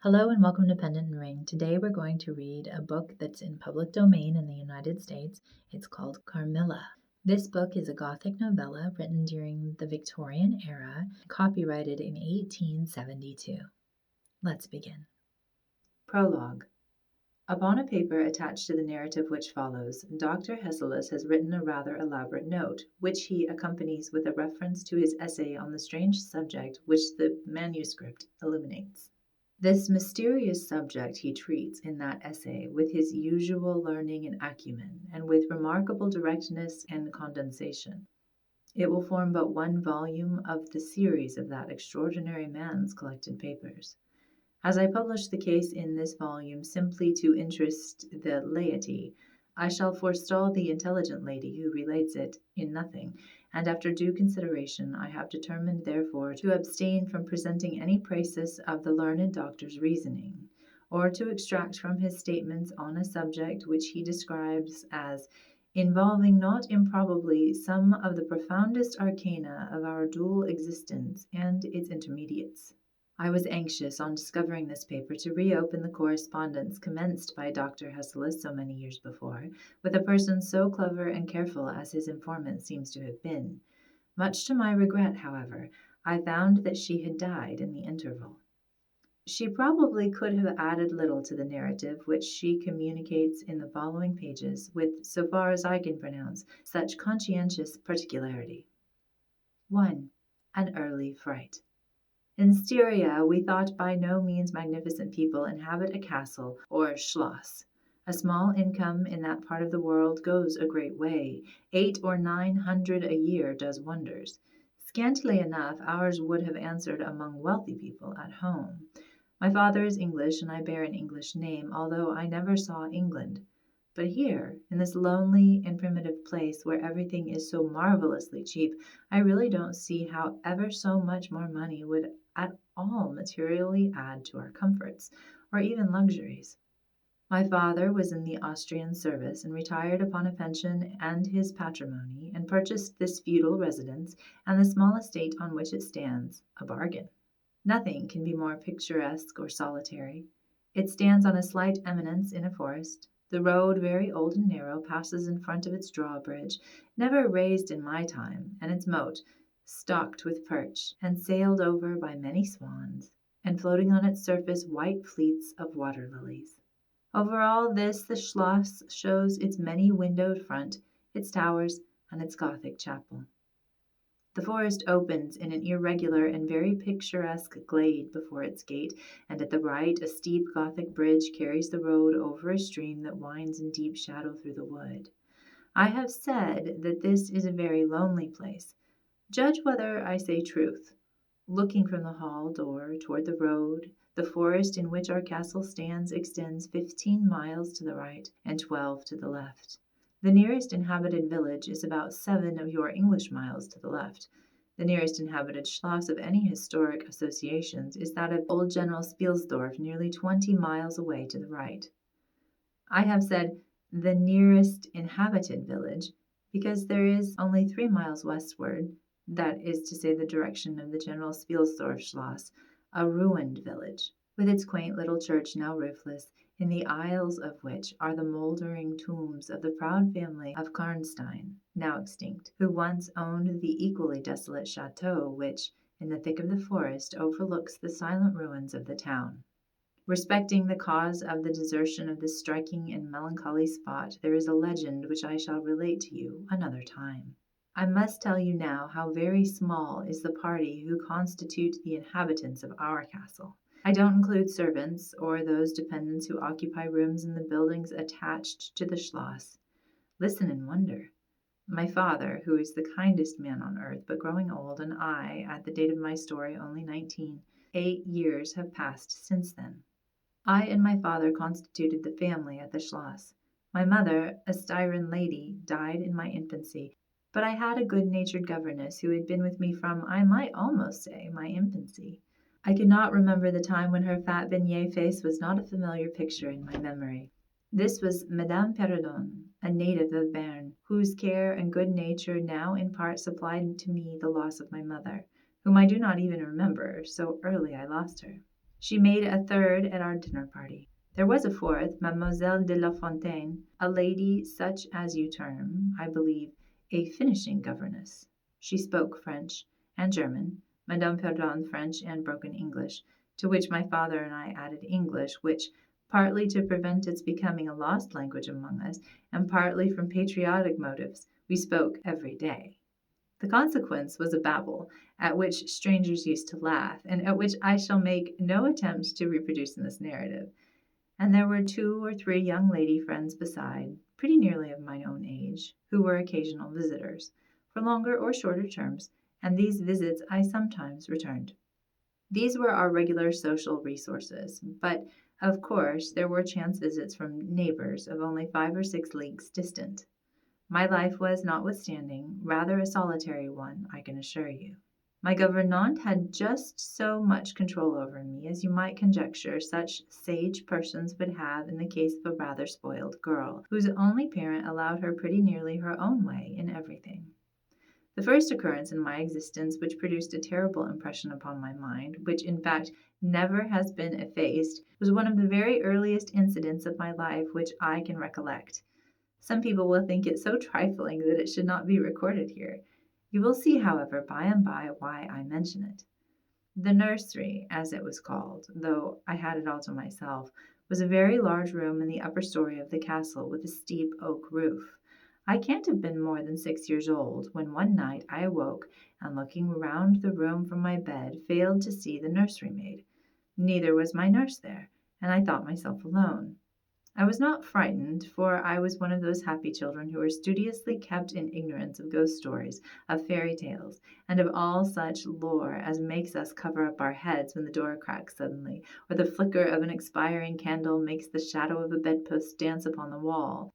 Hello and welcome to Pendant and Ring. Today we're going to read a book that's in public domain in the United States. It's called Carmilla. This book is a Gothic novella written during the Victorian era, copyrighted in 1872. Let's begin. Prologue. Upon a paper attached to the narrative which follows, Dr. Hesselus has written a rather elaborate note, which he accompanies with a reference to his essay on the strange subject which the manuscript illuminates. This mysterious subject he treats in that essay with his usual learning and acumen, and with remarkable directness and condensation. It will form but one volume of the series of that extraordinary man's collected papers. As I publish the case in this volume simply to interest the laity, I shall forestall the intelligent lady who relates it in nothing, and after due consideration I have determined therefore to abstain from presenting any praises of the learned doctor's reasoning, or to extract from his statements on a subject which he describes as involving not improbably some of the profoundest arcana of our dual existence and its intermediates. I was anxious, on discovering this paper, to reopen the correspondence commenced by Dr. Hesselus so many years before, with a person so clever and careful as his informant seems to have been. Much to my regret, however, I found that she had died in the interval. She probably could have added little to the narrative which she communicates in the following pages, with, so far as I can pronounce, such conscientious particularity. 1. An early fright. In Styria, we thought by no means magnificent people inhabit a castle or schloss. A small income in that part of the world goes a great way. 800 or 900 a year does wonders. Scantily enough, ours would have answered among wealthy people at home. My father is English, and I bear an English name, although I never saw England. But here, in this lonely and primitive place where everything is so marvelously cheap, I really don't see how ever so much more money would at all materially add to our comforts, or even luxuries. My father was in the Austrian service, and retired upon a pension and his patrimony, and purchased this feudal residence, and the small estate on which it stands, a bargain. Nothing can be more picturesque or solitary. It stands on a slight eminence in a forest. The road, very old and narrow, passes in front of its drawbridge, never raised in my time, and its moat, stocked with perch, and sailed over by many swans, and floating on its surface white fleets of water lilies. Over all this the Schloss shows its many-windowed front, its towers, and its Gothic chapel. The forest opens in an irregular and very picturesque glade before its gate, and at the right a steep Gothic bridge carries the road over a stream that winds in deep shadow through the wood. I have said that this is a very lonely place. Judge whether I say truth. Looking from the hall door toward the road, the forest in which our castle stands extends 15 miles to the right and 12 to the left. The nearest inhabited village is about 7 of your English miles to the left. The nearest inhabited schloss of any historic associations is that of old General Spielsdorf, nearly 20 miles away to the right. I have said the nearest inhabited village because there is only 3 miles westward, that is to say the direction of the General Spielsdorf Schloss, a ruined village, with its quaint little church now roofless, in the aisles of which are the mouldering tombs of the proud family of Karnstein, now extinct, who once owned the equally desolate chateau which, in the thick of the forest, overlooks the silent ruins of the town. Respecting the cause of the desertion of this striking and melancholy spot, there is a legend which I shall relate to you another time. I must tell you now how very small is the party who constitute the inhabitants of our castle. I don't include servants, or those dependents who occupy rooms in the buildings attached to the Schloss. Listen and wonder. My father, who is the kindest man on earth, but growing old, and I, at the date of my story, only 19, 8 years have passed since then. I and my father constituted the family at the Schloss. My mother, a Styrian lady, died in my infancy, but I had a good-natured governess who had been with me from, I might almost say, my infancy. I cannot remember the time when her fat beignet face was not a familiar picture in my memory. This was Madame Pendant, a native of Berne, whose care and good nature now in part supplied to me the loss of my mother, whom I do not even remember, so early I lost her. She made a third at our dinner party. There was a fourth, Mademoiselle de La Fontaine, a lady such as you term, I believe, a finishing governess. She spoke French and German, Madame Pendant French and broken English, to which my father and I added English, which, partly to prevent its becoming a lost language among us, and partly from patriotic motives, we spoke every day. The consequence was a babel, at which strangers used to laugh, and at which I shall make no attempt to reproduce in this narrative. And there were 2 or 3 young lady friends beside, pretty nearly of my own age, who were occasional visitors, for longer or shorter terms, and these visits I sometimes returned. These were our regular social resources, but of course there were chance visits from neighbors of only 5 or 6 leagues distant. My life was, notwithstanding, rather a solitary one, I can assure you. My gouvernante had just so much control over me as you might conjecture such sage persons would have in the case of a rather spoiled girl, whose only parent allowed her pretty nearly her own way in everything. The first occurrence in my existence which produced a terrible impression upon my mind, which in fact never has been effaced, was one of the very earliest incidents of my life which I can recollect. Some people will think it so trifling that it should not be recorded here. You will see, however, by and by why I mention it. The nursery, as it was called, though I had it all to myself, was a very large room in the upper story of the castle with a steep oak roof. I can't have been more than 6 years old when one night I awoke and, looking round the room from my bed, failed to see the nursery maid. Neither was my nurse there, and I thought myself alone. I was not frightened, for I was one of those happy children who are studiously kept in ignorance of ghost stories, of fairy tales, and of all such lore as makes us cover up our heads when the door cracks suddenly, or the flicker of an expiring candle makes the shadow of a bedpost dance upon the wall.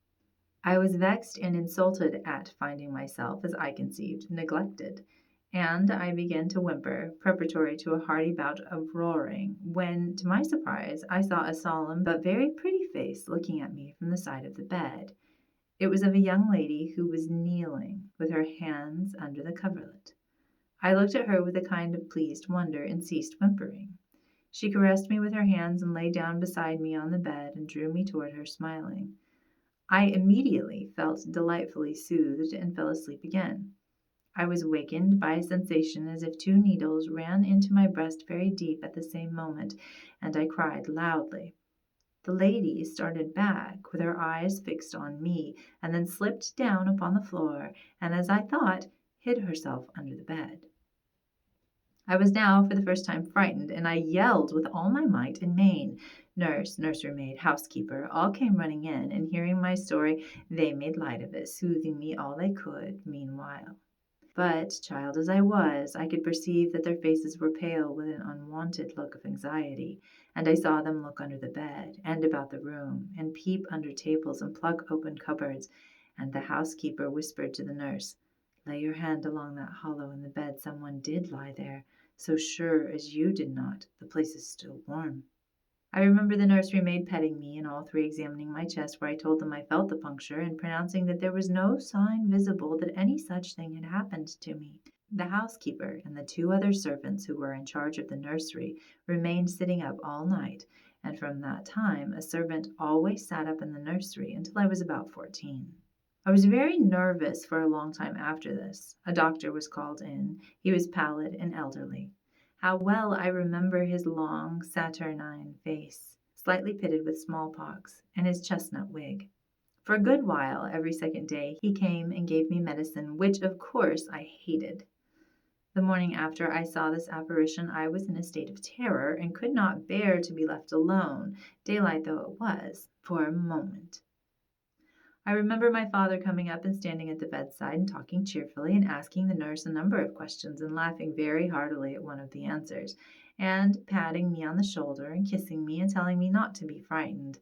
I was vexed and insulted at finding myself, as I conceived, neglected, and I began to whimper, preparatory to a hearty bout of roaring, when, to my surprise, I saw a solemn but very pretty face looking at me from the side of the bed. It was of a young lady who was kneeling, with her hands under the coverlet. I looked at her with a kind of pleased wonder, and ceased whimpering. She caressed me with her hands, and lay down beside me on the bed, and drew me toward her, smiling. I immediately felt delightfully soothed, and fell asleep again. I was wakened by a sensation as if 2 needles ran into my breast very deep at the same moment, and I cried loudly. The lady started back, with her eyes fixed on me, and then slipped down upon the floor, and, as I thought, hid herself under the bed. I was now for the first time frightened, and I yelled with all my might and main. Nurse, nursery maid, housekeeper, all came running in, and hearing my story, they made light of it, soothing me all they could meanwhile. But, child as I was, I could perceive that their faces were pale with an unwonted look of anxiety, and I saw them look under the bed, and about the room, and peep under tables, and pluck open cupboards, and the housekeeper whispered to the nurse, "Lay your hand along that hollow in the bed. Someone did lie there. So sure as you did not, the place is still warm." I remember the nursery maid petting me, and all 3 examining my chest, where I told them I felt the puncture, and pronouncing that there was no sign visible that any such thing had happened to me. The housekeeper and the 2 other servants who were in charge of the nursery remained sitting up all night, and from that time a servant always sat up in the nursery until I was about 14. I was very nervous for a long time after this. A doctor was called in. He was pallid and elderly. How well I remember his long, saturnine face, slightly pitted with smallpox, and his chestnut wig. For a good while, every second day, he came and gave me medicine, which, of course, I hated. The morning after I saw this apparition, I was in a state of terror, and could not bear to be left alone, daylight though it was, for a moment. I remember my father coming up and standing at the bedside and talking cheerfully, and asking the nurse a number of questions, and laughing very heartily at one of the answers, and patting me on the shoulder, and kissing me, and telling me not to be frightened,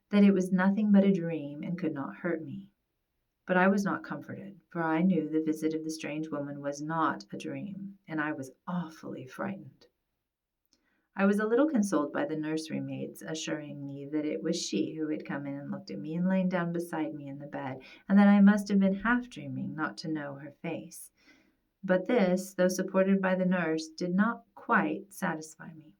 that it was nothing but a dream, and could not hurt me. But I was not comforted, for I knew the visit of the strange woman was not a dream, and I was awfully frightened. I was a little consoled by the nursery maid's assuring me that it was she who had come in and looked at me, and lain down beside me in the bed, and that I must have been half dreaming not to know her face. But this, though supported by the nurse, did not quite satisfy me.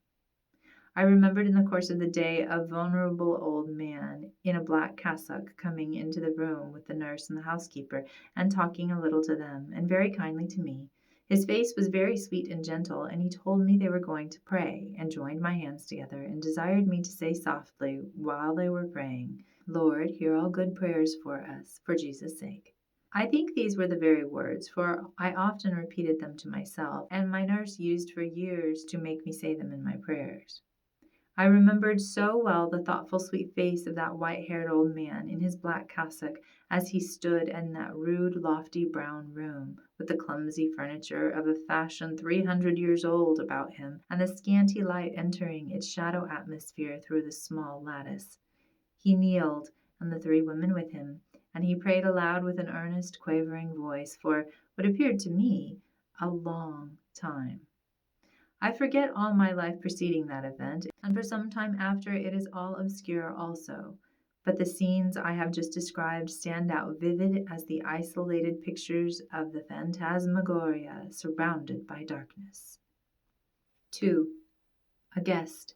I remembered in the course of the day a vulnerable old man in a black cassock coming into the room with the nurse and the housekeeper, and talking a little to them, and very kindly to me. His face was very sweet and gentle, and he told me they were going to pray, and joined my hands together, and desired me to say softly while they were praying, "Lord, hear all good prayers for us, for Jesus' sake." I think these were the very words, for I often repeated them to myself, and my nurse used for years to make me say them in my prayers. I remembered so well the thoughtful, sweet face of that white-haired old man in his black cassock as he stood in that rude, lofty brown room, with the clumsy furniture of a fashion 300 years old about him, and the scanty light entering its shadow atmosphere through the small lattice. He kneeled, and the 3 women with him, and he prayed aloud with an earnest, quavering voice for what appeared to me a long time. I forget all my life preceding that event, and for some time after it is all obscure also. But the scenes I have just described stand out vivid as the isolated pictures of the phantasmagoria surrounded by darkness. 2. A guest.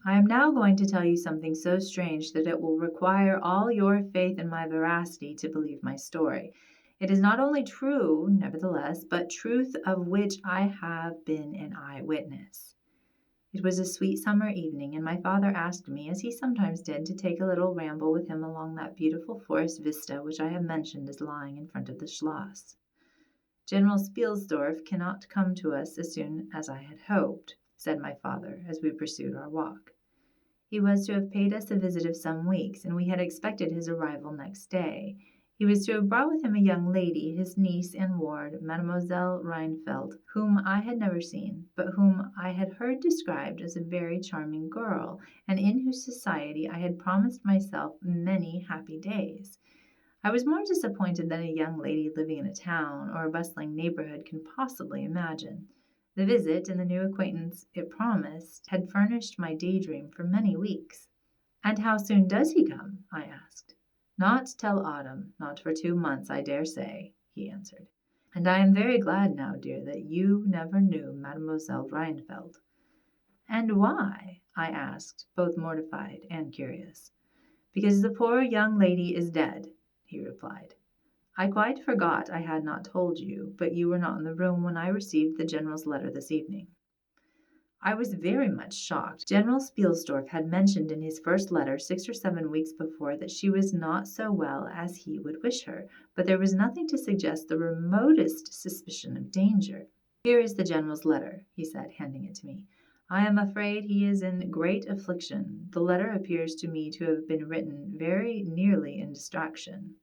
I am now going to tell you something so strange that it will require all your faith in my veracity to believe my story. It is not only true, nevertheless, but truth of which I have been an eyewitness. It was a sweet summer evening, and my father asked me, as he sometimes did, to take a little ramble with him along that beautiful forest vista which I have mentioned as lying in front of the Schloss. General Spielsdorf cannot come to us as soon as I had hoped, said my father, as we pursued our walk. He was to have paid us a visit of some weeks, and we had expected his arrival next day. He was to have brought with him a young lady, his niece and ward, Mademoiselle Rheinfeldt, whom I had never seen, but whom I had heard described as a very charming girl, and in whose society I had promised myself many happy days. I was more disappointed than a young lady living in a town or a bustling neighborhood can possibly imagine. The visit and the new acquaintance it promised had furnished my daydream for many weeks. "And how soon does he come?" I asked. "Not till autumn, not for 2 months, I dare say," he answered. "And I am very glad now, dear, that you never knew Mademoiselle Rheinfeldt." "And why?" I asked, both mortified and curious. "Because the poor young lady is dead," he replied. "I quite forgot I had not told you, but you were not in the room when I received the General's letter this evening." I was very much shocked. General Spielsdorf had mentioned in his first letter 6 or 7 weeks before that she was not so well as he would wish her, but there was nothing to suggest the remotest suspicion of danger. "Here is the General's letter," he said, handing it to me. "I am afraid he is in great affliction. The letter appears to me to have been written very nearly in distraction."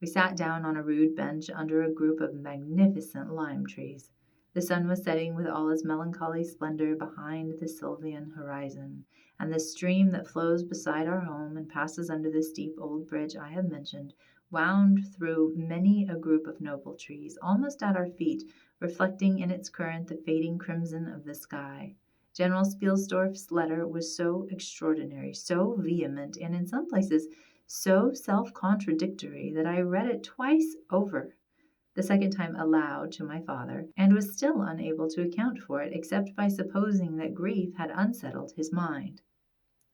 We sat down on a rude bench under a group of magnificent lime trees. The sun was setting with all its melancholy splendor behind the Sylvan horizon, and the stream that flows beside our home and passes under the steep old bridge I have mentioned wound through many a group of noble trees, almost at our feet, reflecting in its current the fading crimson of the sky. General Spielsdorf's letter was so extraordinary, so vehement, and in some places so self-contradictory that I read it twice over, the second time aloud to my father, and was still unable to account for it except by supposing that grief had unsettled his mind.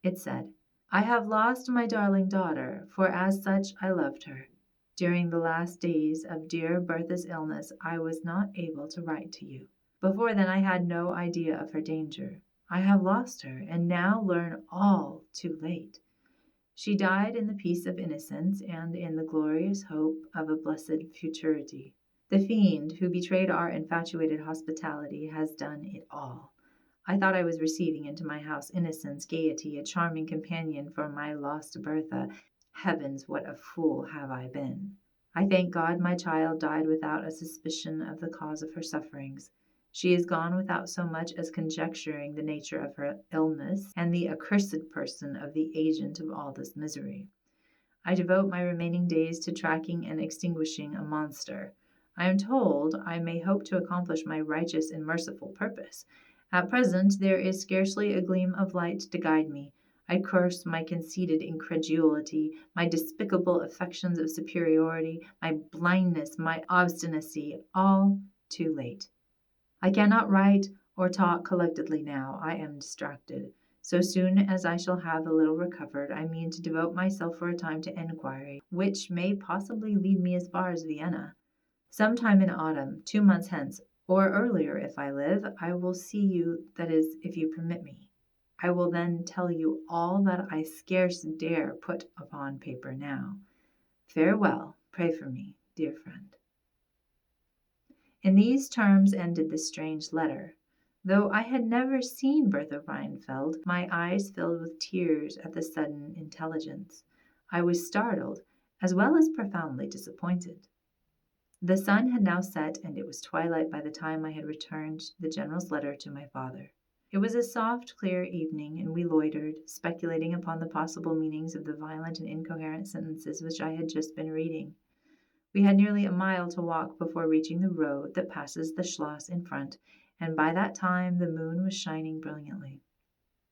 It said, "I have lost my darling daughter, for as such I loved her. During the last days of dear Bertha's illness I was not able to write to you. Before then I had no idea of her danger. I have lost her, and now learn all too late. She died in the peace of innocence and in the glorious hope of a blessed futurity. The fiend who betrayed our infatuated hospitality has done it all. I thought I was receiving into my house innocence, gaiety, a charming companion for my lost Bertha. Heavens, what a fool have I been! I thank God my child died without a suspicion of the cause of her sufferings. She is gone without so much as conjecturing the nature of her illness and the accursed person of the agent of all this misery. I devote my remaining days to tracking and extinguishing a monster. I am told I may hope to accomplish my righteous and merciful purpose. At present there is scarcely a gleam of light to guide me. I curse my conceited incredulity, my despicable affections of superiority, my blindness, my obstinacy, all too late. I cannot write or talk collectedly now. I am distracted. So soon as I shall have a little recovered, I mean to devote myself for a time to enquiry, which may possibly lead me as far as Vienna. Sometime in autumn, 2 months hence, or earlier if I live, I will see you, that is, if you permit me. I will then tell you all that I scarce dare put upon paper now. Farewell. Pray for me, dear friend. In these terms ended this strange letter. Though I had never seen Bertha Rheinfeld, my eyes filled with tears at the sudden intelligence. I was startled, as well as profoundly disappointed. The sun had now set, and it was twilight by the time I had returned the general's letter to my father. It was a soft, clear evening, and we loitered, speculating upon the possible meanings of the violent and incoherent sentences which I had just been reading. We had nearly a mile to walk before reaching the road that passes the Schloss in front, and by that time the moon was shining brilliantly.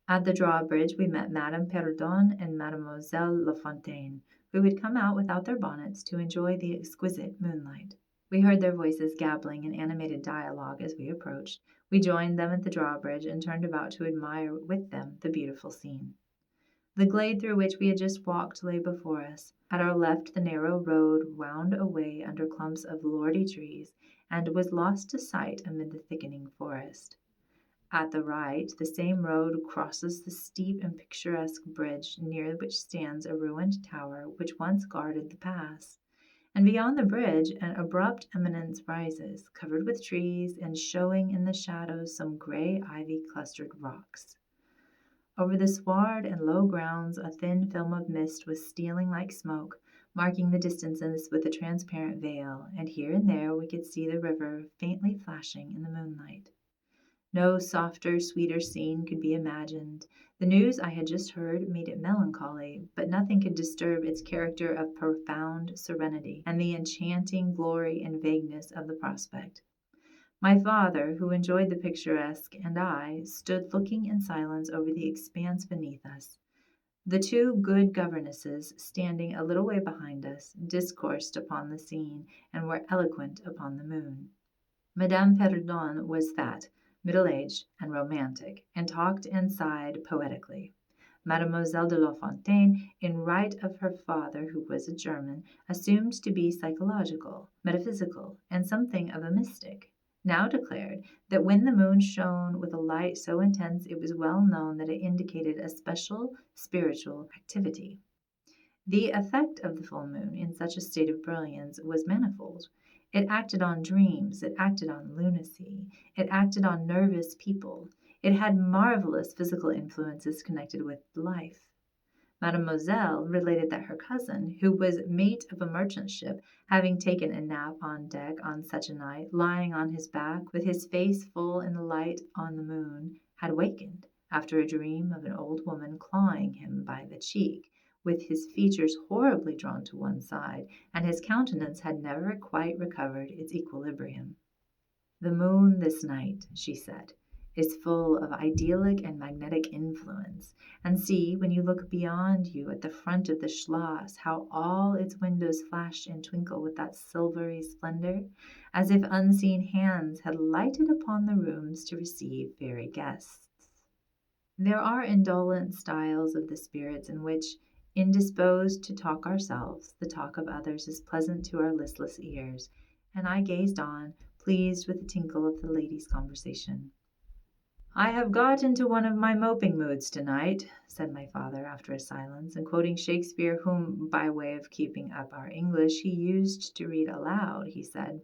At the drawbridge we met Madame Pendant and Mademoiselle Le Fanu, who had come out without their bonnets to enjoy the exquisite moonlight. We heard their voices gabbling in animated dialogue as we approached. We joined them at the drawbridge and turned about to admire with them the beautiful scene. The glade through which we had just walked lay before us. At our left the narrow road wound away under clumps of lordly trees, and was lost to sight amid the thickening forest. At the right, the same road crosses the steep and picturesque bridge, near which stands a ruined tower which once guarded the pass. And beyond the bridge an abrupt eminence rises, covered with trees, and showing in the shadows some gray ivy-clustered rocks. Over the sward and low grounds a thin film of mist was stealing like smoke, marking the distances with a transparent veil, and here and there we could see the river faintly flashing in the moonlight. No softer, sweeter scene could be imagined. The news I had just heard made it melancholy, but nothing could disturb its character of profound serenity and the enchanting glory and vagueness of the prospect. My father, who enjoyed the picturesque, and I, stood looking in silence over the expanse beneath us. The two good governesses, standing a little way behind us, discoursed upon the scene, and were eloquent upon the moon. Madame Pendant was fat, middle-aged, and romantic, and talked and sighed poetically. Mademoiselle de La Fontaine, in right of her father, who was a German, assumed to be psychological, metaphysical, and something of a mystic, now declared that when the moon shone with a light so intense it was well known that it indicated a special spiritual activity. The effect of the full moon in such a state of brilliance was manifold. It acted on dreams, it acted on lunacy, it acted on nervous people. It had marvelous physical influences connected with life. Mademoiselle related that her cousin, who was mate of a merchant ship, having taken a nap on deck on such a night, lying on his back with his face full in the light on the moon, had wakened, after a dream of an old woman clawing him by the cheek, with his features horribly drawn to one side, and his countenance had never quite recovered its equilibrium. "The moon this night," she said, "is full of idyllic and magnetic influence. And see, when you look beyond you at the front of the Schloss, how all its windows flash and twinkle with that silvery splendor, as if unseen hands had lighted upon the rooms to receive fairy guests." There are indolent styles of the spirits in which, indisposed to talk ourselves, the talk of others is pleasant to our listless ears, and I gazed on, pleased with the tinkle of the ladies' conversation. "I have got into one of my moping moods tonight," said my father after a silence, and quoting Shakespeare, whom, by way of keeping up our English, he used to read aloud, he said,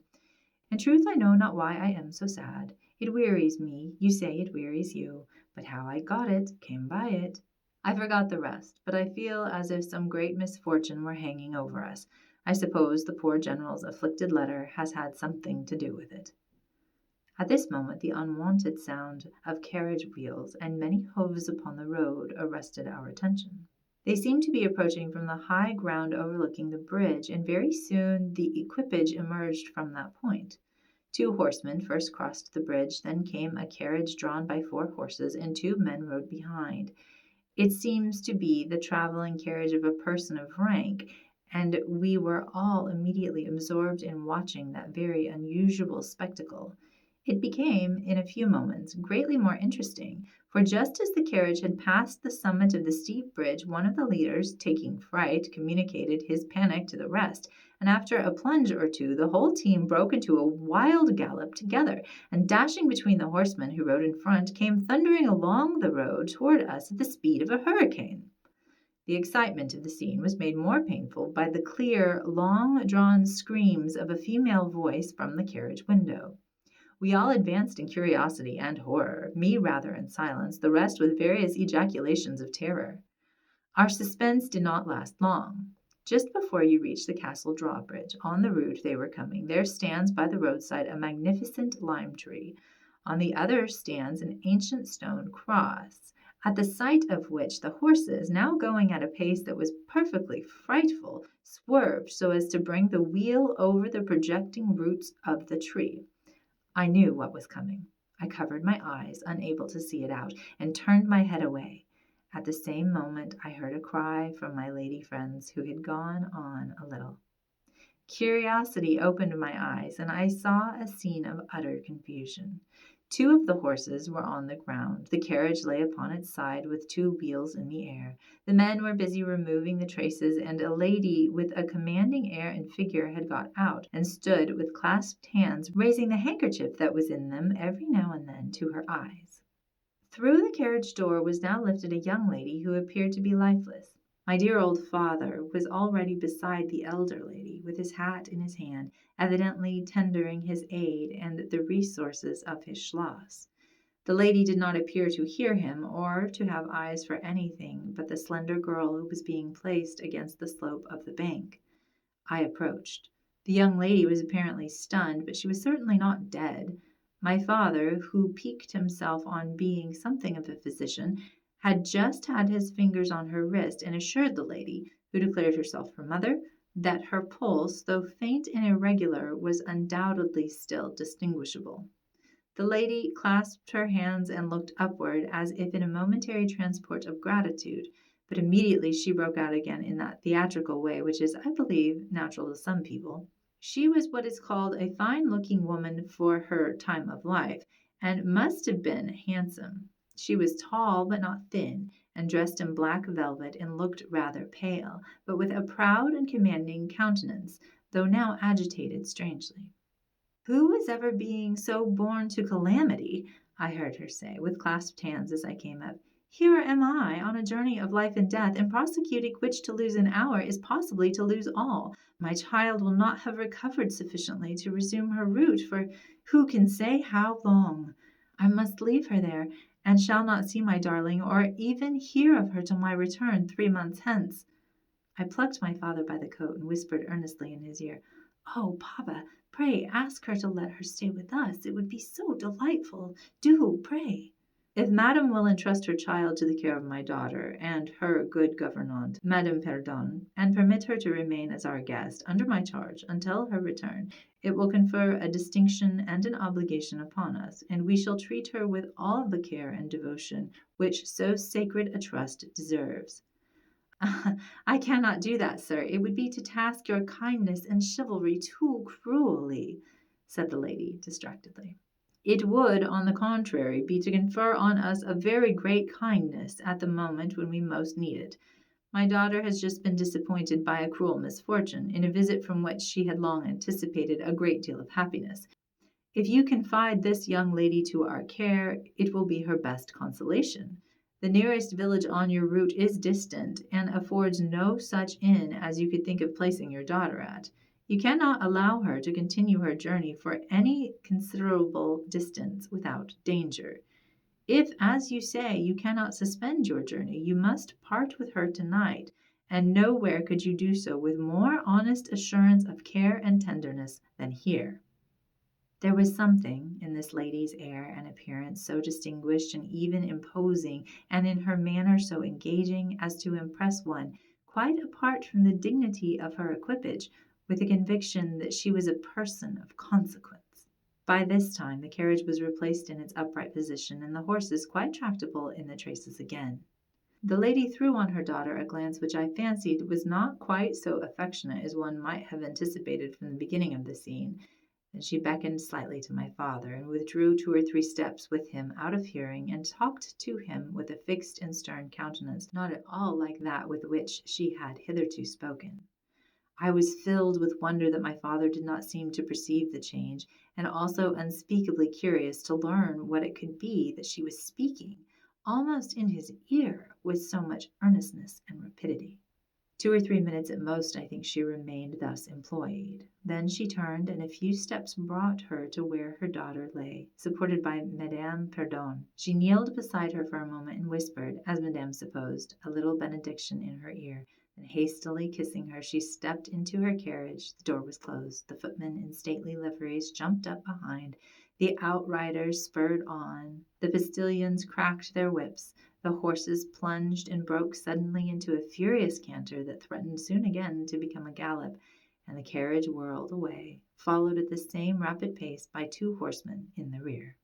"In truth I know not why I am so sad. It wearies me, you say it wearies you, but how I got it, came by it. I forgot the rest, but I feel as if some great misfortune were hanging over us. I suppose the poor General's afflicted letter has had something to do with it." At this moment the unwonted sound of carriage wheels and many hoofs upon the road arrested our attention. They seemed to be approaching from the high ground overlooking the bridge, and very soon the equipage emerged from that point. 2 horsemen first crossed the bridge, then came a carriage drawn by 4 horses, and 2 men rode behind. It seems to be the traveling carriage of a person of rank, and we were all immediately absorbed in watching that very unusual spectacle. It became, in a few moments, greatly more interesting, for just as the carriage had passed the summit of the steep bridge, one of the leaders, taking fright, communicated his panic to the rest, and after a plunge or two the whole team broke into a wild gallop together, and dashing between the horsemen who rode in front, came thundering along the road toward us at the speed of a hurricane. The excitement of the scene was made more painful by the clear, long-drawn screams of a female voice from the carriage window. We all advanced in curiosity and horror, me rather in silence, the rest with various ejaculations of terror. Our suspense did not last long. Just before you reach the castle drawbridge, on the route they were coming, there stands by the roadside a magnificent lime tree. On the other stands an ancient stone cross, at the sight of which the horses, now going at a pace that was perfectly frightful, swerved so as to bring the wheel over the projecting roots of the tree. I knew what was coming. I covered my eyes, unable to see it out, and turned my head away. At the same moment I heard a cry from my lady friends, who had gone on a little. Curiosity opened my eyes, and I saw a scene of utter confusion. Two of the horses were on the ground. The carriage lay upon its side with two wheels in the air. The men were busy removing the traces, and a lady with a commanding air and figure had got out, and stood with clasped hands, raising the handkerchief that was in them every now and then to her eyes. Through the carriage door was now lifted a young lady who appeared to be lifeless. My dear old father was already beside the elder lady, with his hat in his hand, evidently tendering his aid and the resources of his Schloss. The lady did not appear to hear him, or to have eyes for anything but the slender girl who was being placed against the slope of the bank. I approached. The young lady was apparently stunned, but she was certainly not dead. My father, who piqued himself on being something of a physician, had just had his fingers on her wrist, and assured the lady, who declared herself her mother, that her pulse, though faint and irregular, was undoubtedly still distinguishable. The lady clasped her hands and looked upward, as if in a momentary transport of gratitude, but immediately she broke out again in that theatrical way which is, I believe, natural to some people. She was what is called a fine-looking woman for her time of life, and must have been handsome. She was tall but not thin, and dressed in black velvet, and looked rather pale, but with a proud and commanding countenance, though now agitated strangely. "Who was ever being so born to calamity?" I heard her say, with clasped hands, as I came up. "Here am I, on a journey of life and death, in prosecuting which to lose an hour is possibly to lose all. My child will not have recovered sufficiently to resume her route for who can say how long? I must leave her there, and shall not see my darling, or even hear of her till my return 3 months hence." I plucked my father by the coat, and whispered earnestly in his ear, "Oh, papa, pray ask her to let her stay with us. It would be so delightful. Do, pray." "If madam will entrust her child to the care of my daughter and her good gouvernante, Madame Pendant, and permit her to remain as our guest, under my charge, until her return, it will confer a distinction and an obligation upon us, and we shall treat her with all the care and devotion which so sacred a trust deserves." "I cannot do that, sir. It would be to task your kindness and chivalry too cruelly," said the lady distractedly. "It would, on the contrary, be to confer on us a very great kindness at the moment when we most need it. My daughter has just been disappointed by a cruel misfortune, in a visit from which she had long anticipated a great deal of happiness. If you confide this young lady to our care, it will be her best consolation. The nearest village on your route is distant, and affords no such inn as you could think of placing your daughter at. You cannot allow her to continue her journey for any considerable distance without danger. If, as you say, you cannot suspend your journey, you must part with her tonight, and nowhere could you do so with more honest assurance of care and tenderness than here." There was something in this lady's air and appearance so distinguished and even imposing, and in her manner so engaging, as to impress one, quite apart from the dignity of her equipage, with a conviction that she was a person of consequence. By this time the carriage was replaced in its upright position, and the horses quite tractable in the traces again. The lady threw on her daughter a glance which I fancied was not quite so affectionate as one might have anticipated from the beginning of the scene. Then she beckoned slightly to my father, and withdrew 2 or 3 steps with him out of hearing, and talked to him with a fixed and stern countenance, not at all like that with which she had hitherto spoken. I was filled with wonder that my father did not seem to perceive the change, and also unspeakably curious to learn what it could be that she was speaking, almost in his ear, with so much earnestness and rapidity. 2 or 3 minutes at most, I think, she remained thus employed. Then she turned, and a few steps brought her to where her daughter lay, supported by Madame Pendant. She kneeled beside her for a moment and whispered, as Madame supposed, a little benediction in her ear. Then, hastily kissing her, she stepped into her carriage. The door was closed. The footmen in stately liveries jumped up behind. The outriders spurred on. The postilions cracked their whips. The horses plunged and broke suddenly into a furious canter that threatened soon again to become a gallop, and the carriage whirled away, followed at the same rapid pace by 2 horsemen in the rear.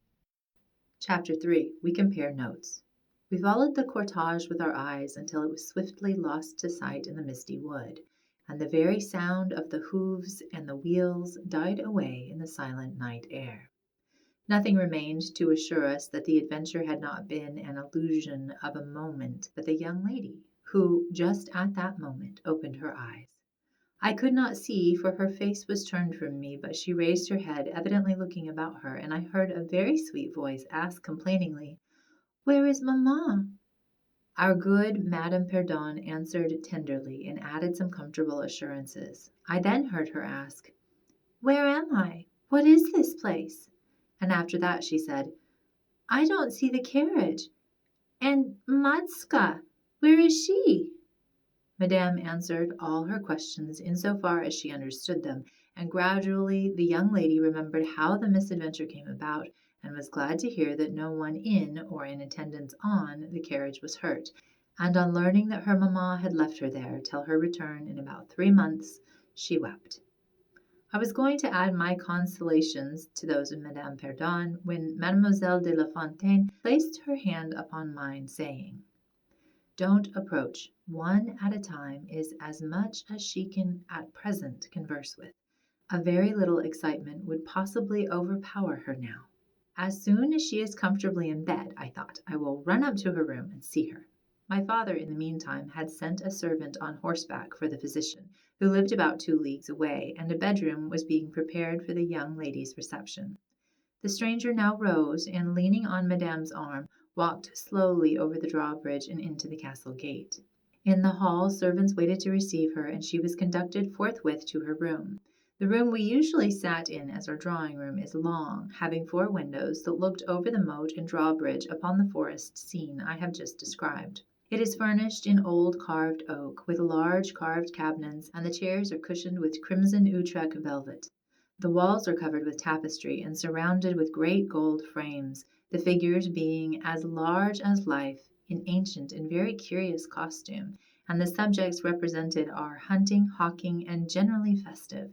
Chapter 3. We compare notes. We followed the cortege with our eyes until it was swiftly lost to sight in the misty wood, and the very sound of the hoofs and the wheels died away in the silent night air. Nothing remained to assure us that the adventure had not been an illusion of a moment but the young lady, who just at that moment opened her eyes. I could not see, for her face was turned from me, but she raised her head, evidently looking about her, and I heard a very sweet voice ask complainingly, "Where is mamma?" Our good Madame Pendant answered tenderly, and added some comfortable assurances. I then heard her ask, "Where am I? What is this place?" And after that she said, "I don't see the carriage. And Matska, where is she?" Madame answered all her questions in so far as she understood them, and gradually the young lady remembered how the misadventure came about, and was glad to hear that no one in or in attendance on the carriage was hurt, and on learning that her mamma had left her there till her return in about 3 months, she wept. I was going to add my consolations to those of Madame Pendant when Mademoiselle de La Fontaine placed her hand upon mine, saying, "Don't approach. One at a time is as much as she can at present converse with. A very little excitement would possibly overpower her now. As soon as she is comfortably in bed, I thought, I will run up to her room and see her." My father, in the meantime, had sent a servant on horseback for the physician, who lived about 2 leagues away, and a bedroom was being prepared for the young lady's reception. The stranger now rose, and leaning on Madame's arm, walked slowly over the drawbridge and into the castle gate. In the hall servants waited to receive her, and she was conducted forthwith to her room. The room we usually sat in as our drawing room is long, having 4 windows that looked over the moat and drawbridge upon the forest scene I have just described. It is furnished in old carved oak, with large carved cabinets, and the chairs are cushioned with crimson Utrecht velvet. The walls are covered with tapestry and surrounded with great gold frames, the figures being as large as life, in ancient and very curious costume, and the subjects represented are hunting, hawking, and generally festive.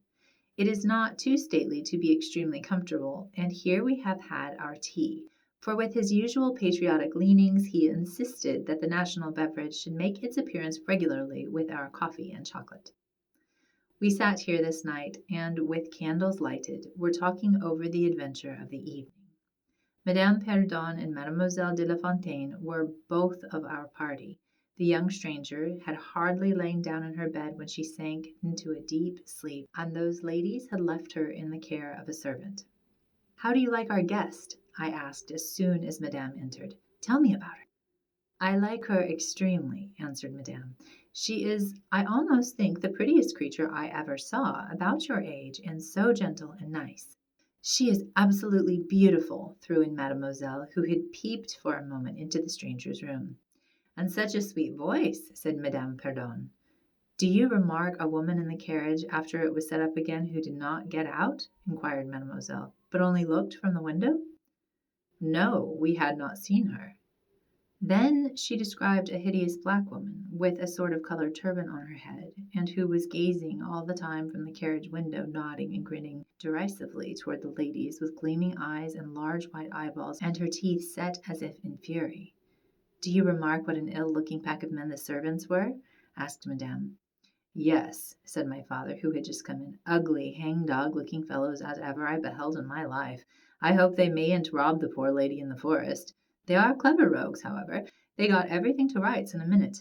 It is not too stately to be extremely comfortable, and here we have had our tea, for with his usual patriotic leanings he insisted that the national beverage should make its appearance regularly with our coffee and chocolate. We sat here this night, and, with candles lighted, were talking over the adventure of the evening. Madame Pendant and Mademoiselle de La Fontaine were both of our party. The young stranger had hardly lain down in her bed when she sank into a deep sleep, and those ladies had left her in the care of a servant. "How do you like our guest?" I asked as soon as Madame entered. "Tell me about her." "I like her extremely," answered Madame. "She is, I almost think, the prettiest creature I ever saw, about your age, and so gentle and nice." "She is absolutely beautiful," threw in Mademoiselle, who had peeped for a moment into the stranger's room. "And such a sweet voice," said Madame Pendant. "Do you remark a woman in the carriage after it was set up again who did not get out?" inquired Mademoiselle, "but only looked from the window?" "No, we had not seen her." Then she described a hideous black woman, with a sort of colored turban on her head, and who was gazing all the time from the carriage window, nodding and grinning derisively toward the ladies, with gleaming eyes and large white eyeballs, and her teeth set as if in fury. "Do you remark what an ill-looking pack of men the servants were?" asked Madame. Yes, said my father, who had just come in. Ugly, hang-dog-looking fellows as ever I beheld in my life. I hope they mayn't rob the poor lady in the forest. They are clever rogues, however. They got everything to rights in a minute.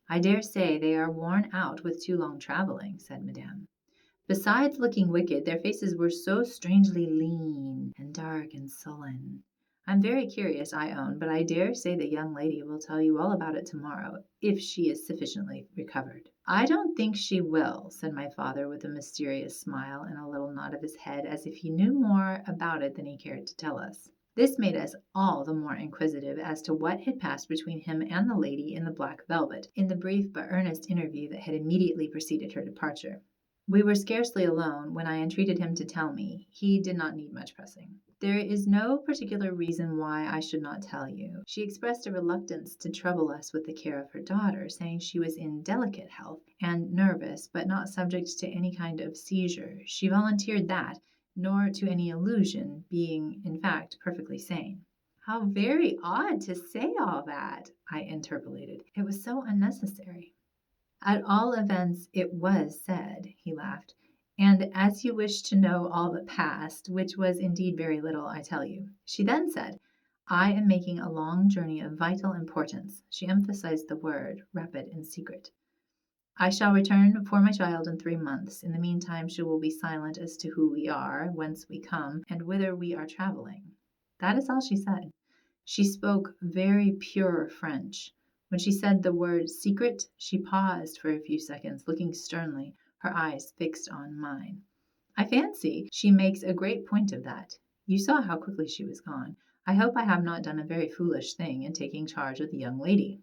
I dare say they are worn out with too long travelling, said Madame. Besides looking wicked, their faces were so strangely lean and dark and sullen. I'm very curious, I own, but I dare say the young lady will tell you all about it tomorrow, if she is sufficiently recovered. I don't think she will, said my father with a mysterious smile and a little nod of his head as if he knew more about it than he cared to tell us. This made us all the more inquisitive as to what had passed between him and the lady in the black velvet, in the brief but earnest interview that had immediately preceded her departure. We were scarcely alone when I entreated him to tell me. He did not need much pressing. There is no particular reason why I should not tell you. She expressed a reluctance to trouble us with the care of her daughter, saying she was in delicate health and nervous, but not subject to any kind of seizure. She volunteered that, nor to any illusion, being, in fact, perfectly sane. How very odd to say all that, I interpolated. It was so unnecessary. At all events, it was said, he laughed. And as you wish to know all that passed, which was indeed very little, I tell you. She then said, I am making a long journey of vital importance. She emphasized the word, rapid and secret. I shall return for my child in 3 months. In the meantime, she will be silent as to who we are, whence we come, and whither we are traveling. That is all she said. She spoke very pure French. When she said the word secret, she paused for a few seconds, looking sternly, her eyes fixed on mine. I fancy she makes a great point of that. You saw how quickly she was gone. I hope I have not done a very foolish thing in taking charge of the young lady.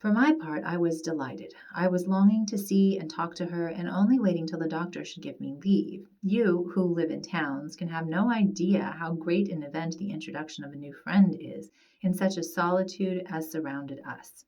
For my part, I was delighted. I was longing to see and talk to her, and only waiting till the doctor should give me leave. You, who live in towns, can have no idea how great an event the introduction of a new friend is in such a solitude as surrounded us.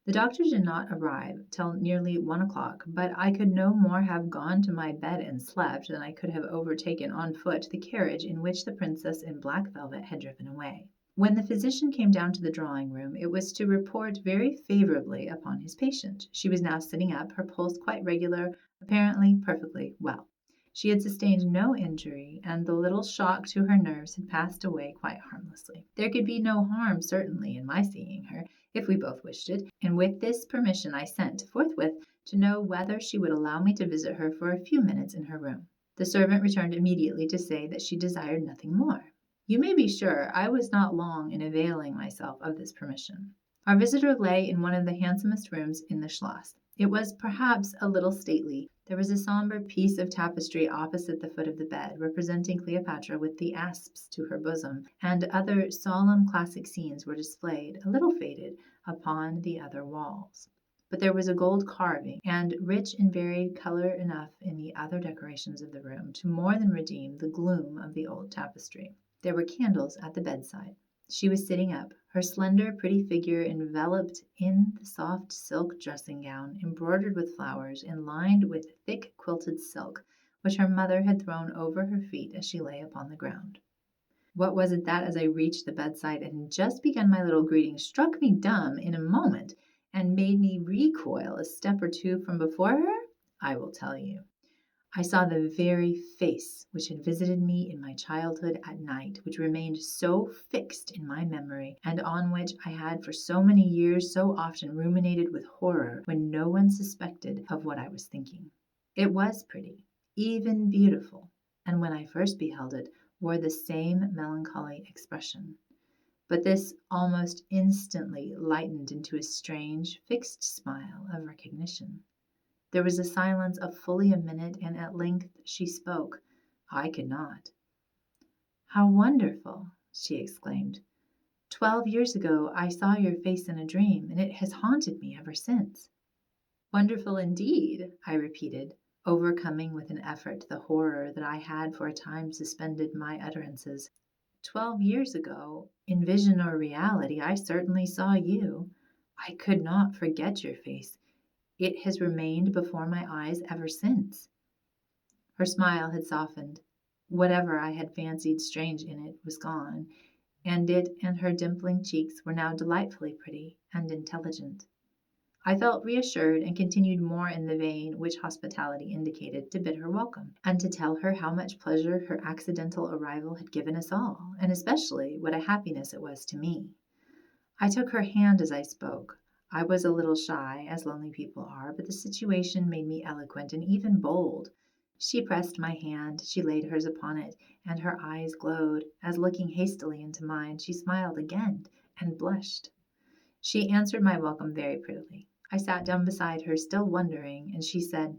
The doctor did not arrive till nearly 1 o'clock, but I could no more have gone to my bed and slept than I could have overtaken on foot the carriage in which the princess in black velvet had driven away. When the physician came down to the drawing-room, it was to report very favorably upon his patient. She was now sitting up, her pulse quite regular, apparently perfectly well. She had sustained no injury, and the little shock to her nerves had passed away quite harmlessly. There could be no harm, certainly, in my seeing her, if we both wished it, and with this permission I sent forthwith to know whether she would allow me to visit her for a few minutes in her room. The servant returned immediately to say that she desired nothing more. You may be sure I was not long in availing myself of this permission. Our visitor lay in one of the handsomest rooms in the Schloss. It was perhaps a little stately. There was a sombre piece of tapestry opposite the foot of the bed, representing Cleopatra with the asps to her bosom, and other solemn classic scenes were displayed, a little faded, upon the other walls. But there was a gold carving, and rich and varied color enough in the other decorations of the room to more than redeem the gloom of the old tapestry. There were candles at the bedside. She was sitting up, her slender, pretty figure enveloped in the soft silk dressing-gown, embroidered with flowers and lined with thick quilted silk, which her mother had thrown over her feet as she lay upon the ground. What was it that, as I reached the bedside and had just begun my little greeting, struck me dumb in a moment and made me recoil a step or two from before her? I will tell you. I saw the very face which had visited me in my childhood at night, which remained so fixed in my memory, and on which I had for so many years so often ruminated with horror when no one suspected of what I was thinking. It was pretty, even beautiful, and when I first beheld it, wore the same melancholy expression. But this almost instantly lightened into a strange, fixed smile of recognition. There was a silence of fully a minute, and at length she spoke. I could not. How wonderful! She exclaimed. 12 years ago I saw your face in a dream, and it has haunted me ever since. Wonderful indeed, I repeated, overcoming with an effort the horror that I had for a time suspended my utterances. 12 years ago, in vision or reality, I certainly saw you. I could not forget your face. It has remained before my eyes ever since. Her smile had softened. Whatever I had fancied strange in it was gone, and it and her dimpling cheeks were now delightfully pretty and intelligent. I felt reassured and continued more in the vein which hospitality indicated to bid her welcome, and to tell her how much pleasure her accidental arrival had given us all, and especially what a happiness it was to me. I took her hand as I spoke. I was a little shy, as lonely people are, but the situation made me eloquent and even bold. She pressed my hand, she laid hers upon it, and her eyes glowed, as looking hastily into mine, she smiled again and blushed. She answered my welcome very prettily. I sat down beside her, still wondering, and she said,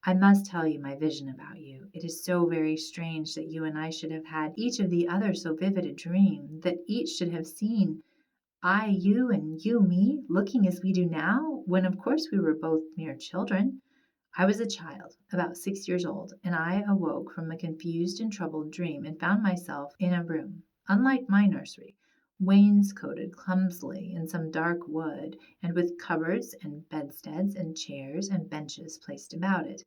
"I must tell you my vision about you. It is so very strange that you and I should have had each of the other so vivid a dream, that each should have seen I you and you me, looking as we do now, when of course we were both mere children. I was a child, about 6 years old, and I awoke from a confused and troubled dream and found myself in a room, unlike my nursery, wainscoted clumsily in some dark wood, and with cupboards and bedsteads and chairs and benches placed about it.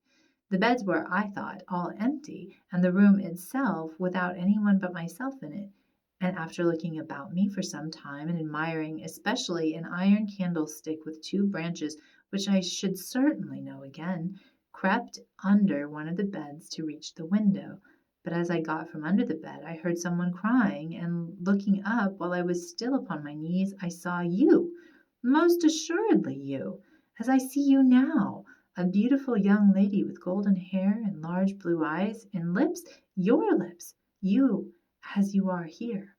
The beds were, I thought, all empty, and the room itself without any one but myself in it. And after looking about me for some time and admiring especially an iron candlestick with two branches, which I should certainly know again, crept under one of the beds to reach the window. But as I got from under the bed, I heard someone crying, and looking up while I was still upon my knees, I saw you, most assuredly you, as I see you now, a beautiful young lady with golden hair and large blue eyes and lips, your lips, you as you are here.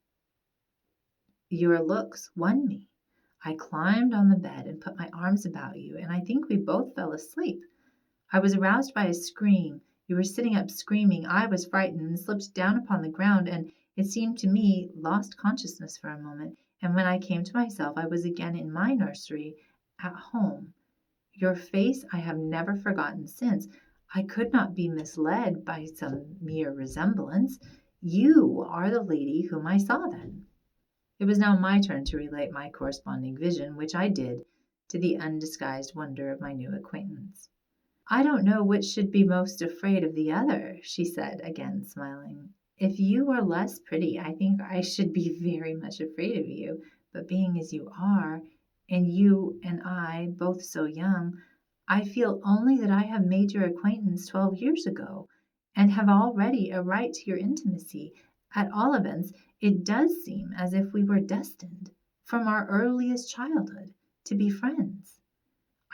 Your looks won me. I climbed on the bed and put my arms about you, and I think we both fell asleep. I was aroused by a scream. You were sitting up screaming. I was frightened and slipped down upon the ground, and it seemed to me lost consciousness for a moment. And when I came to myself, I was again in my nursery at home. Your face I have never forgotten since. I could not be misled by some mere resemblance. You are the lady whom I saw then. It was now my turn to relate my corresponding vision, which I did, to the undisguised wonder of my new acquaintance. "I don't know which should be most afraid of the other," she said, again smiling. "If you were less pretty, I think I should be very much afraid of you, but being as you are, and you and I both so young, I feel only that I have made your acquaintance 12 years ago, and have already a right to your intimacy. At all events, it does seem as if we were destined, from our earliest childhood, to be friends.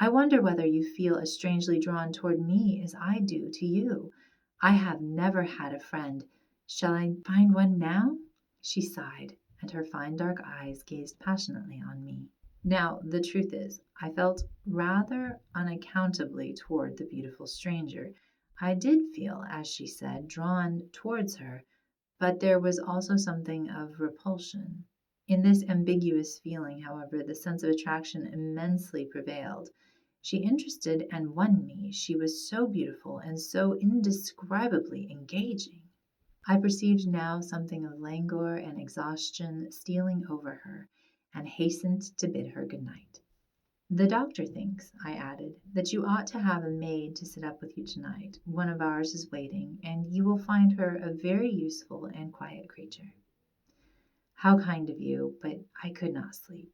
I wonder whether you feel as strangely drawn toward me as I do to you. I have never had a friend. Shall I find one now?" She sighed, and her fine dark eyes gazed passionately on me. Now, the truth is, I felt rather unaccountably toward the beautiful stranger. I did feel, as she said, drawn towards her, but there was also something of repulsion. In this ambiguous feeling, however, the sense of attraction immensely prevailed. She interested and won me. She was so beautiful and so indescribably engaging. I perceived now something of languor and exhaustion stealing over her, and hastened to bid her good night. "The doctor thinks," I added, "that you ought to have a maid to sit up with you tonight. One of ours is waiting, and you will find her a very useful and quiet creature." "How kind of you, but I could not sleep.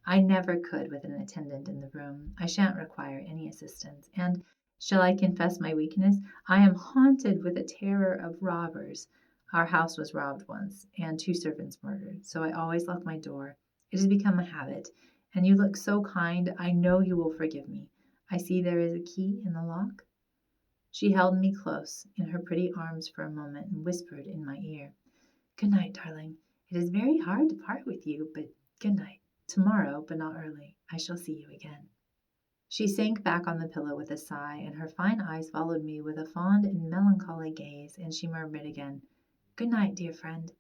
I never could with an attendant in the room. I shan't require any assistance, and, shall I confess my weakness? I am haunted with a terror of robbers. Our house was robbed once, and 2 servants murdered, so I always lock my door. It has become a habit, and you look so kind, I know you will forgive me. I see there is a key in the lock." She held me close in her pretty arms for a moment and whispered in my ear, "Good night, darling. It is very hard to part with you, but good night. Tomorrow, but not early, I shall see you again." She sank back on the pillow with a sigh, and her fine eyes followed me with a fond and melancholy gaze, and she murmured again, "Good night, dear friend."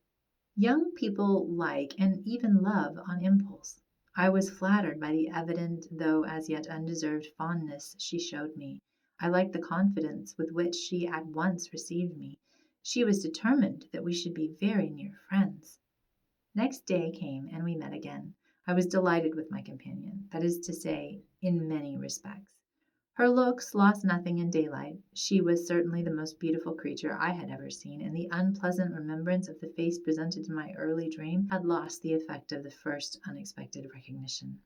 Young people like and even love on impulse. I was flattered by the evident, though as yet undeserved, fondness she showed me. I liked the confidence with which she at once received me. She was determined that we should be very near friends. Next day came, and we met again. I was delighted with my companion, that is to say, in many respects. Her looks lost nothing in daylight. She was certainly the most beautiful creature I had ever seen, and the unpleasant remembrance of the face presented in my early dream had lost the effect of the first unexpected recognition.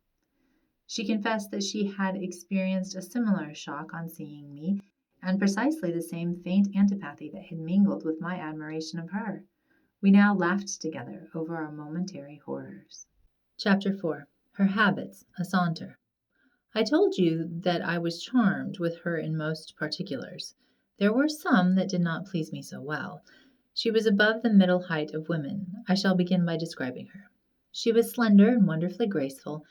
She confessed that she had experienced a similar shock on seeing me, and precisely the same faint antipathy that had mingled with my admiration of her. We now laughed together over our momentary horrors. Chapter 4. Her Habits, a Saunter. I told you that I was charmed with her in most particulars. There were some that did not please me so well. She was above the middle height of women. I shall begin by describing her. She was slender and wonderfully graceful,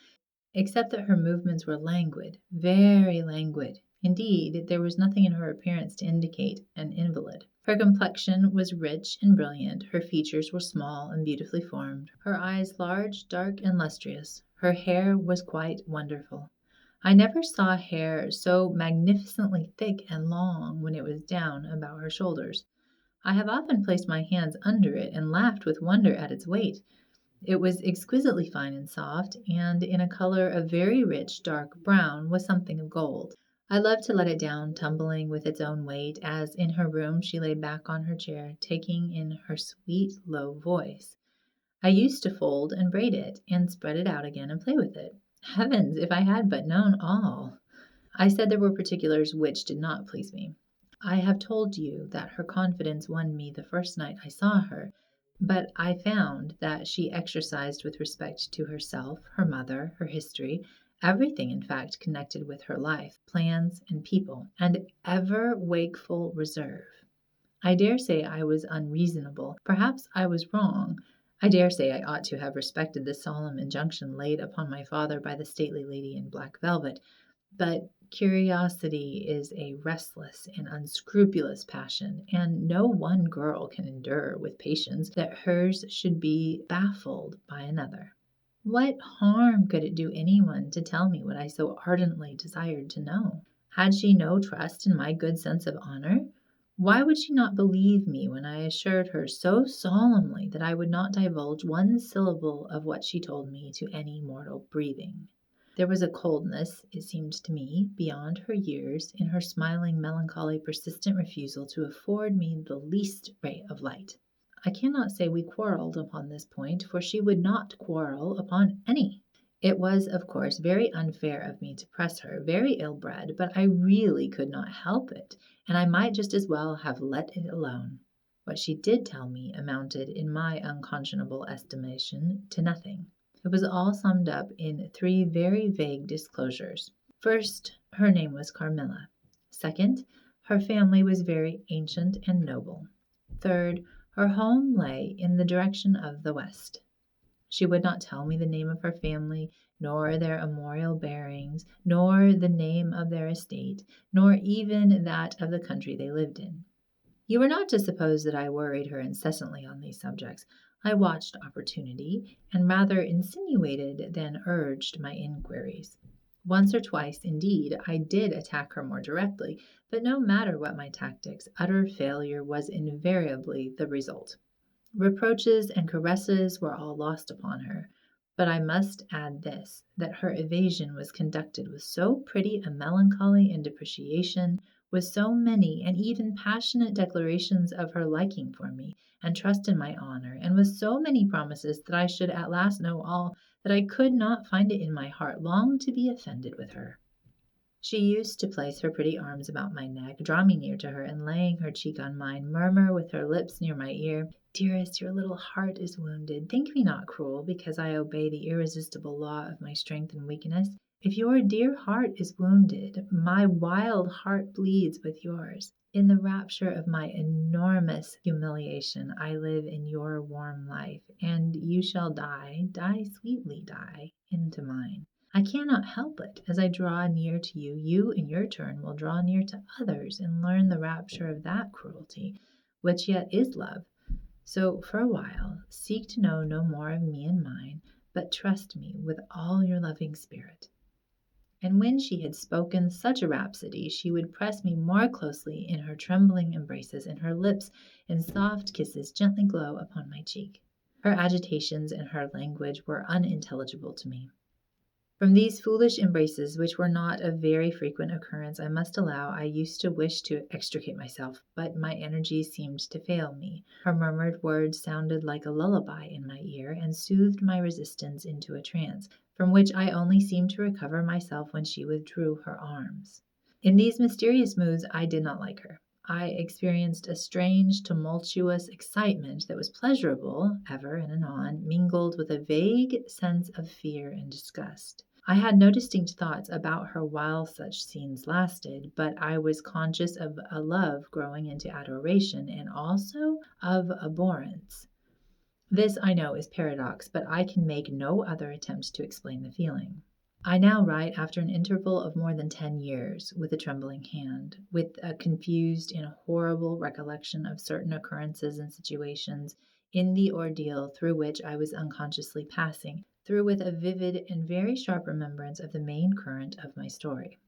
except that her movements were languid, very languid. Indeed, there was nothing in her appearance to indicate an invalid. Her complexion was rich and brilliant, her features were small and beautifully formed, her eyes large, dark, and lustrous. Her hair was quite wonderful. I never saw hair so magnificently thick and long when it was down about her shoulders. I have often placed my hands under it and laughed with wonder at its weight. It was exquisitely fine and soft, and in a color of very rich dark brown with something of gold. I loved to let it down, tumbling with its own weight, as in her room she lay back on her chair, taking in her sweet, low voice. I used to fold and braid it, and spread it out again and play with it. Heavens, if I had but known all! I said there were particulars which did not please me. I have told you that her confidence won me the first night I saw her, but I found that she exercised with respect to herself, her mother, her history, everything in fact connected with her life, plans, and people, and ever wakeful reserve. I dare say I was unreasonable. Perhaps I was wrong. I dare say I ought to have respected the solemn injunction laid upon my father by the stately lady in black velvet, but curiosity is a restless and unscrupulous passion, and no one girl can endure with patience that hers should be baffled by another. What harm could it do anyone to tell me what I so ardently desired to know? Had she no trust in my good sense of honor? Why would she not believe me when I assured her so solemnly that I would not divulge one syllable of what she told me to any mortal breathing? There was a coldness, it seemed to me, beyond her years, in her smiling, melancholy, persistent refusal to afford me the least ray of light. I cannot say we quarreled upon this point, for she would not quarrel upon any. It was, of course, very unfair of me to press her, very ill-bred, but I really could not help it, and I might just as well have let it alone. What she did tell me amounted, in my unconscionable estimation, to nothing. It was all summed up in 3 very vague disclosures. First, her name was Carmilla. Second, her family was very ancient and noble. Third, her home lay in the direction of the west. She would not tell me the name of her family, nor their armorial bearings, nor the name of their estate, nor even that of the country they lived in. You are not to suppose that I worried her incessantly on these subjects. I watched opportunity, and rather insinuated than urged my inquiries. Once or twice, indeed, I did attack her more directly, but no matter what my tactics, utter failure was invariably the result. Reproaches and caresses were all lost upon her, but I must add this, that her evasion was conducted with so pretty a melancholy and depreciation, with so many and even passionate declarations of her liking for me, and trust in my honor, and with so many promises that I should at last know all, that I could not find it in my heart long to be offended with her. She used to place her pretty arms about my neck, draw me near to her, and laying her cheek on mine, murmur with her lips near my ear, "Dearest, your little heart is wounded. Think me not cruel, because I obey the irresistible law of my strength and weakness. If your dear heart is wounded, my wild heart bleeds with yours. In the rapture of my enormous humiliation, I live in your warm life, and you shall die sweetly die, into mine. I cannot help it. As I draw near to you, you in your turn will draw near to others and learn the rapture of that cruelty, which yet is love. So for a while, seek to know no more of me and mine, but trust me with all your loving spirit." And when she had spoken such a rhapsody, she would press me more closely in her trembling embraces, and her lips in soft kisses gently glow upon my cheek. Her agitations and her language were unintelligible to me. From these foolish embraces, which were not of very frequent occurrence, I must allow I used to wish to extricate myself, but my energy seemed to fail me. Her murmured words sounded like a lullaby in my ear, and soothed my resistance into a trance, from which I only seemed to recover myself when she withdrew her arms. In these mysterious moods I did not like her. I experienced a strange, tumultuous excitement that was pleasurable, ever and anon, mingled with a vague sense of fear and disgust. I had no distinct thoughts about her while such scenes lasted, but I was conscious of a love growing into adoration, and also of abhorrence. This, I know, is paradox, but I can make no other attempt to explain the feeling. I now write after an interval of more than 10 years, with a trembling hand, with a confused and horrible recollection of certain occurrences and situations in the ordeal through which I was unconsciously passing, through with a vivid and very sharp remembrance of the main current of my story.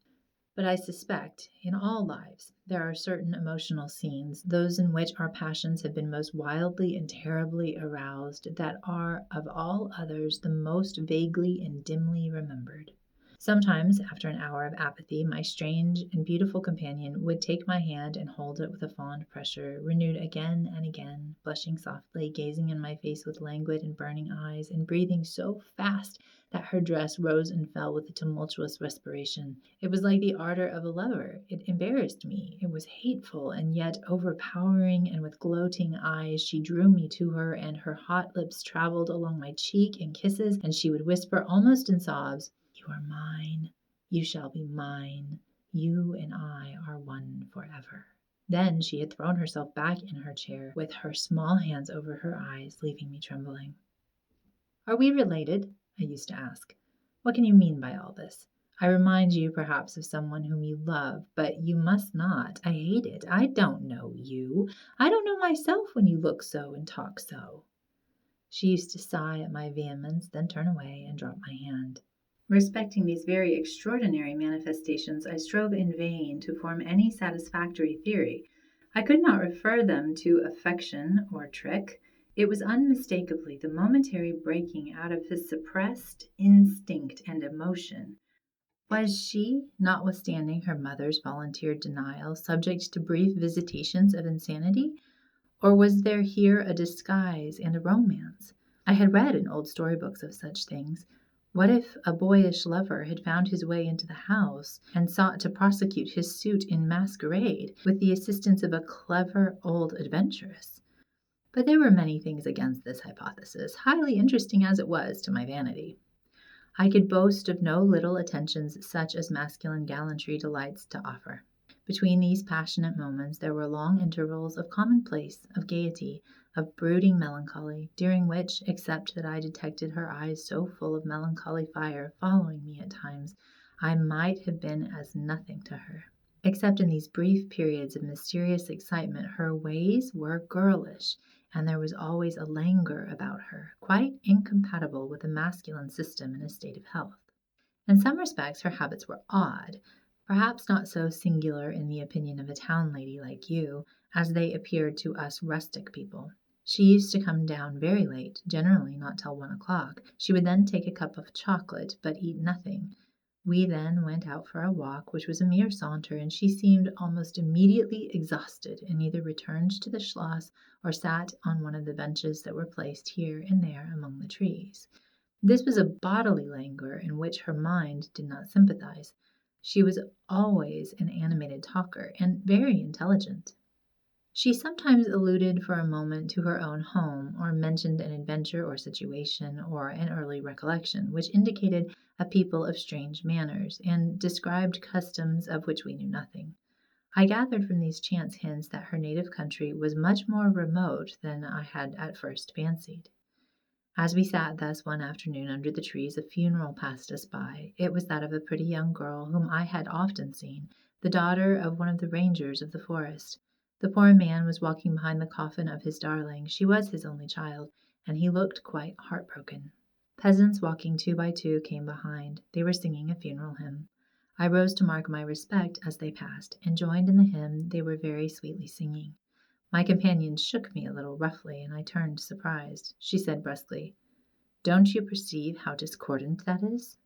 But I suspect, in all lives, there are certain emotional scenes, those in which our passions have been most wildly and terribly aroused, that are of all others the most vaguely and dimly remembered. Sometimes, after an hour of apathy, my strange and beautiful companion would take my hand and hold it with a fond pressure, renewed again and again, blushing softly, gazing in my face with languid and burning eyes, and breathing so fast that her dress rose and fell with a tumultuous respiration. It was like the ardor of a lover. It embarrassed me. It was hateful and yet overpowering, and with gloating eyes she drew me to her, and her hot lips traveled along my cheek in kisses, and she would whisper almost in sobs, "You are mine. You shall be mine. You and I are one forever." Then she had thrown herself back in her chair, with her small hands over her eyes, leaving me trembling. "Are we related?" I used to ask. "What can you mean by all this? I remind you perhaps of someone whom you love, but you must not. I hate it. I don't know you. I don't know myself when you look so and talk so." She used to sigh at my vehemence, then turn away and drop my hand. Respecting these very extraordinary manifestations, I strove in vain to form any satisfactory theory. I could not refer them to affection or trick. It was unmistakably the momentary breaking out of his suppressed instinct and emotion. Was she, notwithstanding her mother's volunteered denial, subject to brief visitations of insanity? Or was there here a disguise and a romance? I had read in old storybooks of such things. What if a boyish lover had found his way into the house and sought to prosecute his suit in masquerade, with the assistance of a clever old adventuress? But there were many things against this hypothesis, highly interesting as it was to my vanity. I could boast of no little attentions such as masculine gallantry delights to offer. Between these passionate moments there were long intervals of commonplace, of gaiety, of brooding melancholy, during which, except that I detected her eyes so full of melancholy fire following me at times, I might have been as nothing to her. Except in these brief periods of mysterious excitement, her ways were girlish, and there was always a languor about her, quite incompatible with a masculine system in a state of health. In some respects her habits were odd, perhaps not so singular in the opinion of a town lady like you, as they appeared to us rustic people. She used to come down very late, generally not till 1 o'clock. She would then take a cup of chocolate, but eat nothing. We then went out for a walk, which was a mere saunter, and she seemed almost immediately exhausted, and either returned to the Schloss or sat on one of the benches that were placed here and there among the trees. This was a bodily languor in which her mind did not sympathize. She was always an animated talker, and very intelligent. She sometimes alluded for a moment to her own home, or mentioned an adventure or situation, or an early recollection, which indicated a people of strange manners, and described customs of which we knew nothing. I gathered from these chance hints that her native country was much more remote than I had at first fancied. As we sat thus one afternoon under the trees, a funeral passed us by. It was that of a pretty young girl whom I had often seen, the daughter of one of the rangers of the forest. The poor man was walking behind the coffin of his darling. She was his only child, and he looked quite heartbroken. Peasants walking 2 by 2 came behind. They were singing a funeral hymn. I rose to mark my respect as they passed, and joined in the hymn they were very sweetly singing. My companion shook me a little roughly, and I turned surprised. She said brusquely, "Don't you perceive how discordant that is?"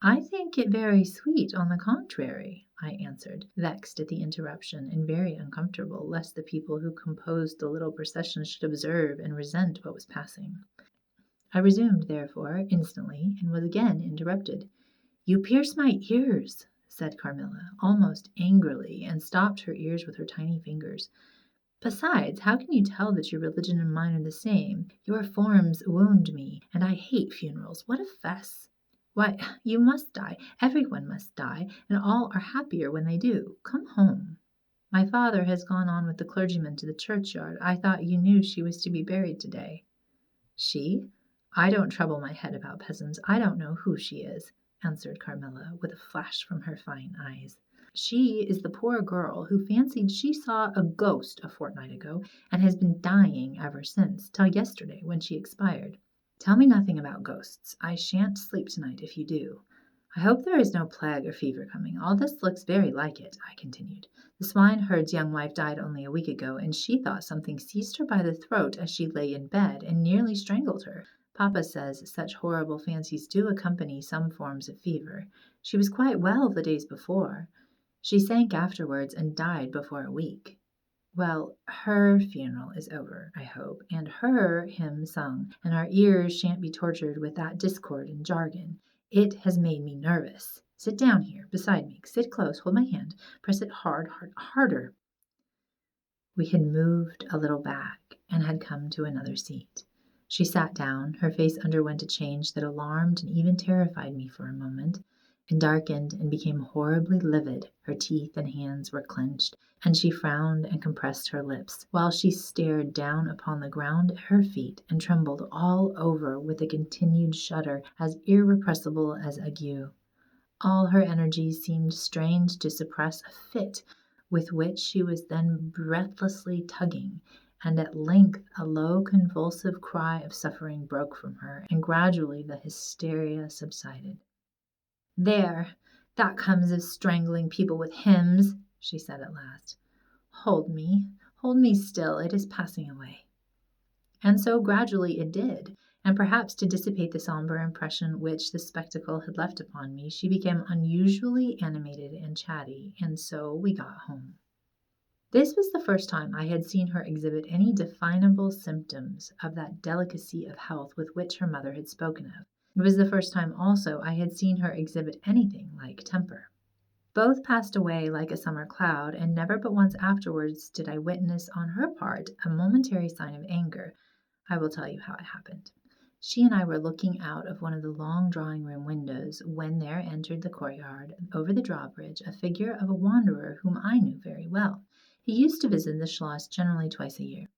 I think it very sweet, on the contrary, I answered, vexed at the interruption and very uncomfortable lest the people who composed the little procession should observe and resent what was passing. I resumed, therefore, instantly, and was again interrupted. You pierce my ears, said Carmilla, almost angrily, and stopped her ears with her tiny fingers. Besides, how can you tell that your religion and mine are the same? Your forms wound me, and I hate funerals. What a fuss! Why, you must die. Everyone must die, and all are happier when they do. Come home. My father has gone on with the clergyman to the churchyard. I thought you knew she was to be buried today. She? I don't trouble my head about peasants. I don't know who she is, answered Carmilla, with a flash from her fine eyes. She is the poor girl who fancied she saw a ghost a fortnight ago, and has been dying ever since, till yesterday, when she expired. Tell me nothing about ghosts. I shan't sleep tonight if you do. I hope there is no plague or fever coming. All this looks very like it, I continued. The swineherd's young wife died only a week ago, and she thought something seized her by the throat as she lay in bed, and nearly strangled her. Papa says such horrible fancies do accompany some forms of fever. She was quite well the days before. She sank afterwards and died before a week. Well, her funeral is over, I hope, and her hymn sung, and our ears shan't be tortured with that discord and jargon. It has made me nervous. Sit down here, beside me. Sit close, hold my hand, press it harder. We had moved a little back, and had come to another seat. She sat down. Her face underwent a change that alarmed and even terrified me for a moment, and darkened and became horribly livid. Her teeth and hands were clenched, and she frowned and compressed her lips, while she stared down upon the ground at her feet, and trembled all over with a continued shudder as irrepressible as ague. All her energies seemed strained to suppress a fit with which she was then breathlessly tugging, and at length a low convulsive cry of suffering broke from her, and gradually the hysteria subsided. There, that comes of strangling people with hymns, she said at last. Hold me still, it is passing away. And so gradually it did, and perhaps to dissipate the sombre impression which the spectacle had left upon me, she became unusually animated and chatty, and so we got home. This was the first time I had seen her exhibit any definable symptoms of that delicacy of health with which her mother had spoken of. It was the first time also I had seen her exhibit anything like temper. Both passed away like a summer cloud, and never but once afterwards did I witness on her part a momentary sign of anger. I will tell you how it happened. She and I were looking out of one of the long drawing-room windows when there entered the courtyard, over the drawbridge, a figure of a wanderer whom I knew very well. He used to visit the Schloss generally twice a year.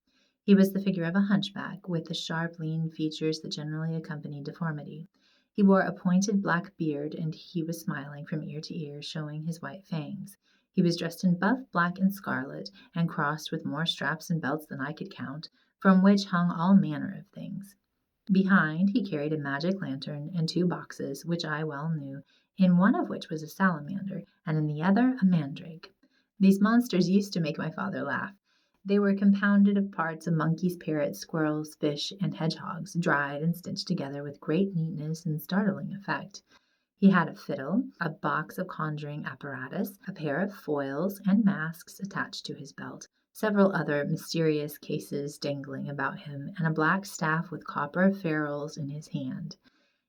He was the figure of a hunchback, with the sharp, lean features that generally accompany deformity. He wore a pointed black beard, and he was smiling from ear to ear, showing his white fangs. He was dressed in buff, black, and scarlet, and crossed with more straps and belts than I could count, from which hung all manner of things. Behind he carried a magic lantern and two boxes, which I well knew, in one of which was a salamander, and in the other a mandrake. These monsters used to make my father laugh. They were compounded of parts of monkeys, parrots, squirrels, fish, and hedgehogs, dried and stitched together with great neatness and startling effect. He had a fiddle, a box of conjuring apparatus, a pair of foils and masks attached to his belt, several other mysterious cases dangling about him, and a black staff with copper ferrules in his hand.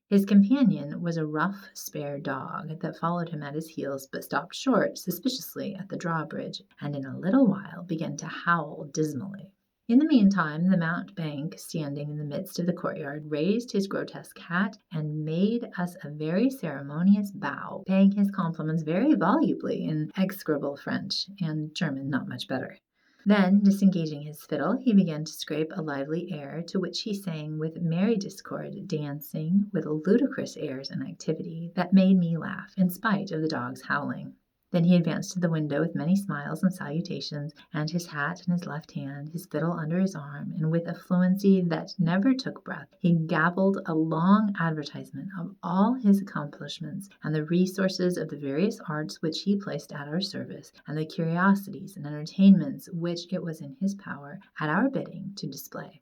His companion was a rough, spare dog that followed him at his heels, but stopped short suspiciously at the drawbridge, and in a little while began to howl dismally. In the meantime, the mountebank, standing in the midst of the courtyard, raised his grotesque hat and made us a very ceremonious bow, paying his compliments very volubly in execrable French, and German not much better. Then, disengaging his fiddle, he began to scrape a lively air, to which he sang with merry discord, dancing with ludicrous airs and activity that made me laugh, in spite of the dog's howling. Then he advanced to the window with many smiles and salutations, and his hat in his left hand, his fiddle under his arm, and with a fluency that never took breath, he gabbled a long advertisement of all his accomplishments, and the resources of the various arts which he placed at our service, and the curiosities and entertainments which it was in his power, at our bidding, to display.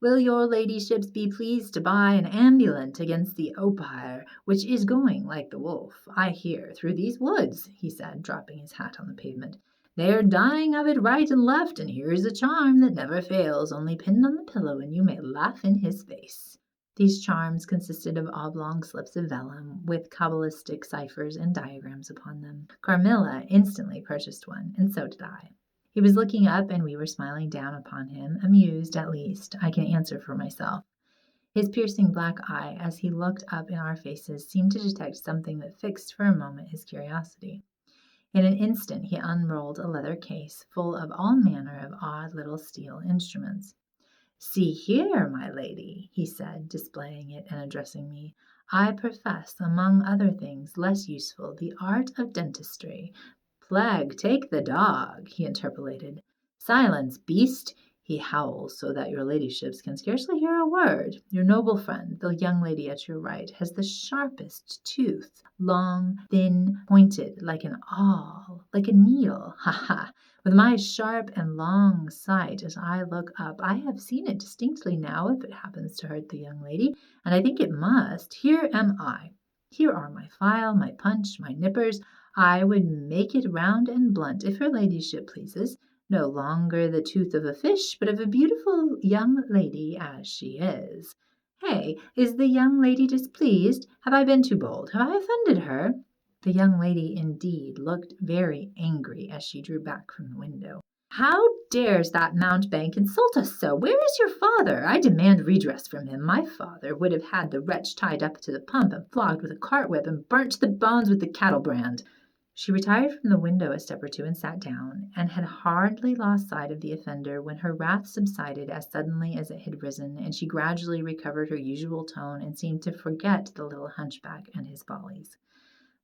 Will your ladyships be pleased to buy an ambulance against the oppire, which is going like the wolf, I hear, through these woods, he said, dropping his hat on the pavement. They are dying of it right and left, and here is a charm that never fails, only pinned on the pillow, and you may laugh in his face. These charms consisted of oblong slips of vellum, with cabalistic ciphers and diagrams upon them. Carmilla instantly purchased one, and so did I. He was looking up, and we were smiling down upon him, amused at least, I can answer for myself. His piercing black eye, as he looked up in our faces, seemed to detect something that fixed for a moment his curiosity. In an instant he unrolled a leather case full of all manner of odd little steel instruments. See here, my lady, he said, displaying it and addressing me. I profess, among other things less useful, the art of dentistry. Plague take the dog, he interpolated. Silence, beast! He howls so that your ladyships can scarcely hear a word. Your noble friend, the young lady at your right, has the sharpest tooth, long, thin, pointed, like an awl, like a needle. Ha ha! With my sharp and long sight, as I look up, I have seen it distinctly now, if it happens to hurt the young lady, and I think it must. Here am I. Here are my file, my punch, my nippers. I would make it round and blunt, if her ladyship pleases. No longer the tooth of a fish, but of a beautiful young lady as she is. Hey, is the young lady displeased? Have I been too bold? Have I offended her? The young lady, indeed, looked very angry as she drew back from the window. How dares that mountebank insult us so? Where is your father? I demand redress from him. My father would have had the wretch tied up to the pump and flogged with a cart whip and burnt to the bones with the cattle brand. She retired from the window a step or two and sat down, and had hardly lost sight of the offender when her wrath subsided as suddenly as it had risen, and she gradually recovered her usual tone and seemed to forget the little hunchback and his follies.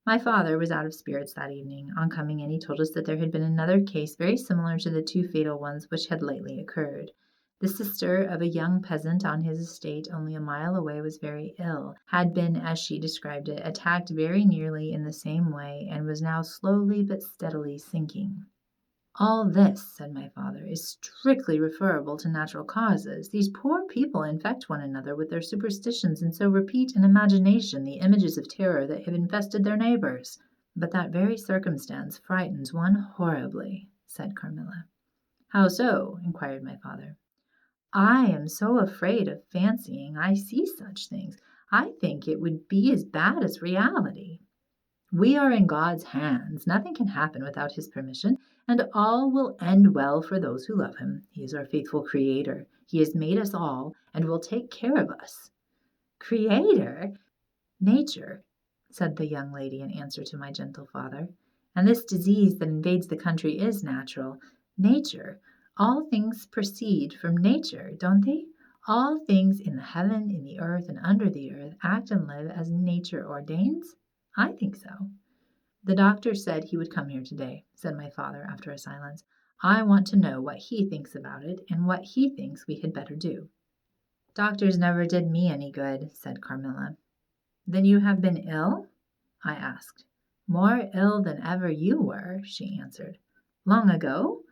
My father was out of spirits that evening. On coming in, he told us that there had been another case very similar to the two fatal ones which had lately occurred. The sister of a young peasant on his estate only a mile away was very ill, had been, as she described it, attacked very nearly in the same way, and was now slowly but steadily sinking. All this, said my father, is strictly referable to natural causes. These poor people infect one another with their superstitions, and so repeat in imagination the images of terror that have infested their neighbors. But that very circumstance frightens one horribly, said Carmilla. How so? Inquired my father. I am so afraid of fancying I see such things. I think it would be as bad as reality. We are in God's hands. Nothing can happen without his permission, and all will end well for those who love him. He is our faithful Creator. He has made us all and will take care of us. Creator? Nature, said the young lady in answer to my gentle father. And this disease that invades the country is natural. Nature. All things proceed from nature, don't they? All things in the heaven, in the earth, and under the earth act and live as nature ordains? I think so. The doctor said he would come here today, said my father after a silence. I want to know what he thinks about it and what he thinks we had better do. Doctors never did me any good, said Carmilla. Then you have been ill? I asked. More ill than ever you were, she answered. Long ago?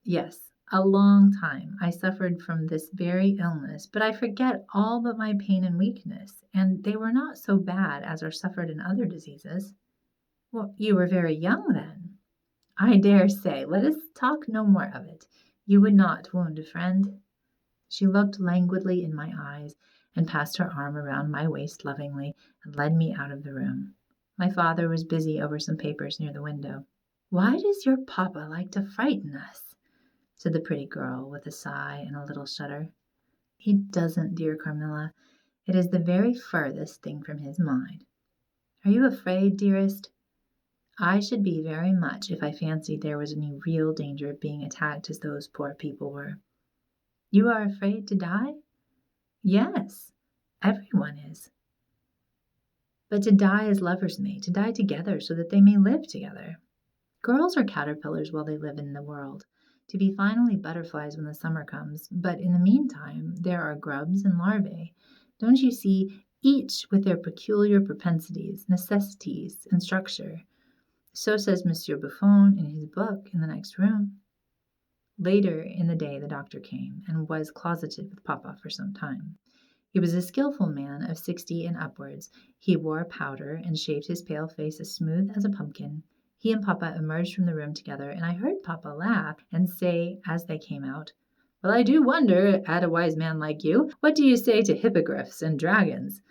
Yes, a long time. I suffered from this very illness, but I forget all but my pain and weakness, and they were not so bad as are suffered in other diseases. Well, you were very young then. I dare say. Let us talk no more of it. You would not wound a friend. She looked languidly in my eyes and passed her arm around my waist lovingly and led me out of the room. My father was busy over some papers near the window. Why does your papa like to frighten us? Said the pretty girl with a sigh and a little shudder. He doesn't, dear Carmilla. It is the very furthest thing from his mind. Are you afraid, dearest? I should be very much if I fancied there was any real danger of being attacked as those poor people were. You are afraid to die? Yes, everyone is. But to die as lovers may, to die together so that they may live together. Girls are caterpillars while they live in the world, to be finally butterflies when the summer comes, but in the meantime there are grubs and larvae. Don't you see, each with their peculiar propensities, necessities, and structure. So says Monsieur Buffon in his book in the next room. Later in the day the doctor came, and was closeted with Papa for some time. He was a skilful man of 60 and upwards. He wore powder and shaved his pale face as smooth as a pumpkin. He and Papa emerged from the room together, and I heard Papa laugh and say as they came out, "Well, I do wonder at a wise man like you. What do you say to hippogriffs and dragons?"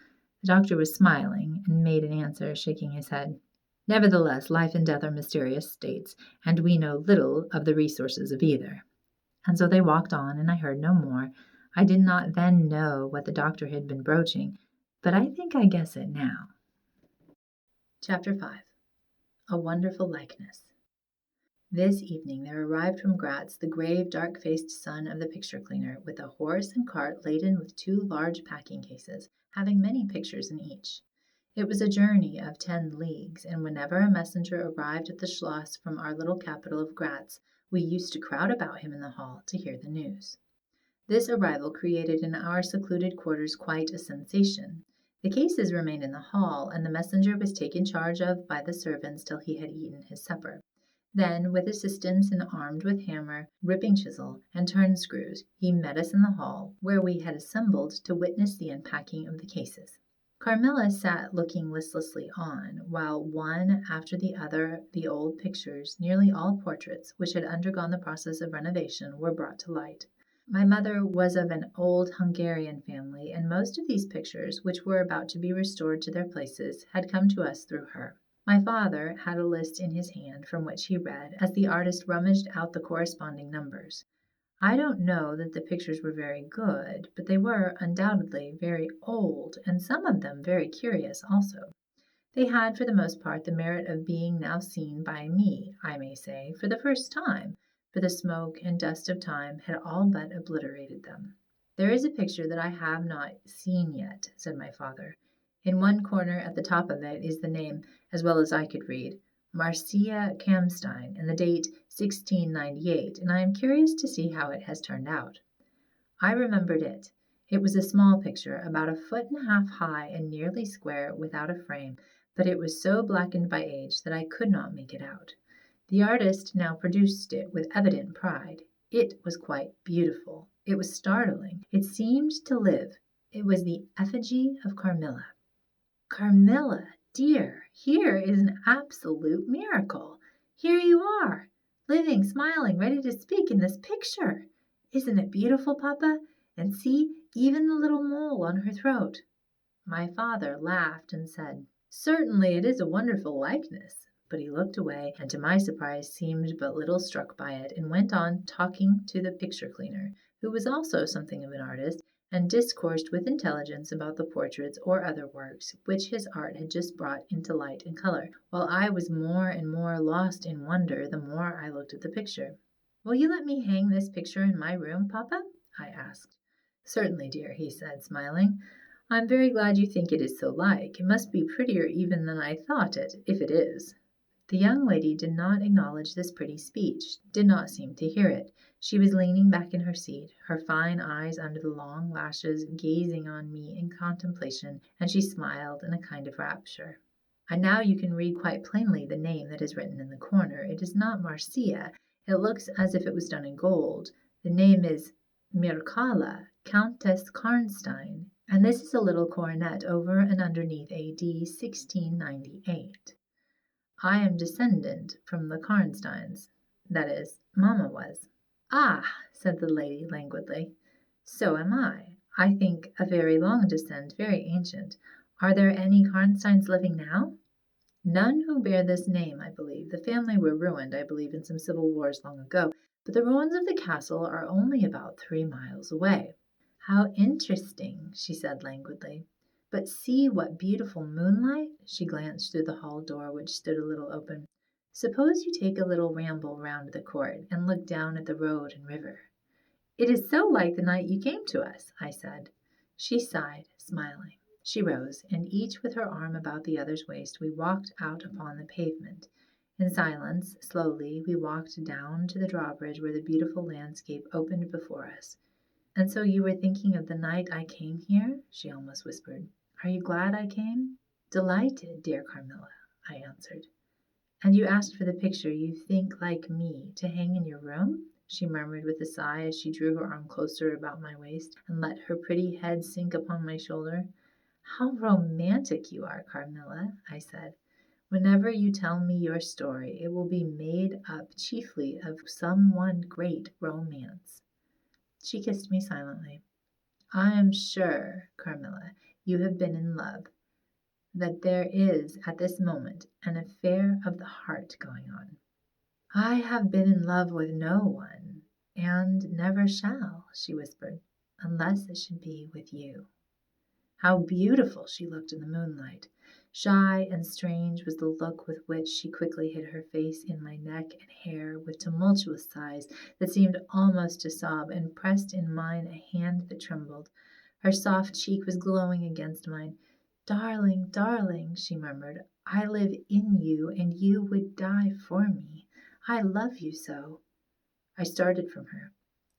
The doctor was smiling, and made an answer, shaking his head. "Nevertheless, life and death are mysterious states, and we know little of the resources of either." And so they walked on, and I heard no more. I did not then know what the doctor had been broaching, but I think I guess it now. Chapter 5. A Wonderful Likeness. This evening there arrived from Gratz the grave, dark-faced son of the picture cleaner, with a horse and cart laden with 2 large packing cases, having many pictures in each. It was a journey of 10 leagues, and whenever a messenger arrived at the Schloss from our little capital of Gratz, we used to crowd about him in the hall to hear the news. This arrival created in our secluded quarters quite a sensation. The cases remained in the hall, and the messenger was taken charge of by the servants till he had eaten his supper. Then, with assistants and armed with hammer, ripping chisel, and turn screws, he met us in the hall, where we had assembled to witness the unpacking of the cases. Carmilla sat looking listlessly on, while one after the other the old pictures, nearly all portraits, which had undergone the process of renovation, were brought to light. My mother was of an old Hungarian family, and most of these pictures, which were about to be restored to their places, had come to us through her. My father had a list in his hand from which he read, as the artist rummaged out the corresponding numbers. I don't know that the pictures were very good, but they were undoubtedly very old, and some of them very curious also. They had for the most part the merit of being now seen by me, I may say, for the first time, for the smoke and dust of time had all but obliterated them. "There is a picture that I have not seen yet," said my father. "In one corner at the top of it is the name, as well as I could read, Marcia Kamstein, and the date 1698, and I am curious to see how it has turned out." I remembered it. It was a small picture, about 1.5 feet high and nearly square, without a frame, but it was so blackened by age that I could not make it out. The artist now produced it with evident pride. It was quite beautiful. It was startling. It seemed to live. It was the effigy of Carmilla. "Carmilla, dear, here is an absolute miracle. Here you are, living, smiling, ready to speak in this picture. Isn't it beautiful, Papa? And see, even the little mole on her throat." My father laughed and said, "Certainly it is a wonderful likeness," but he looked away, and to my surprise seemed but little struck by it, and went on talking to the picture cleaner, who was also something of an artist, and discoursed with intelligence about the portraits or other works which his art had just brought into light and color, while I was more and more lost in wonder the more I looked at the picture. "Will you let me hang this picture in my room, Papa?" I asked. "Certainly, dear," he said, smiling. "I'm very glad you think it is so like. It must be prettier even than I thought it, if it is." The young lady did not acknowledge this pretty speech, did not seem to hear it. She was leaning back in her seat, her fine eyes under the long lashes gazing on me in contemplation, and she smiled in a kind of rapture. "And now you can read quite plainly the name that is written in the corner. It is not Marcia. It looks as if it was done in gold. The name is Mircalla, Countess Karnstein, and this is a little coronet over and underneath A.D. 1698. I am descendant from the Karnsteins, that is, Mamma was." "Ah," said the lady languidly, "so am I. I think a very long descent, very ancient. Are there any Karnsteins living now?" "None who bear this name, I believe. The family were ruined, I believe, in some civil wars long ago, but the ruins of the castle are only about 3 miles away." "How interesting," she said languidly. "But see what beautiful moonlight." She glanced through the hall door, which stood a little open. "Suppose you take a little ramble round the court, and look down at the road and river." "It is so like the night you came to us," I said. She sighed, smiling. She rose, and each with her arm about the other's waist, we walked out upon the pavement. In silence, slowly, we walked down to the drawbridge where the beautiful landscape opened before us. "And so you were thinking of the night I came here?" she almost whispered. "Are you glad I came?" "Delighted, dear Carmilla," I answered. "And you asked for the picture you think like me to hang in your room?" she murmured with a sigh as she drew her arm closer about my waist and let her pretty head sink upon my shoulder. How romantic you are, Carmilla, I said. Whenever you tell me your story, it will be made up chiefly of some one great romance. She kissed me silently. I am sure, Carmilla, you have been in love, that there is at this moment an affair of the heart going on. I have been in love with no one, and never shall, she whispered, unless it should be with you. How beautiful she looked in the moonlight! Shy and strange was the look with which she quickly hid her face in my neck and hair with tumultuous sighs that seemed almost to sob, and pressed in mine a hand that trembled. Her soft cheek was glowing against mine. Darling, darling, she murmured, I live in you, and you would die for me. I love you so. I started from her.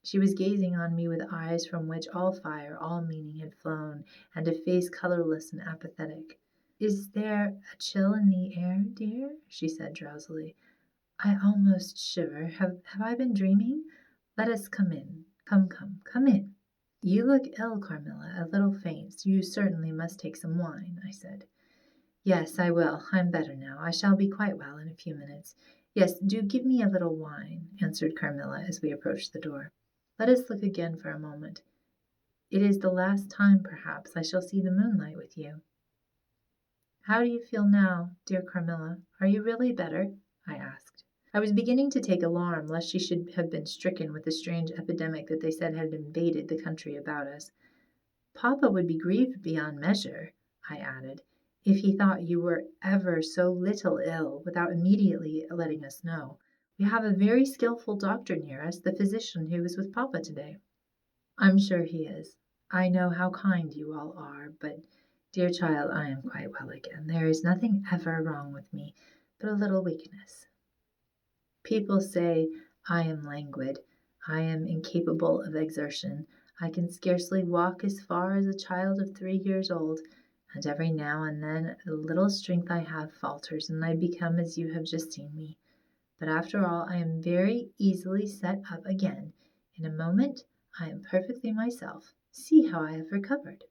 She was gazing on me with eyes from which all fire, all meaning had flown, and a face colorless and apathetic. Is there a chill in the air, dear? She said drowsily. I almost shiver. Have I been dreaming? Let us come in. Come in. You look ill, Carmilla, a little faint. You certainly must take some wine, I said. Yes, I will. I'm better now. I shall be quite well in a few minutes. Yes, do give me a little wine, answered Carmilla as we approached the door. Let us look again for a moment. It is the last time, perhaps, I shall see the moonlight with you. How do you feel now, dear Carmilla? Are you really better? I asked. I was beginning to take alarm lest she should have been stricken with the strange epidemic that they said had invaded the country about us. Papa would be grieved beyond measure, I added, if he thought you were ever so little ill without immediately letting us know. We have a very skillful doctor near us, the physician who was with Papa today. I'm sure he is. I know how kind you all are, but, dear child, I am quite well again. There is nothing ever wrong with me, but a little weakness. People say I am languid. I am incapable of exertion. I can scarcely walk as far as a child of 3 years old, and every now and then the little strength I have falters, and I become as you have just seen me. But after all, I am very easily set up again. In a moment I am perfectly myself. See how I have recovered.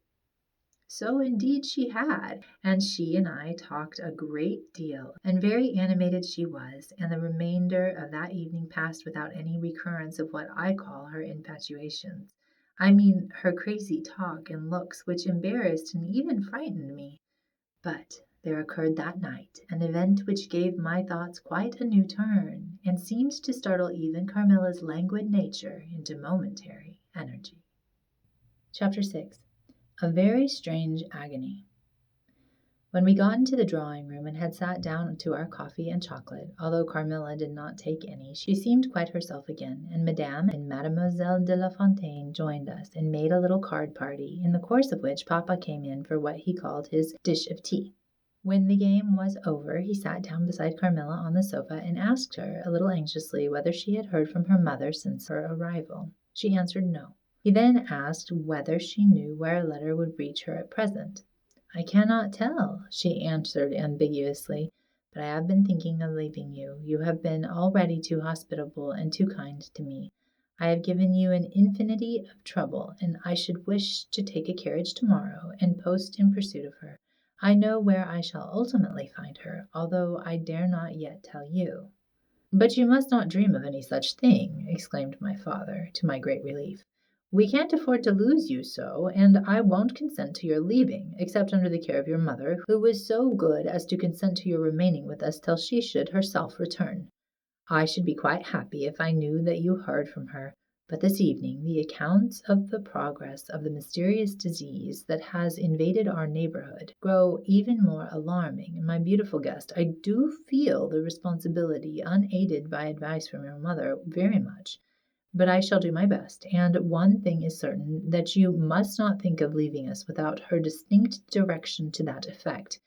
So indeed she had, and she and I talked a great deal, and very animated she was, and the remainder of that evening passed without any recurrence of what I call her infatuations. I mean her crazy talk and looks, which embarrassed and even frightened me. But there occurred that night an event which gave my thoughts quite a new turn, and seemed to startle even Carmilla's languid nature into momentary energy. Chapter 6. A very strange agony. When we got into the drawing-room and had sat down to our coffee and chocolate, although Carmilla did not take any, she seemed quite herself again, and Madame and Mademoiselle de la Fontaine joined us and made a little card party, in the course of which Papa came in for what he called his dish of tea. When the game was over, he sat down beside Carmilla on the sofa and asked her, a little anxiously, whether she had heard from her mother since her arrival. She answered no. He then asked whether she knew where a letter would reach her at present. I cannot tell, she answered ambiguously, but I have been thinking of leaving you. You have been already too hospitable and too kind to me. I have given you an infinity of trouble, and I should wish to take a carriage tomorrow and post in pursuit of her. I know where I shall ultimately find her, although I dare not yet tell you. But you must not dream of any such thing, exclaimed my father, to my great relief. We can't afford to lose you so, and I won't consent to your leaving, except under the care of your mother, who was so good as to consent to your remaining with us till she should herself return. I should be quite happy if I knew that you heard from her, but this evening the accounts of the progress of the mysterious disease that has invaded our neighborhood grow even more alarming, and my beautiful guest, I do feel the responsibility, unaided by advice from your mother, very much. But I shall do my best, and one thing is certain, that you must not think of leaving us without her distinct direction to that effect.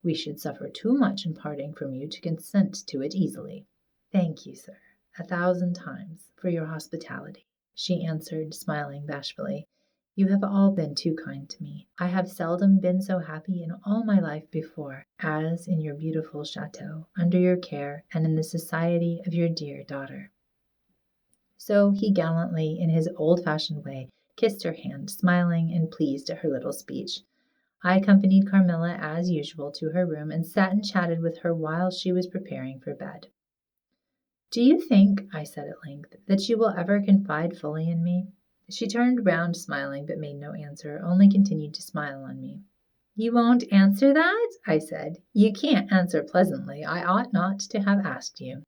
We should suffer too much in parting from you to consent to it easily. Thank you, sir, 1,000 times, for your hospitality, she answered, smiling bashfully. You have all been too kind to me. I have seldom been so happy in all my life before, as in your beautiful chateau, under your care, and in the society of your dear daughter. So he gallantly, in his old-fashioned way, kissed her hand, smiling and pleased at her little speech. I accompanied Carmilla as usual to her room and sat and chatted with her while she was preparing for bed. "Do you think," I said at length, "that you will ever confide fully in me?" She turned round smiling, but made no answer, only continued to smile on me. "You won't answer that?" I said. "You can't answer pleasantly. I ought not to have asked you."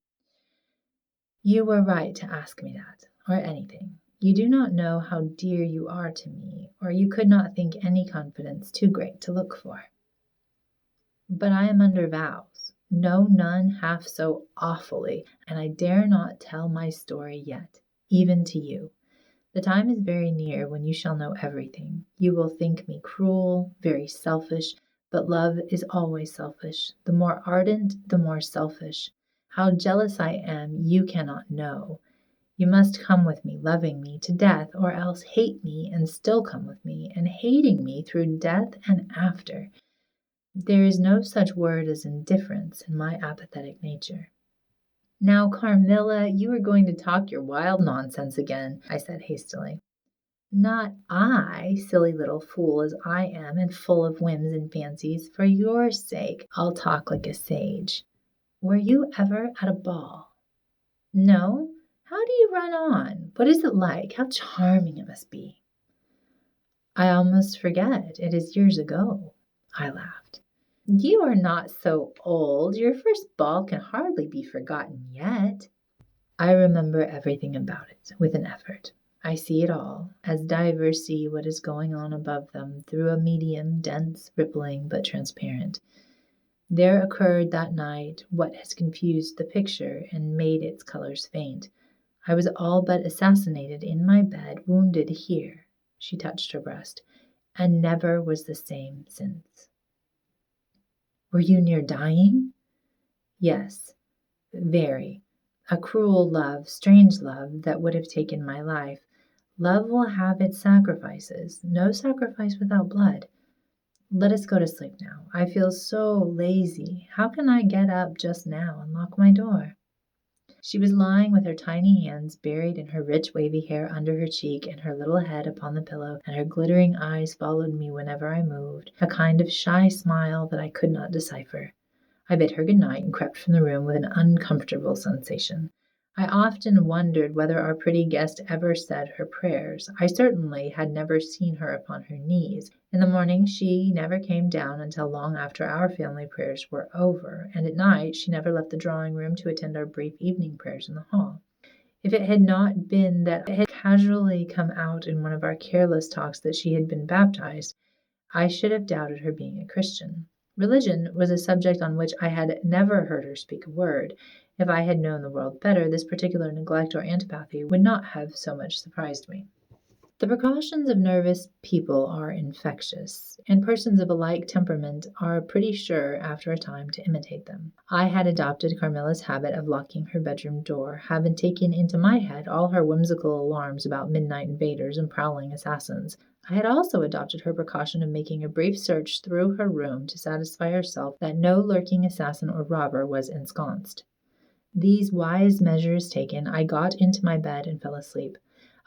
"You were right to ask me that, or anything. You do not know how dear you are to me, or you could not think any confidence too great to look for." "But I am under vows. No, none half so awfully, and I dare not tell my story yet, even to you. The time is very near when you shall know everything. You will think me cruel, very selfish, but love is always selfish. The more ardent, the more selfish. How jealous I am, you cannot know. You must come with me, loving me to death, or else hate me and still come with me, and hating me through death and after. There is no such word as indifference in my apathetic nature." "Now, Carmilla, you are going to talk your wild nonsense again," I said hastily. "Not I, silly little fool as I am, and full of whims and fancies. For your sake, I'll talk like a sage. Were you ever at a ball?" "No. How do you run on? What is it like? How charming it must be." "I almost forget. It is years ago." I laughed. "You are not so old. Your first ball can hardly be forgotten yet." I remember everything about it, with an effort. I see it all, as divers see what is going on above them through a medium, dense, rippling, but transparent. There occurred that night what has confused the picture and made its colors faint. I was all but assassinated in my bed, wounded here. She touched her breast, and never was the same since. "Were you near dying?" "Yes, very. A cruel love, strange love, that would have taken my life. Love will have its sacrifices. No sacrifice without blood. Let us go to sleep now. I feel so lazy. How can I get up just now and lock my door?" She was lying with her tiny hands buried in her rich wavy hair under her cheek, and her little head upon the pillow, and her glittering eyes followed me whenever I moved, a kind of shy smile that I could not decipher. I bid her good night and crept from the room with an uncomfortable sensation. I often wondered whether our pretty guest ever said her prayers. I certainly had never seen her upon her knees. In the morning she never came down until long after our family prayers were over, and at night she never left the drawing-room to attend our brief evening prayers in the hall. If it had not been that it had casually come out in one of our careless talks that she had been baptized, I should have doubted her being a Christian. Religion was a subject on which I had never heard her speak a word. If I had known the world better, this particular neglect or antipathy would not have so much surprised me. The precautions of nervous people are infectious, and persons of a like temperament are pretty sure after a time to imitate them. I had adopted Carmilla's habit of locking her bedroom door, having taken into my head all her whimsical alarms about midnight invaders and prowling assassins. I had also adopted her precaution of making a brief search through her room to satisfy herself that no lurking assassin or robber was ensconced. These wise measures taken, I got into my bed and fell asleep.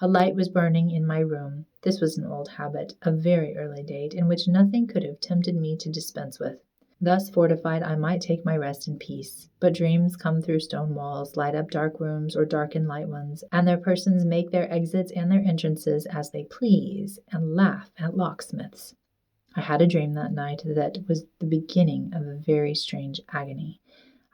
A light was burning in my room. This was an old habit, of very early date, in which nothing could have tempted me to dispense with. Thus fortified, I might take my rest in peace. But dreams come through stone walls, light up dark rooms, or darken light ones, and their persons make their exits and their entrances as they please, and laugh at locksmiths. I had a dream that night that was the beginning of a very strange agony.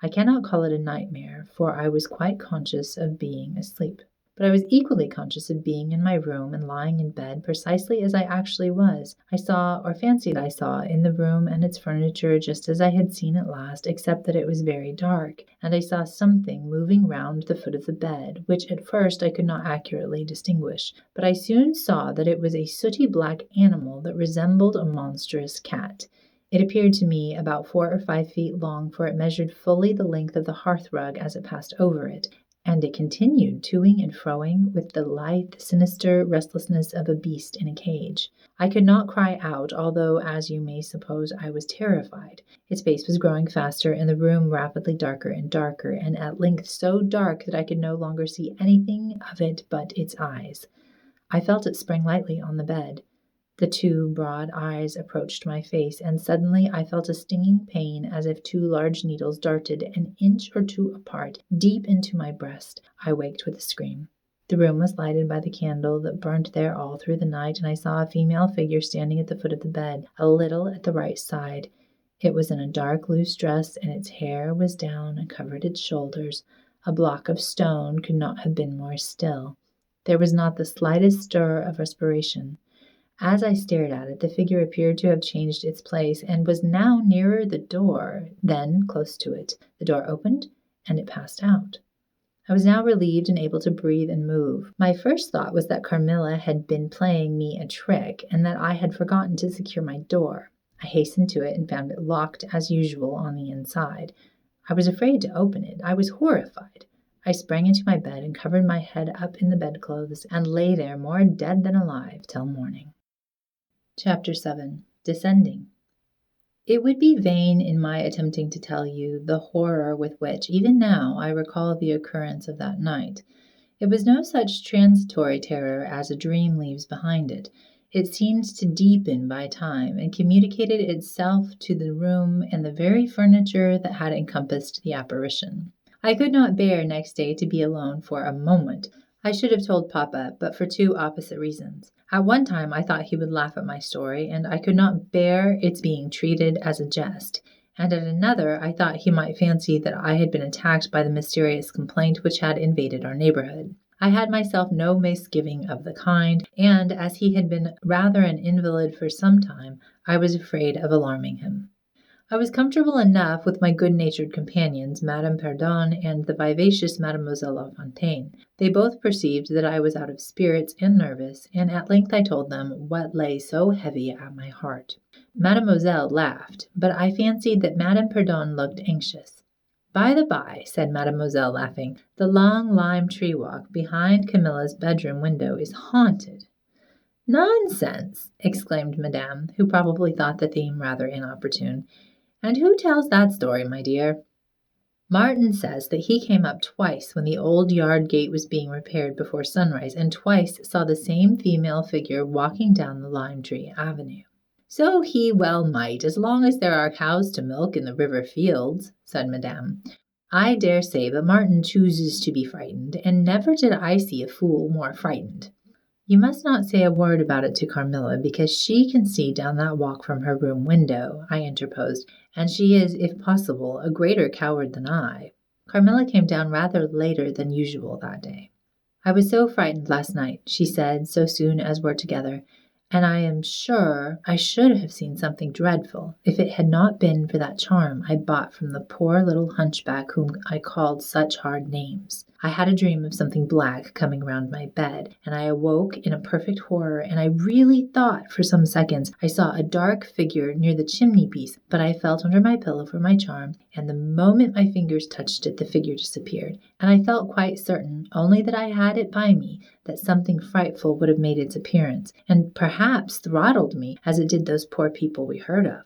I cannot call it a nightmare, for I was quite conscious of being asleep. But I was equally conscious of being in my room and lying in bed precisely as I actually was. I saw, or fancied I saw, in the room and its furniture just as I had seen it last, except that it was very dark, and I saw something moving round the foot of the bed, which at first I could not accurately distinguish. But I soon saw that it was a sooty black animal that resembled a monstrous cat. It appeared to me about 4 or 5 feet long, for it measured fully the length of the hearth-rug as it passed over it, and it continued, toing and froing with the lithe, sinister restlessness of a beast in a cage. I could not cry out, although, as you may suppose, I was terrified. Its pace was growing faster, and the room rapidly darker and darker, and at length so dark that I could no longer see anything of it but its eyes. I felt it spring lightly on the bed. The two broad eyes approached my face, and suddenly I felt a stinging pain as if two large needles darted an inch or two apart deep into my breast. I waked with a scream. The room was lighted by the candle that burnt there all through the night, and I saw a female figure standing at the foot of the bed, a little at the right side. It was in a dark, loose dress, and its hair was down and covered its shoulders. A block of stone could not have been more still. There was not the slightest stir of respiration. As I stared at it, the figure appeared to have changed its place, and was now nearer the door, then close to it. The door opened, and it passed out. I was now relieved and able to breathe and move. My first thought was that Carmilla had been playing me a trick, and that I had forgotten to secure my door. I hastened to it and found it locked as usual on the inside. I was afraid to open it. I was horrified. I sprang into my bed and covered my head up in the bedclothes, and lay there more dead than alive till morning. Chapter 7. Descending. It would be vain in my attempting to tell you the horror with which, even now, I recall the occurrence of that night. It was no such transitory terror as a dream leaves behind it. It seemed to deepen by time, and communicated itself to the room and the very furniture that had encompassed the apparition. I could not bear next day to be alone for a moment. I should have told Papa, but for two opposite reasons. At one time I thought he would laugh at my story, and I could not bear its being treated as a jest, and at another I thought he might fancy that I had been attacked by the mysterious complaint which had invaded our neighborhood. I had myself no misgiving of the kind, and as he had been rather an invalid for some time, I was afraid of alarming him. I was comfortable enough with my good-natured companions, Madame Pendant and the vivacious Mademoiselle La Fontaine. They both perceived that I was out of spirits and nervous, and at length I told them what lay so heavy at my heart. Mademoiselle laughed, but I fancied that Madame Pendant looked anxious. "By the by," said Mademoiselle, laughing, "the long lime tree walk behind Camilla's bedroom window is haunted." "Nonsense!" exclaimed Madame, who probably thought the theme rather inopportune. "And who tells that story, my dear?" "Martin says that he came up twice when the old yard gate was being repaired before sunrise, and twice saw the same female figure walking down the lime tree avenue." "So he well might, as long as there are cows to milk in the river fields," said Madame. "I dare say, but Martin chooses to be frightened, and never did I see a fool more frightened." "You must not say a word about it to Carmilla, because she can see down that walk from her room window," I interposed, "and she is, if possible, a greater coward than I." Carmilla came down rather later than usual that day. "I was so frightened last night," she said, so soon as we're together, "and I am sure I should have seen something dreadful if it had not been for that charm I bought from the poor little hunchback whom I called such hard names. I had a dream of something black coming round my bed, and I awoke in a perfect horror, and I really thought for some seconds I saw a dark figure near the chimney-piece, but I felt under my pillow for my charm, and the moment my fingers touched it the figure disappeared, and I felt quite certain, only that I had it by me, that something frightful would have made its appearance, and perhaps throttled me, as it did those poor people we heard of."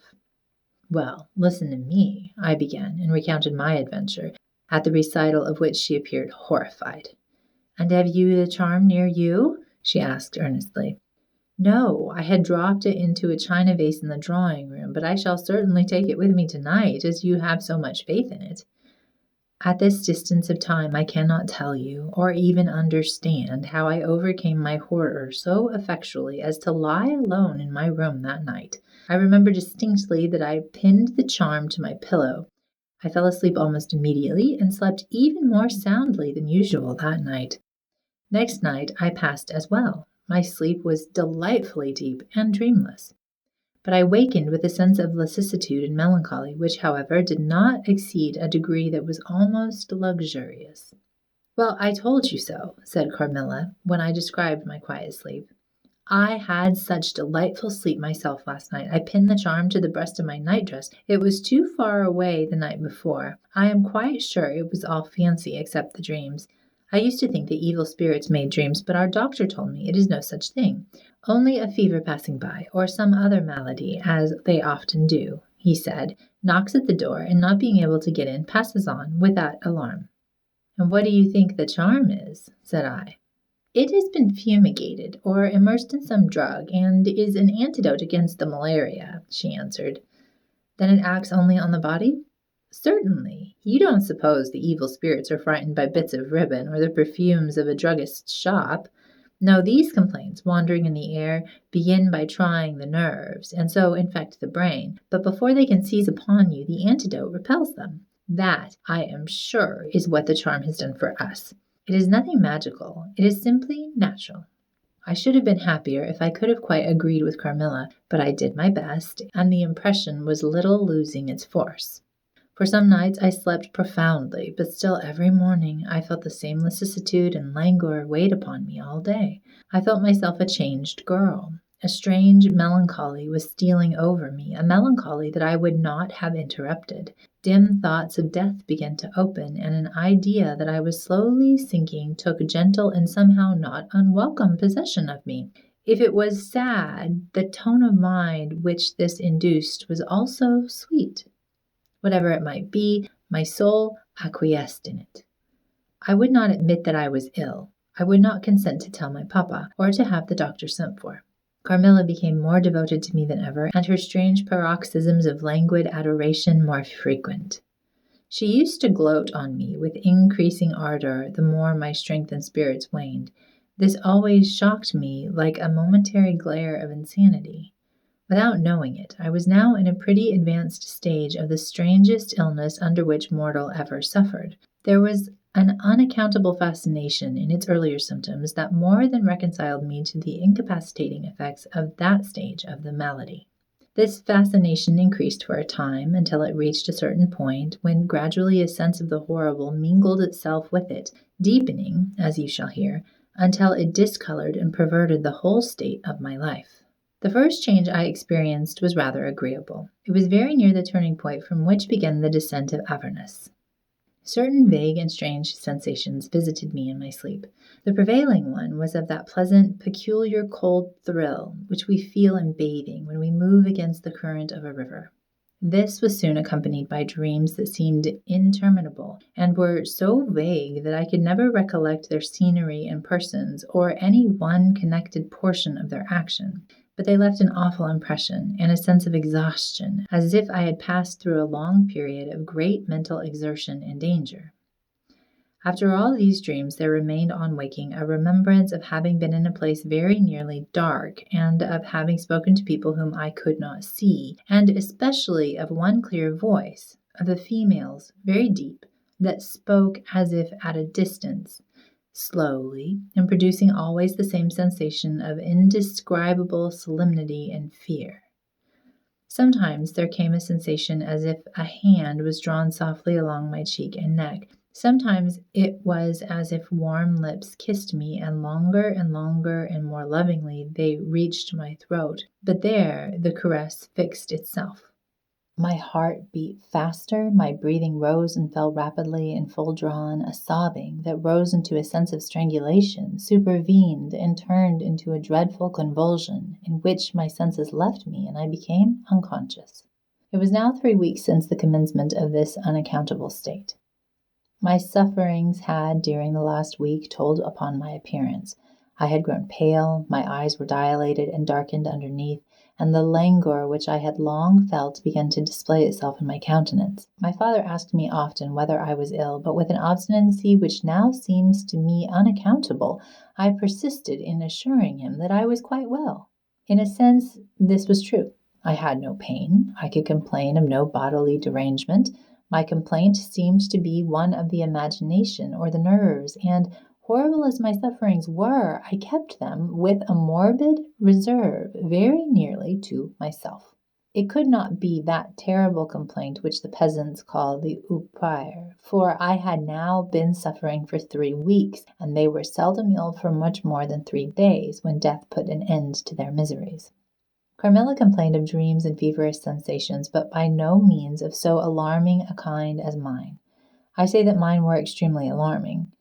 "Well, listen to me," I began, and recounted my adventure, at the recital of which she appeared horrified. "And have you the charm near you?" she asked earnestly. "No, I had dropped it into a china vase in the drawing-room, but I shall certainly take it with me tonight, as you have so much faith in it." At this distance of time I cannot tell you, or even understand, how I overcame my horror so effectually as to lie alone in my room that night. I remember distinctly that I pinned the charm to my pillow. I fell asleep almost immediately, and slept even more soundly than usual that night. Next night I passed as well. My sleep was delightfully deep and dreamless. But I wakened with a sense of lassitude and melancholy, which, however, did not exceed a degree that was almost luxurious. "Well, I told you so," said Carmilla, when I described my quiet sleep. "I had such delightful sleep myself last night. I pinned the charm to the breast of my nightdress. It was too far away the night before. I am quite sure it was all fancy except the dreams. I used to think that evil spirits made dreams, but our doctor told me it is no such thing. Only a fever passing by, or some other malady, as they often do, he said, knocks at the door, and not being able to get in, passes on without alarm. And what do you think the charm is? Said I. It has been fumigated or immersed in some drug, and is an antidote against the malaria, she answered. Then it acts only on the body? Certainly. You don't suppose the evil spirits are frightened by bits of ribbon or the perfumes of a druggist's shop. No, these complaints, wandering in the air, begin by trying the nerves, and so infect the brain. But before they can seize upon you, the antidote repels them. That, I am sure, is what the charm has done for us. It is nothing magical. It is simply natural. I should have been happier if I could have quite agreed with Carmilla, but I did my best, and the impression was little losing its force. For some nights I slept profoundly, but still every morning I felt the same lassitude and languor weighed upon me all day. I felt myself a changed girl. A strange melancholy was stealing over me, a melancholy that I would not have interrupted. Dim thoughts of death began to open, and an idea that I was slowly sinking took gentle and somehow not unwelcome possession of me. If it was sad, the tone of mind which this induced was also sweet. Whatever it might be, my soul acquiesced in it. I would not admit that I was ill. I would not consent to tell my papa, or to have the doctor sent for. Carmilla became more devoted to me than ever, and her strange paroxysms of languid adoration more frequent. She used to gloat on me with increasing ardor the more my strength and spirits waned. This always shocked me like a momentary glare of insanity. Without knowing it, I was now in a pretty advanced stage of the strangest illness under which mortal ever suffered. There was an unaccountable fascination in its earlier symptoms that more than reconciled me to the incapacitating effects of that stage of the malady. This fascination increased for a time until it reached a certain point, when gradually a sense of the horrible mingled itself with it, deepening, as you shall hear, until it discolored and perverted the whole state of my life. The first change I experienced was rather agreeable. It was very near the turning point from which began the descent of Avernus. Certain vague and strange sensations visited me in my sleep. The prevailing one was of that pleasant, peculiar cold thrill which we feel in bathing when we move against the current of a river. This was soon accompanied by dreams that seemed interminable, and were so vague that I could never recollect their scenery and persons, or any one connected portion of their action. But they left an awful impression and a sense of exhaustion, as if I had passed through a long period of great mental exertion and danger. After all these dreams there remained on waking a remembrance of having been in a place very nearly dark, and of having spoken to people whom I could not see, and especially of one clear voice, of a female's, very deep, that spoke as if at a distance, slowly, and producing always the same sensation of indescribable solemnity and fear. Sometimes there came a sensation as if a hand was drawn softly along my cheek and neck. Sometimes it was as if warm lips kissed me, and longer and more lovingly they reached my throat. But there the caress fixed itself. My heart beat faster, my breathing rose and fell rapidly and full drawn, a sobbing that rose into a sense of strangulation supervened and turned into a dreadful convulsion, in which my senses left me and I became unconscious. It was now 3 weeks since the commencement of this unaccountable state. My sufferings had, during the last week, told upon my appearance. I had grown pale, my eyes were dilated and darkened underneath, and the languor which I had long felt began to display itself in my countenance. My father asked me often whether I was ill, but with an obstinacy which now seems to me unaccountable, I persisted in assuring him that I was quite well. In a sense, this was true. I had no pain. I could complain of no bodily derangement. My complaint seemed to be one of the imagination or the nerves, and horrible as my sufferings were, I kept them with a morbid reserve very nearly to myself. It could not be that terrible complaint which the peasants call the oupier, for I had now been suffering for 3 weeks, and they were seldom ill for much more than 3 days, when death put an end to their miseries. Carmilla complained of dreams and feverish sensations, but by no means of so alarming a kind as mine. I say that mine were extremely alarming.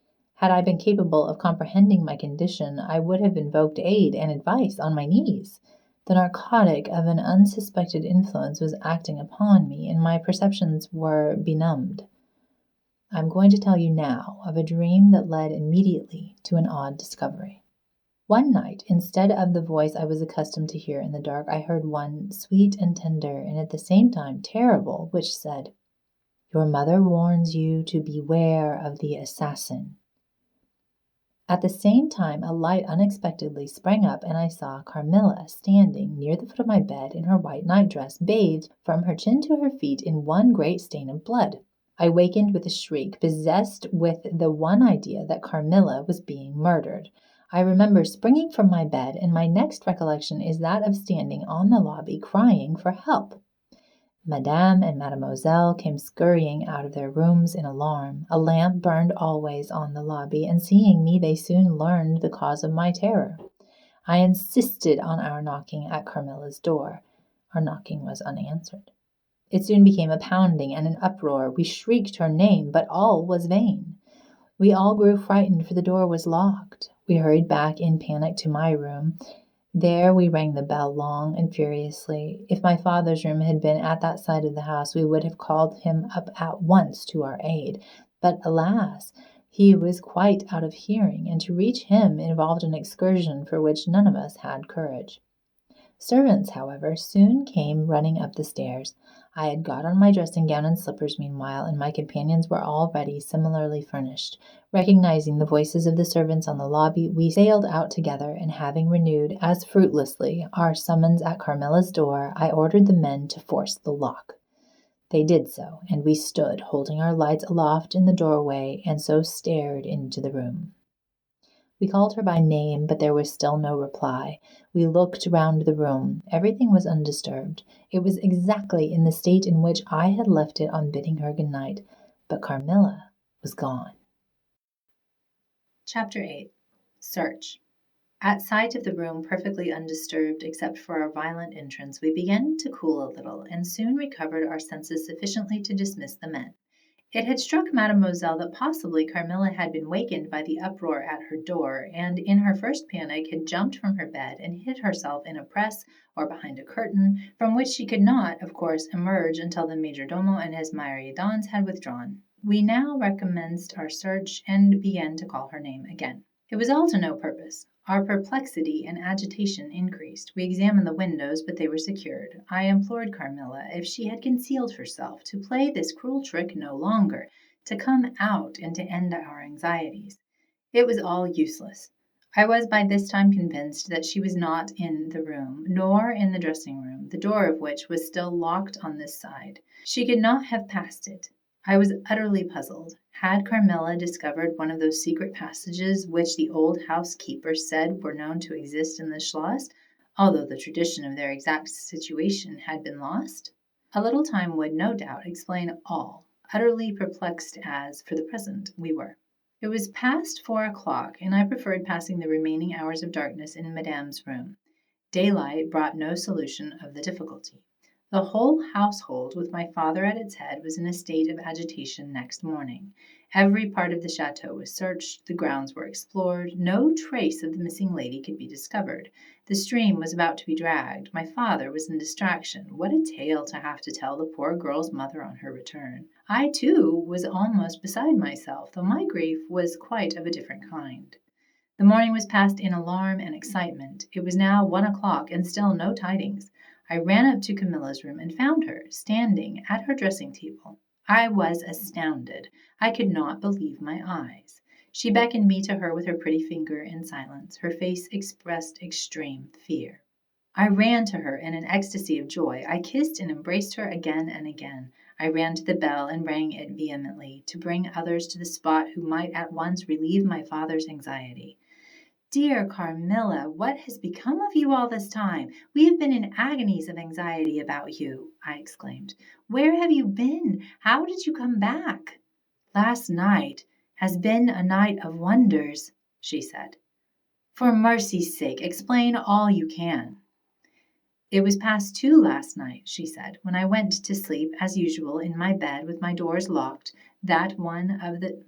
Had I been capable of comprehending my condition, I would have invoked aid and advice on my knees. The narcotic of an unsuspected influence was acting upon me, and my perceptions were benumbed. I'm going to tell you now of a dream that led immediately to an odd discovery. One night, instead of the voice I was accustomed to hear in the dark, I heard one sweet and tender, and at the same time terrible, which said, "Your mother warns you to beware of the assassin." At the same time a light unexpectedly sprang up, and I saw Carmilla standing near the foot of my bed in her white nightdress, bathed from her chin to her feet in one great stain of blood. I wakened with a shriek, possessed with the one idea that Carmilla was being murdered. I remember springing from my bed, and my next recollection is that of standing on the lobby crying for help. Madame and Mademoiselle came scurrying out of their rooms in alarm. A lamp burned always on the lobby, and seeing me they soon learned the cause of my terror. I insisted on our knocking at Carmilla's door. Our knocking was unanswered. It soon became a pounding and an uproar. We shrieked her name, but all was vain. We all grew frightened, for the door was locked. We hurried back in panic to my room. There we rang the bell long and furiously. If my father's room had been at that side of the house, we would have called him up at once to our aid. But alas, he was quite out of hearing, and to reach him involved an excursion for which none of us had courage. Servants, however, soon came running up the stairs. I had got on my dressing gown and slippers meanwhile, and my companions were already similarly furnished. Recognizing the voices of the servants on the lobby, we sailed out together, and having renewed, as fruitlessly, our summons at Carmilla's door, I ordered the men to force the lock. They did so, and we stood, holding our lights aloft in the doorway, and so stared into the room. We called her by name, but there was still no reply. We looked round the room. Everything was undisturbed. It was exactly in the state in which I had left it on bidding her good night, but Carmilla was gone. Chapter 8. Search. At sight of the room perfectly undisturbed except for our violent entrance, we began to cool a little, and soon recovered our senses sufficiently to dismiss the men. It had struck Mademoiselle that possibly Carmilla had been wakened by the uproar at her door, and in her first panic had jumped from her bed and hid herself in a press or behind a curtain, from which she could not, of course, emerge until the major domo and his myrmidons had withdrawn. We now recommenced our search, and began to call her name again. It was all to no purpose. Our perplexity and agitation increased. We examined the windows, but they were secured. I implored Carmilla, if she had concealed herself, to play this cruel trick no longer, to come out and to end our anxieties. It was all useless. I was by this time convinced that she was not in the room, nor in the dressing room, the door of which was still locked on this side. She could not have passed it. I was utterly puzzled. Had Carmilla discovered one of those secret passages which the old housekeeper said were known to exist in the Schloss, although the tradition of their exact situation had been lost? A little time would, no doubt, explain all, utterly perplexed as, for the present, we were. It was past 4 o'clock, and I preferred passing the remaining hours of darkness in Madame's room. Daylight brought no solution of the difficulty. The whole household, with my father at its head, was in a state of agitation next morning. Every part of the chateau was searched, the grounds were explored, no trace of the missing lady could be discovered. The stream was about to be dragged. My father was in distraction. What a tale to have to tell the poor girl's mother on her return. I, too, was almost beside myself, though my grief was quite of a different kind. The morning was passed in alarm and excitement. It was now 1 o'clock, and still no tidings. I ran up to Camilla's room and found her standing at her dressing table. I was astounded. I could not believe my eyes. She beckoned me to her with her pretty finger in silence. Her face expressed extreme fear. I ran to her in an ecstasy of joy. I kissed and embraced her again and again. I ran to the bell and rang it vehemently, to bring others to the spot who might at once relieve my father's anxiety. "Dear Carmilla, what has become of you all this time? We have been in agonies of anxiety about you," I exclaimed. "Where have you been? How did you come back?" "Last night has been a night of wonders," she said. "For mercy's sake, explain all you can." "It was past 2 last night," she said, "when I went to sleep as usual in my bed with my doors locked, that one of the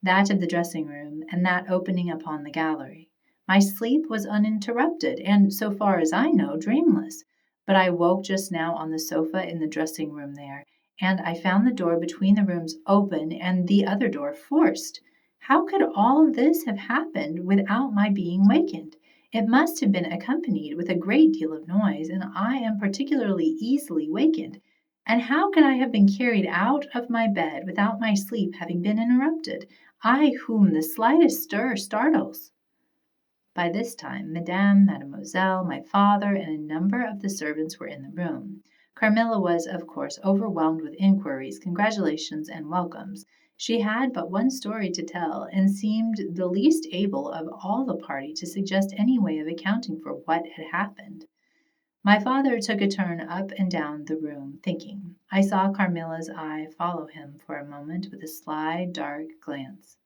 that of the dressing room, and that opening upon the gallery. My sleep was uninterrupted, and, so far as I know, dreamless. But I woke just now on the sofa in the dressing room there, and I found the door between the rooms open and the other door forced. How could all this have happened without my being wakened? It must have been accompanied with a great deal of noise, and I am particularly easily wakened. And how could I have been carried out of my bed without my sleep having been interrupted, I whom the slightest stir startles? By this time, Mademoiselle, my father, and a number of the servants were in the room. Carmilla was, of course, overwhelmed with inquiries, congratulations, and welcomes. She had but one story to tell, and seemed the least able of all the party to suggest any way of accounting for what had happened. My father took a turn up and down the room, thinking. I saw Carmilla's eye follow him for a moment with a sly, dark glance.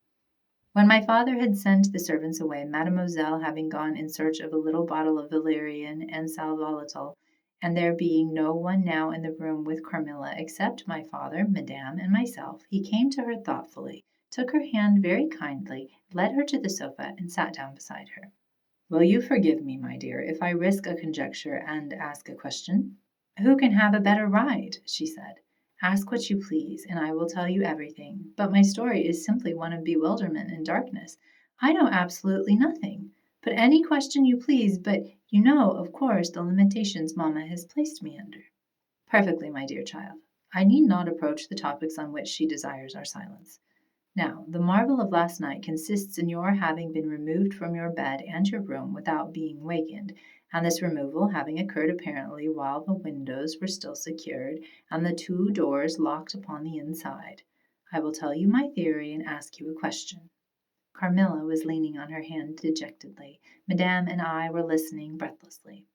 When my father had sent the servants away, Mademoiselle having gone in search of a little bottle of valerian and sal volatile, and there being no one now in the room with Carmilla except my father, Madame, and myself, he came to her thoughtfully, took her hand very kindly, led her to the sofa, and sat down beside her. Will you forgive me, my dear, if I risk a conjecture and ask a question? Who can have a better right? She said. Ask what you please, and I will tell you everything. But my story is simply one of bewilderment and darkness. I know absolutely nothing. Put any question you please, but you know, of course, the limitations mamma has placed me under. Perfectly, my dear child. I need not approach the topics on which she desires our silence. Now, the marvel of last night consists in your having been removed from your bed and your room without being wakened, and this removal having occurred apparently while the windows were still secured and the two doors locked upon the inside. I will tell you my theory and ask you a question. Carmilla was leaning on her hand dejectedly. Madame and I were listening breathlessly.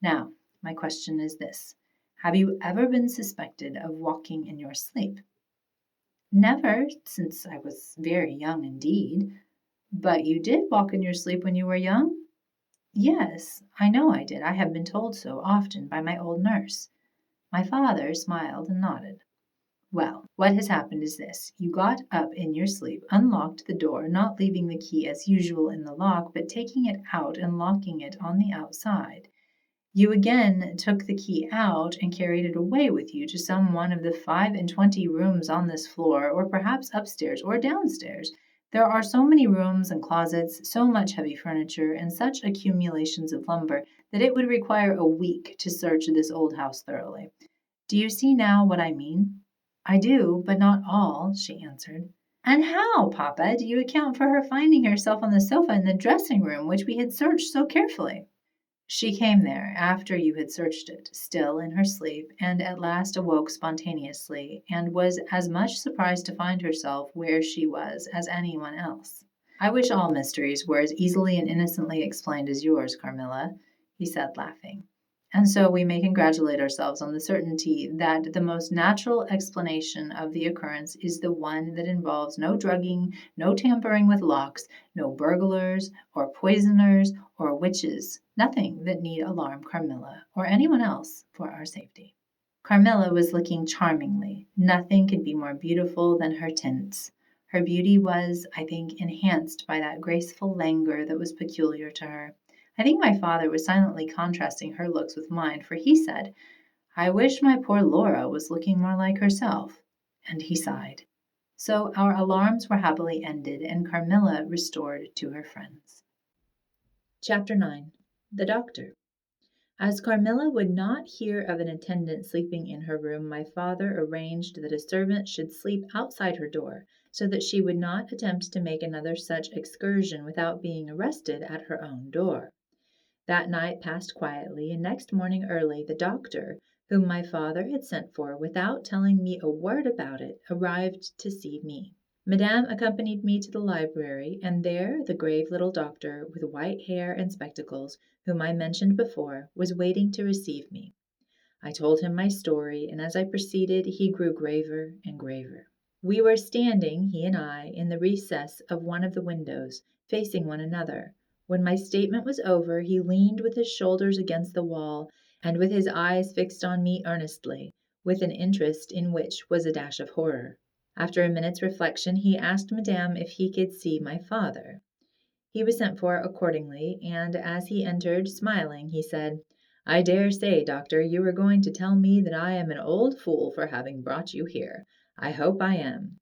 Now, my question is this. Have you ever been suspected of walking in your sleep? Never, since I was very young indeed. But you did walk in your sleep when you were young? Yes, I know I did. I have been told so often by my old nurse. My father smiled and nodded. Well, what has happened is this. You got up in your sleep, unlocked the door, not leaving the key as usual in the lock, but taking it out and locking it on the outside. You again took the key out and carried it away with you to some one of the 25 rooms on this floor, or perhaps upstairs or downstairs. There are so many rooms and closets, so much heavy furniture, and such accumulations of lumber that it would require a week to search this old house thoroughly. Do you see now what I mean? I do, but not all, she answered. And how, Papa, do you account for her finding herself on the sofa in the dressing room, which we had searched so carefully? She came there after you had searched it, still in her sleep, and at last awoke spontaneously, and was as much surprised to find herself where she was as anyone else. I wish all mysteries were as easily and innocently explained as yours, Carmilla, he said, laughing. And so we may congratulate ourselves on the certainty that the most natural explanation of the occurrence is the one that involves no drugging, no tampering with locks, no burglars or poisoners or witches, nothing that need alarm Carmilla or anyone else for our safety. Carmilla was looking charmingly. Nothing could be more beautiful than her tints. Her beauty was, I think, enhanced by that graceful languor that was peculiar to her. I think my father was silently contrasting her looks with mine, for he said, I wish my poor Laura was looking more like herself. And he sighed. So our alarms were happily ended, and Carmilla restored to her friends. Chapter 9. The Doctor. As Carmilla would not hear of an attendant sleeping in her room, my father arranged that a servant should sleep outside her door, so that she would not attempt to make another such excursion without being arrested at her own door. That night passed quietly, and next morning early the doctor, whom my father had sent for without telling me a word about it, arrived to see me. Madame accompanied me to the library, and there the grave little doctor, with white hair and spectacles, whom I mentioned before, was waiting to receive me. I told him my story, and as I proceeded he grew graver and graver. We were standing, he and I, in the recess of one of the windows, facing one another. When my statement was over, he leaned with his shoulders against the wall, and with his eyes fixed on me earnestly, with an interest in which was a dash of horror. After a minute's reflection, he asked Madame if he could see my father. He was sent for accordingly, and as he entered, smiling, he said, "I dare say, doctor, you are going to tell me that I am an old fool for having brought you here. I hope I am."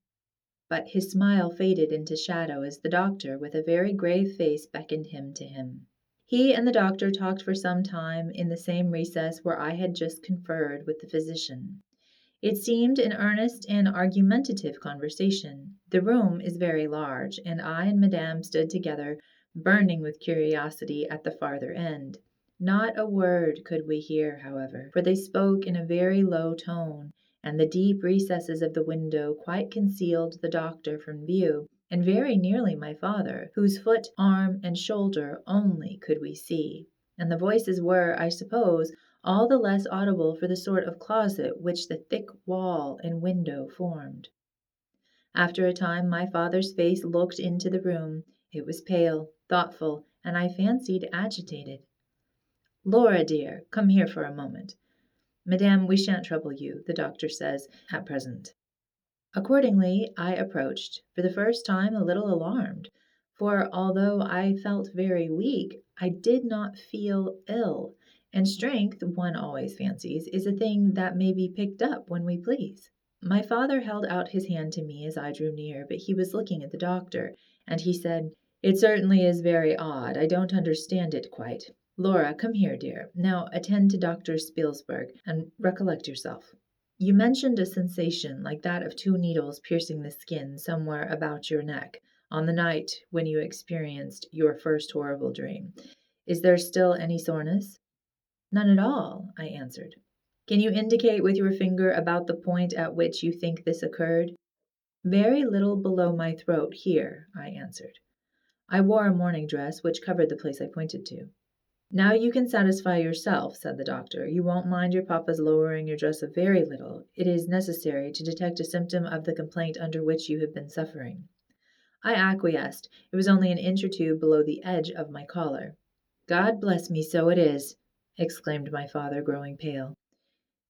But his smile faded into shadow as the doctor, with a very grave face, beckoned him to him. He and the doctor talked for some time in the same recess where I had just conferred with the physician. It seemed an earnest and argumentative conversation. The room is very large, and I and Madame stood together, burning with curiosity at the farther end. Not a word could we hear, however, for they spoke in a very low tone, and the deep recesses of the window quite concealed the doctor from view, and very nearly my father, whose foot, arm, and shoulder only could we see, and the voices were, I suppose, all the less audible for the sort of closet which the thick wall and window formed. After a time my father's face looked into the room. It was pale, thoughtful, and I fancied agitated. "Laura, dear, come here for a moment. Madame, we shan't trouble you, the doctor says, at present." Accordingly I approached, for the first time a little alarmed, for although I felt very weak, I did not feel ill, and strength, one always fancies, is a thing that may be picked up when we please. My father held out his hand to me as I drew near, but he was looking at the doctor, and he said, "It certainly is very odd. I don't understand it quite. Laura, come here, dear. Now attend to Dr. Spielsberg, and recollect yourself. You mentioned a sensation like that of two needles piercing the skin somewhere about your neck on the night when you experienced your first horrible dream. Is there still any soreness?" "None at all," I answered. "Can you indicate with your finger about the point at which you think this occurred?" "Very little below my throat here," I answered. I wore a morning dress which covered the place I pointed to. "Now you can satisfy yourself," said the doctor. "You won't mind your papa's lowering your dress a very little. It is necessary to detect a symptom of the complaint under which you have been suffering." I acquiesced. It was only an inch or two below the edge of my collar. "God bless me, so it is!" exclaimed my father, growing pale.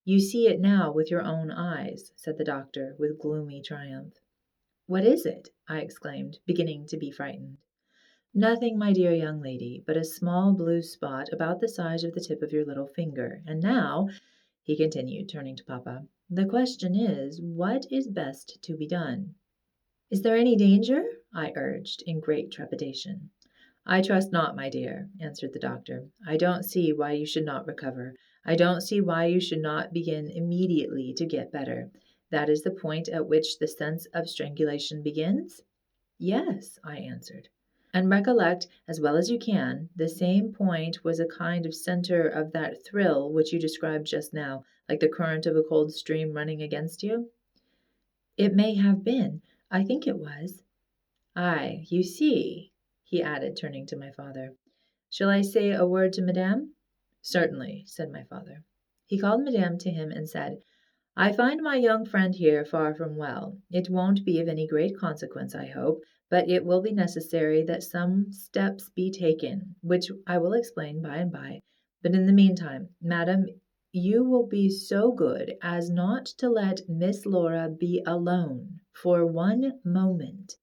"You see it now with your own eyes," said the doctor, with gloomy triumph. "What is it?" I exclaimed, beginning to be frightened. "Nothing, my dear young lady, but a small blue spot about the size of the tip of your little finger. And now," he continued, turning to papa, "the question is, what is best to be done?" "Is there any danger?" I urged, in great trepidation. "I trust not, my dear," answered the doctor. "I don't see why you should not recover. I don't see why you should not begin immediately to get better. That is the point at which the sense of strangulation begins?" "Yes," I answered. "And recollect, as well as you can, the same point was a kind of centre of that thrill which you described just now, like the current of a cold stream running against you?" "It may have been. I think it was." "Ay, you see," he added, turning to my father. "Shall I say a word to Madame?" "Certainly," said my father. He called Madame to him and said, "I find my young friend here far from well. It won't be of any great consequence, I hope, but it will be necessary that some steps be taken, which I will explain by and by. But in the meantime, madam, you will be so good as not to let Miss Laura be alone for one moment.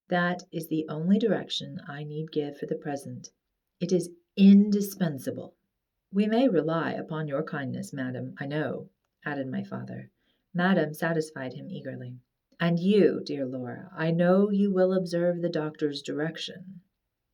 That is the only direction I need give for the present. It is indispensable." "We may rely upon your kindness, madam, I know," added my father. Madam satisfied him eagerly. "And you, dear Laura, I know you will observe the doctor's direction."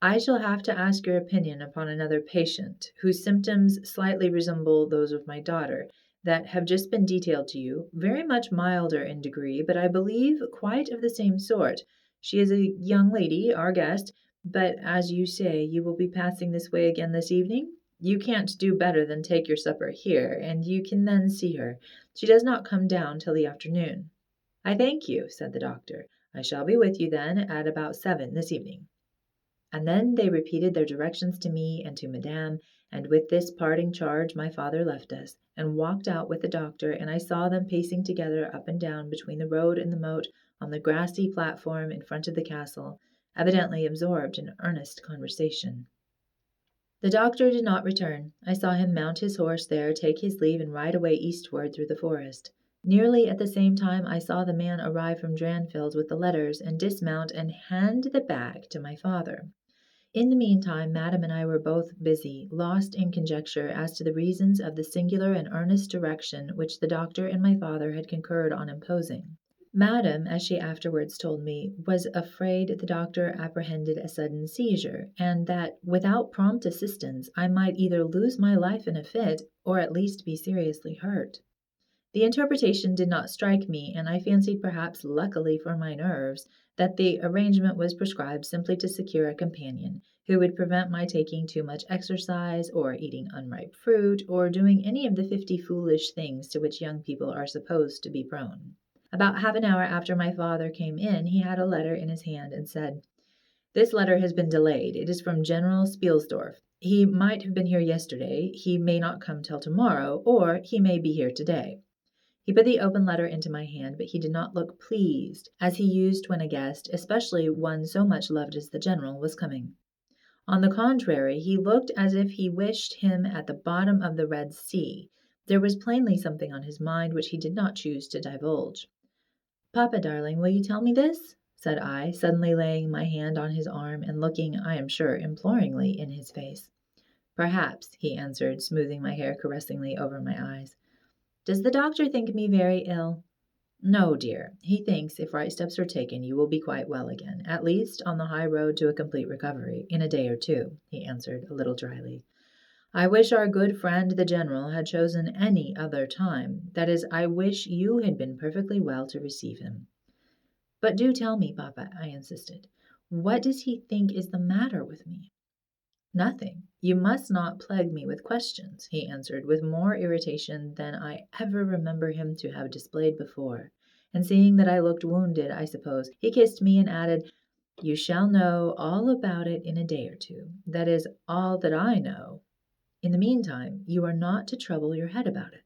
"I shall have to ask your opinion upon another patient, whose symptoms slightly resemble those of my daughter, that have just been detailed to you, very much milder in degree, but I believe quite of the same sort. She is a young lady, our guest, but as you say you will be passing this way again this evening, you can't do better than take your supper here, and you can then see her. She does not come down till the afternoon." "I thank you," said the doctor. "I shall be with you then at about 7 this evening." And then they repeated their directions to me and to Madame, and with this parting charge my father left us, and walked out with the doctor, and I saw them pacing together up and down between the road and the moat on the grassy platform in front of the castle, evidently absorbed in earnest conversation. The doctor did not return. I saw him mount his horse there, take his leave, and ride away eastward through the forest. Nearly at the same time I saw the man arrive from Dranfield with the letters and dismount and hand the bag to my father. In the meantime, Madam and I were both busy, lost in conjecture as to the reasons of the singular and earnest direction which the doctor and my father had concurred on imposing. Madam, as she afterwards told me, was afraid the doctor apprehended a sudden seizure, and that, without prompt assistance, I might either lose my life in a fit, or at least be seriously hurt. The interpretation did not strike me, and I fancied, perhaps luckily for my nerves, that the arrangement was prescribed simply to secure a companion who would prevent my taking too much exercise, or eating unripe fruit, or doing any of the 50 foolish things to which young people are supposed to be prone. About half an hour after my father came in, he had a letter in his hand and said, "This letter has been delayed. It is from General Spielsdorf. He might have been here yesterday. He may not come till tomorrow, or he may be here today." He put the open letter into my hand, but he did not look pleased, as he used when a guest, especially one so much loved as the general, was coming. On the contrary, he looked as if he wished him at the bottom of the Red Sea. There was plainly something on his mind which he did not choose to divulge. "Papa, darling, will you tell me this?" said I, suddenly laying my hand on his arm and looking, I am sure, imploringly in his face. "Perhaps," he answered, smoothing my hair caressingly over my eyes. "Does the doctor think me very ill?" "No, dear. He thinks, if right steps are taken, you will be quite well again, at least on the high road to a complete recovery, in a day or two," he answered, a little dryly. "I wish our good friend the General had chosen any other time. That is, I wish you had been perfectly well to receive him." "But do tell me, Papa," I insisted. "What does he think is the matter with me?" "Nothing. You must not plague me with questions," he answered, with more irritation than I ever remember him to have displayed before. And seeing that I looked wounded, I suppose, he kissed me and added, "You shall know all about it in a day or two. That is all that I know. In the meantime, you are not to trouble your head about it."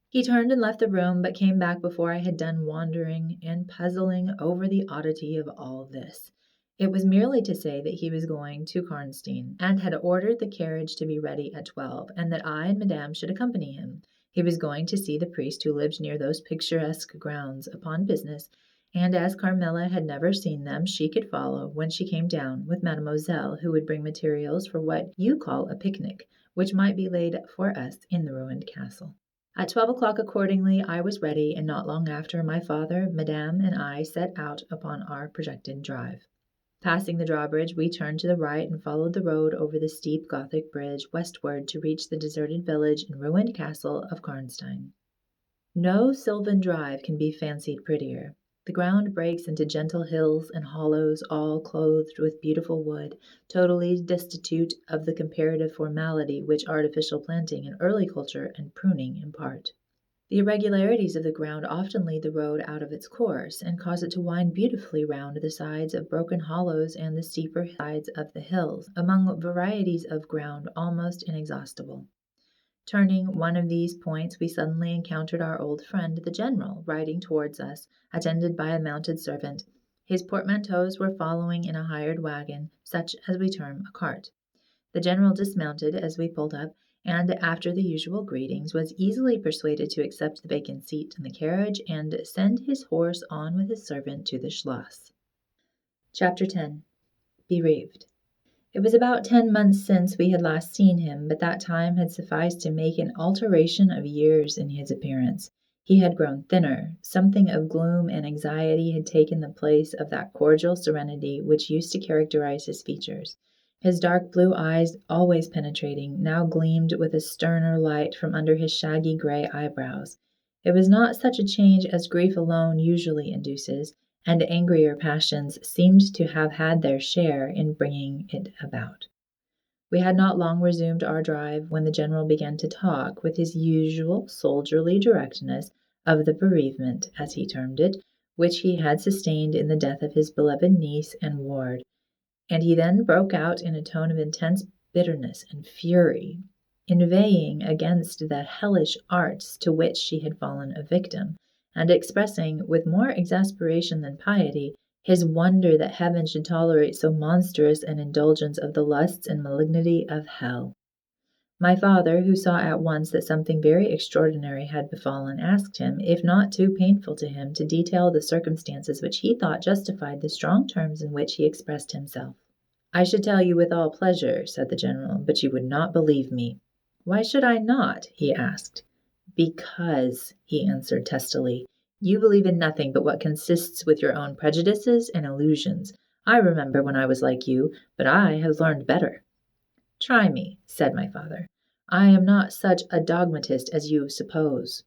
He turned and left the room, but came back before I had done wondering and puzzling over the oddity of all this. It was merely to say that he was going to Karnstein, and had ordered the carriage to be ready at 12, and that I and Madame should accompany him. He was going to see the priest who lived near those picturesque grounds upon business, and as Carmilla had never seen them, she could follow, when she came down, with Mademoiselle, who would bring materials for what you call a picnic, which might be laid for us in the ruined castle. At 12 o'clock accordingly I was ready, and not long after my father, Madame, and I set out upon our projected drive. Passing the drawbridge, we turned to the right and followed the road over the steep Gothic bridge westward to reach the deserted village and ruined castle of Karnstein. No sylvan drive can be fancied prettier. The ground breaks into gentle hills and hollows, all clothed with beautiful wood, totally destitute of the comparative formality which artificial planting and early culture and pruning impart. The irregularities of the ground often lead the road out of its course, and cause it to wind beautifully round the sides of broken hollows and the steeper sides of the hills, among varieties of ground almost inexhaustible. Turning one of these points, we suddenly encountered our old friend the General, riding towards us, attended by a mounted servant. His portmanteaus were following in a hired wagon, such as we term a cart. The General dismounted as we pulled up, and, after the usual greetings, was easily persuaded to accept the vacant seat in the carriage and send his horse on with his servant to the Schloss. Chapter 10. Bereaved. It was about 10 months since we had last seen him, but that time had sufficed to make an alteration of years in his appearance. He had grown thinner. Something of gloom and anxiety had taken the place of that cordial serenity which used to characterize his features. His dark blue eyes, always penetrating, now gleamed with a sterner light from under his shaggy gray eyebrows. It was not such a change as grief alone usually induces, and angrier passions seemed to have had their share in bringing it about. We had not long resumed our drive when the General began to talk, with his usual soldierly directness, of the bereavement, as he termed it, which he had sustained in the death of his beloved niece and ward, and he then broke out in a tone of intense bitterness and fury, inveighing against the hellish arts to which she had fallen a victim, and expressing, with more exasperation than piety, his wonder that heaven should tolerate so monstrous an indulgence of the lusts and malignity of hell. My father, who saw at once that something very extraordinary had befallen, asked him, if not too painful to him, to detail the circumstances which he thought justified the strong terms in which he expressed himself. "I should tell you with all pleasure," said the general, "but you would not believe me." "Why should I not?" he asked. "Because," he answered testily, "you believe in nothing but what consists with your own prejudices and illusions. I remember when I was like you, but I have learned better." "Try me," said my father. "I am not such a dogmatist as you suppose.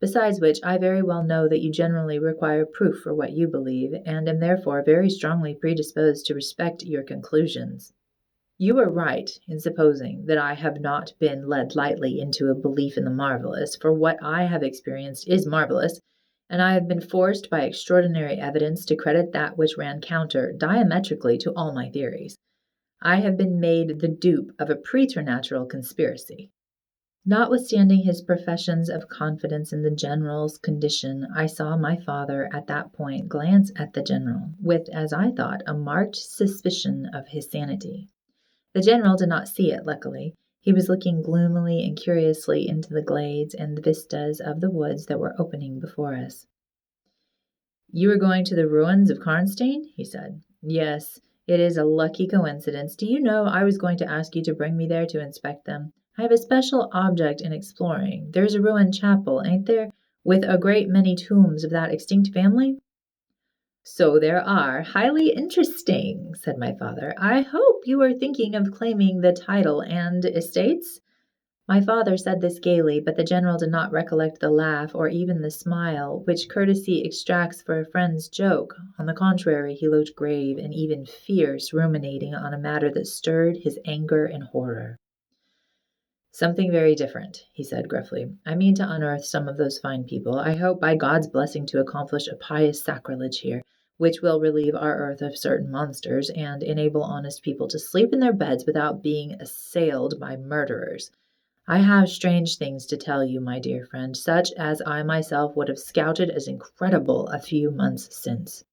Besides which, I very well know that you generally require proof for what you believe, and am therefore very strongly predisposed to respect your conclusions. You are right in supposing that I have not been led lightly into a belief in the marvelous, for what I have experienced is marvelous, and I have been forced by extraordinary evidence to credit that which ran counter diametrically to all my theories. I have been made the dupe of a preternatural conspiracy." Notwithstanding his professions of confidence in the general's condition, I saw my father at that point glance at the general, with, as I thought, a marked suspicion of his sanity. The general did not see it, luckily. He was looking gloomily and curiously into the glades and the vistas of the woods that were opening before us. "You are going to the ruins of Karnstein?" he said. "Yes. It is a lucky coincidence. Do you know, I was going to ask you to bring me there to inspect them. I have a special object in exploring. There's a ruined chapel, ain't there, with a great many tombs of that extinct family?" "So there are. Highly interesting," said my father. "I hope you are thinking of claiming the title and estates?" My father said this gaily, but the general did not recollect the laugh or even the smile which courtesy extracts for a friend's joke. On the contrary, he looked grave and even fierce, ruminating on a matter that stirred his anger and horror. "Something very different," he said gruffly. "I mean to unearth some of those fine people. I hope by God's blessing to accomplish a pious sacrilege here, which will relieve our earth of certain monsters, and enable honest people to sleep in their beds without being assailed by murderers. I have strange things to tell you, my dear friend, such as I myself would have scouted as incredible a few months since."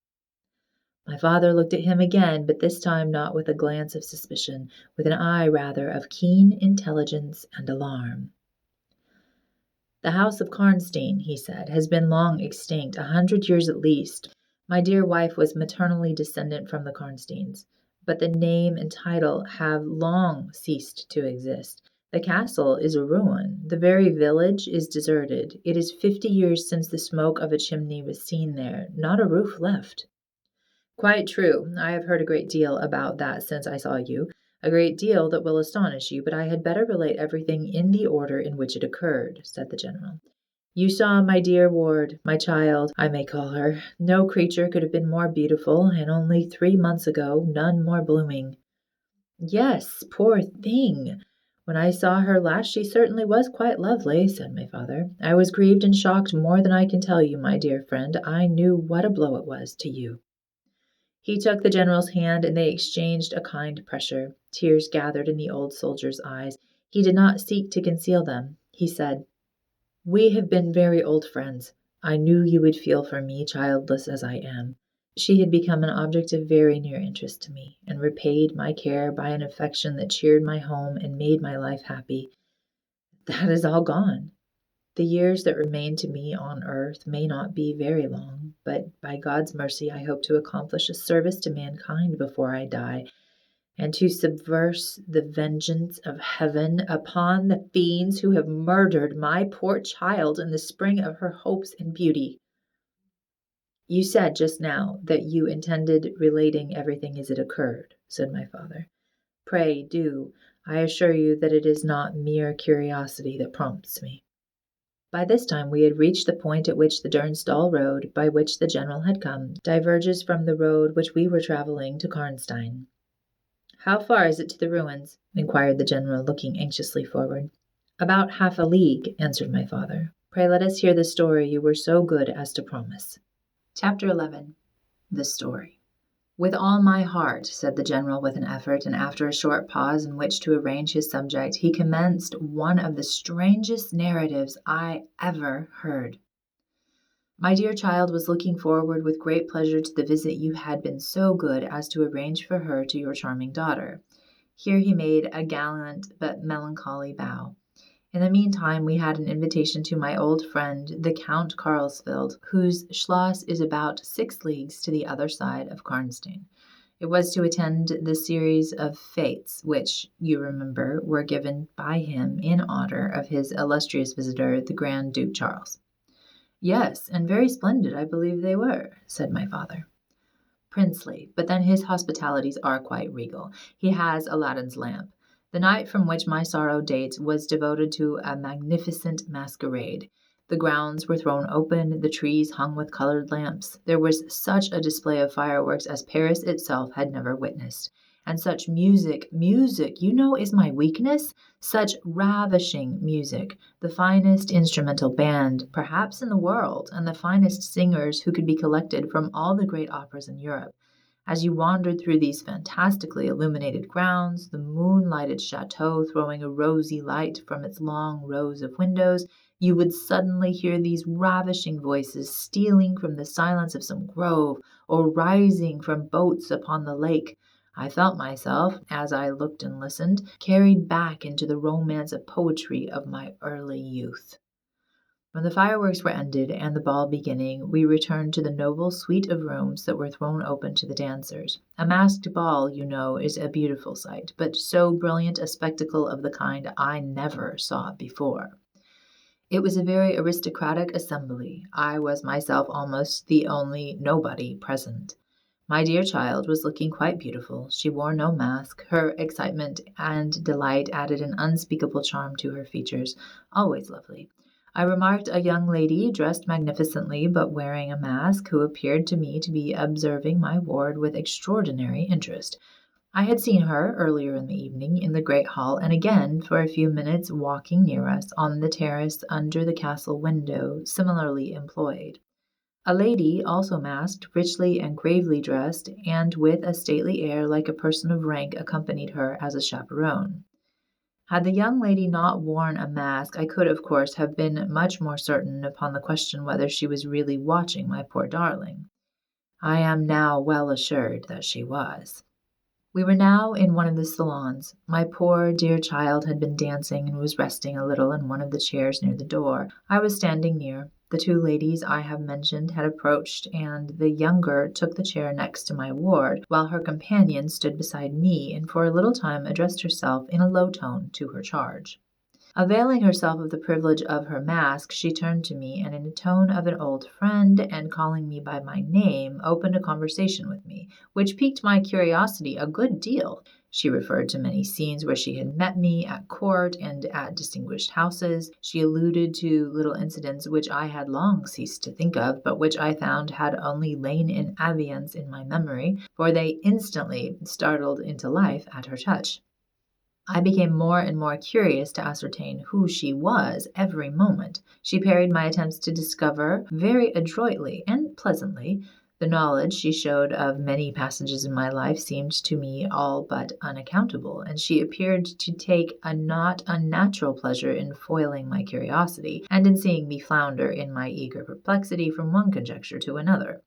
My father looked at him again, but this time not with a glance of suspicion, with an eye rather of keen intelligence and alarm. "The house of Karnstein," he said, "has been long extinct, 100 years at least. My dear wife was maternally descendant from the Karnsteins, but the name and title have long ceased to exist. The castle is a ruin. The very village is deserted. It is 50 years since the smoke of a chimney was seen there, not a roof left." "Quite true. I have heard a great deal about that since I saw you, a great deal that will astonish you, but I had better relate everything in the order in which it occurred," said the general. "You saw my dear ward, my child, I may call her. No creature could have been more beautiful, and only 3 months ago none more blooming." "Yes, poor thing! When I saw her last she certainly was quite lovely," said my father. "I was grieved and shocked more than I can tell you, my dear friend. I knew what a blow it was to you." He took the general's hand, and they exchanged a kind pressure. Tears gathered in the old soldier's eyes. He did not seek to conceal them. He said, "We have been very old friends. I knew you would feel for me, childless as I am." She had become an object of very near interest to me, and repaid my care by an affection that cheered my home and made my life happy. That is all gone. The years that remain to me on earth may not be very long, but by God's mercy I hope to accomplish a service to mankind before I die, and to subvert the vengeance of heaven upon the fiends who have murdered my poor child in the spring of her hopes and beauty. "You said just now that you intended relating everything as it occurred," said my father. "Pray do. I assure you that it is not mere curiosity that prompts me." By this time we had reached the point at which the Durnsdal road, by which the general had come, diverges from the road which we were travelling to Karnstein. "How far is it to the ruins?" inquired the general, looking anxiously forward. "About half a league," answered my father. "Pray let us hear the story you were so good as to promise." Chapter 11. The Story. "With all my heart," said the general with an effort, and after a short pause in which to arrange his subject, he commenced one of the strangest narratives I ever heard. "My dear child was looking forward with great pleasure to the visit you had been so good as to arrange for her to your charming daughter. Here he made a gallant but melancholy bow. In the meantime, we had an invitation to my old friend, the Count Carlsfeld, whose schloss is about 6 leagues to the other side of Karnstein. It was to attend the series of fêtes which, you remember, were given by him in honor of his illustrious visitor, the Grand Duke Charles. Yes, and very splendid, I believe they were, said my father. Princely, but then his hospitalities are quite regal. He has Aladdin's lamp. The night from which my sorrow dates was devoted to a magnificent masquerade. The grounds were thrown open, the trees hung with colored lamps. There was such a display of fireworks as Paris itself had never witnessed. And such music, you know, is my weakness. Such ravishing music, the finest instrumental band, perhaps in the world, and the finest singers who could be collected from all the great operas in Europe. As you wandered through these fantastically illuminated grounds, the moon-lighted chateau throwing a rosy light from its long rows of windows, you would suddenly hear these ravishing voices stealing from the silence of some grove, or rising from boats upon the lake. I felt myself, as I looked and listened, carried back into the romance of poetry of my early youth. When the fireworks were ended and the ball beginning, we returned to the noble suite of rooms that were thrown open to the dancers. A masked ball, you know, is a beautiful sight, but so brilliant a spectacle of the kind I never saw before. It was a very aristocratic assembly. I was myself almost the only nobody present. My dear child was looking quite beautiful. She wore no mask. Her excitement and delight added an unspeakable charm to her features, always lovely. I remarked a young lady dressed magnificently but wearing a mask, who appeared to me to be observing my ward with extraordinary interest. I had seen her earlier in the evening in the great hall, and again for a few minutes walking near us on the terrace under the castle window, similarly employed. A lady, also masked, richly and gravely dressed, and with a stately air like a person of rank, accompanied her as a chaperone. Had the young lady not worn a mask, I could, of course, have been much more certain upon the question whether she was really watching my poor darling. I am now well assured that she was. We were now in one of the salons. My poor dear child had been dancing and was resting a little in one of the chairs near the door. I was standing near. The 2 ladies I have mentioned had approached, and the younger took the chair next to my ward, while her companion stood beside me and for a little time addressed herself in a low tone to her charge. Availing herself of the privilege of her mask, she turned to me, and in a tone of an old friend, and calling me by my name, opened a conversation with me, which piqued my curiosity a good deal. She referred to many scenes where she had met me at court and at distinguished houses. She alluded to little incidents which I had long ceased to think of, but which I found had only lain in abeyance in my memory, for they instantly startled into life at her touch. I became more and more curious to ascertain who she was every moment. She parried my attempts to discover, very adroitly and pleasantly. The knowledge she showed of many passages in my life seemed to me all but unaccountable, and she appeared to take a not unnatural pleasure in foiling my curiosity, and in seeing me flounder in my eager perplexity from one conjecture to another.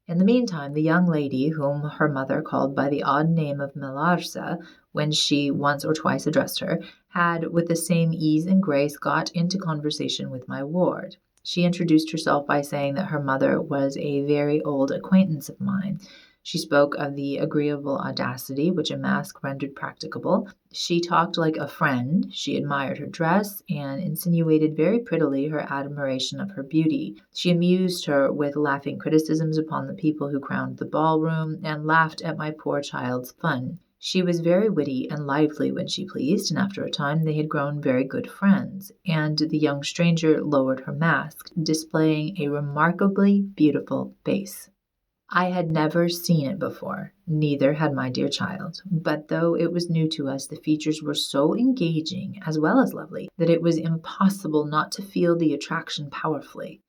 In the meantime, the young lady, whom her mother called by the odd name of Melarsa, when she once or twice addressed her, had with the same ease and grace got into conversation with my ward. She introduced herself by saying that her mother was a very old acquaintance of mine. She spoke of the agreeable audacity which a mask rendered practicable. She talked like a friend. She admired her dress, and insinuated very prettily her admiration of her beauty. She amused her with laughing criticisms upon the people who crowded the ballroom, and laughed at my poor child's fun. She was very witty and lively when she pleased, and after a time they had grown very good friends, and the young stranger lowered her mask, displaying a remarkably beautiful face. I had never seen it before, neither had my dear child, but though it was new to us, the features were so engaging as well as lovely that it was impossible not to feel the attraction powerfully.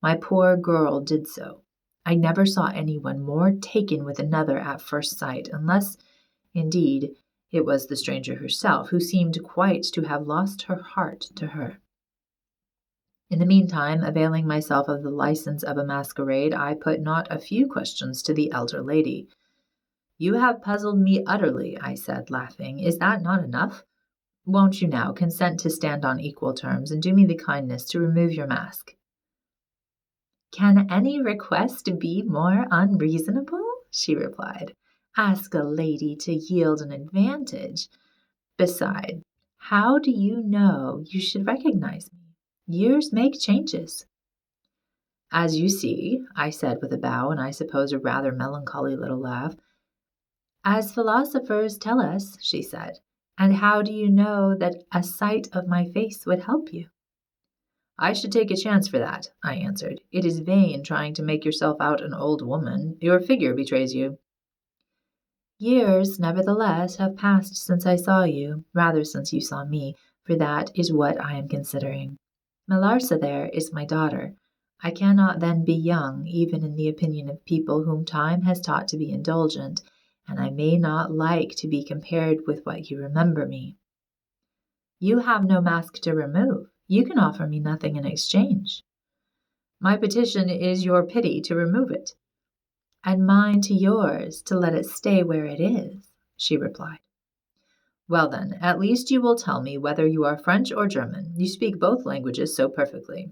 My poor girl did so. I never saw anyone more taken with another at first sight, unless, indeed, it was the stranger herself, who seemed quite to have lost her heart to her. In the meantime, availing myself of the license of a masquerade, I put not a few questions to the elder lady. You have puzzled me utterly, I said, laughing. Is that not enough? Won't you now consent to stand on equal terms and do me the kindness to remove your mask? Can any request be more unreasonable? She replied. Ask a lady to yield an advantage. Besides, how do you know you should recognize me? Years make changes. As you see, I said with a bow and I suppose a rather melancholy little laugh. As philosophers tell us, she said. And how do you know that a sight of my face would help you? I should take a chance for that, I answered. It is vain trying to make yourself out an old woman. Your figure betrays you. Years, nevertheless, have passed since I saw you, rather since you saw me, for that is what I am considering. Melarsa there is my daughter. I cannot then be young, even in the opinion of people whom time has taught to be indulgent, and I may not like to be compared with what you remember me. You have no mask to remove. You can offer me nothing in exchange. My petition is your pity to remove it, and mine to yours to let it stay where it is, she replied. Well then, at least you will tell me whether you are French or German. You speak both languages so perfectly.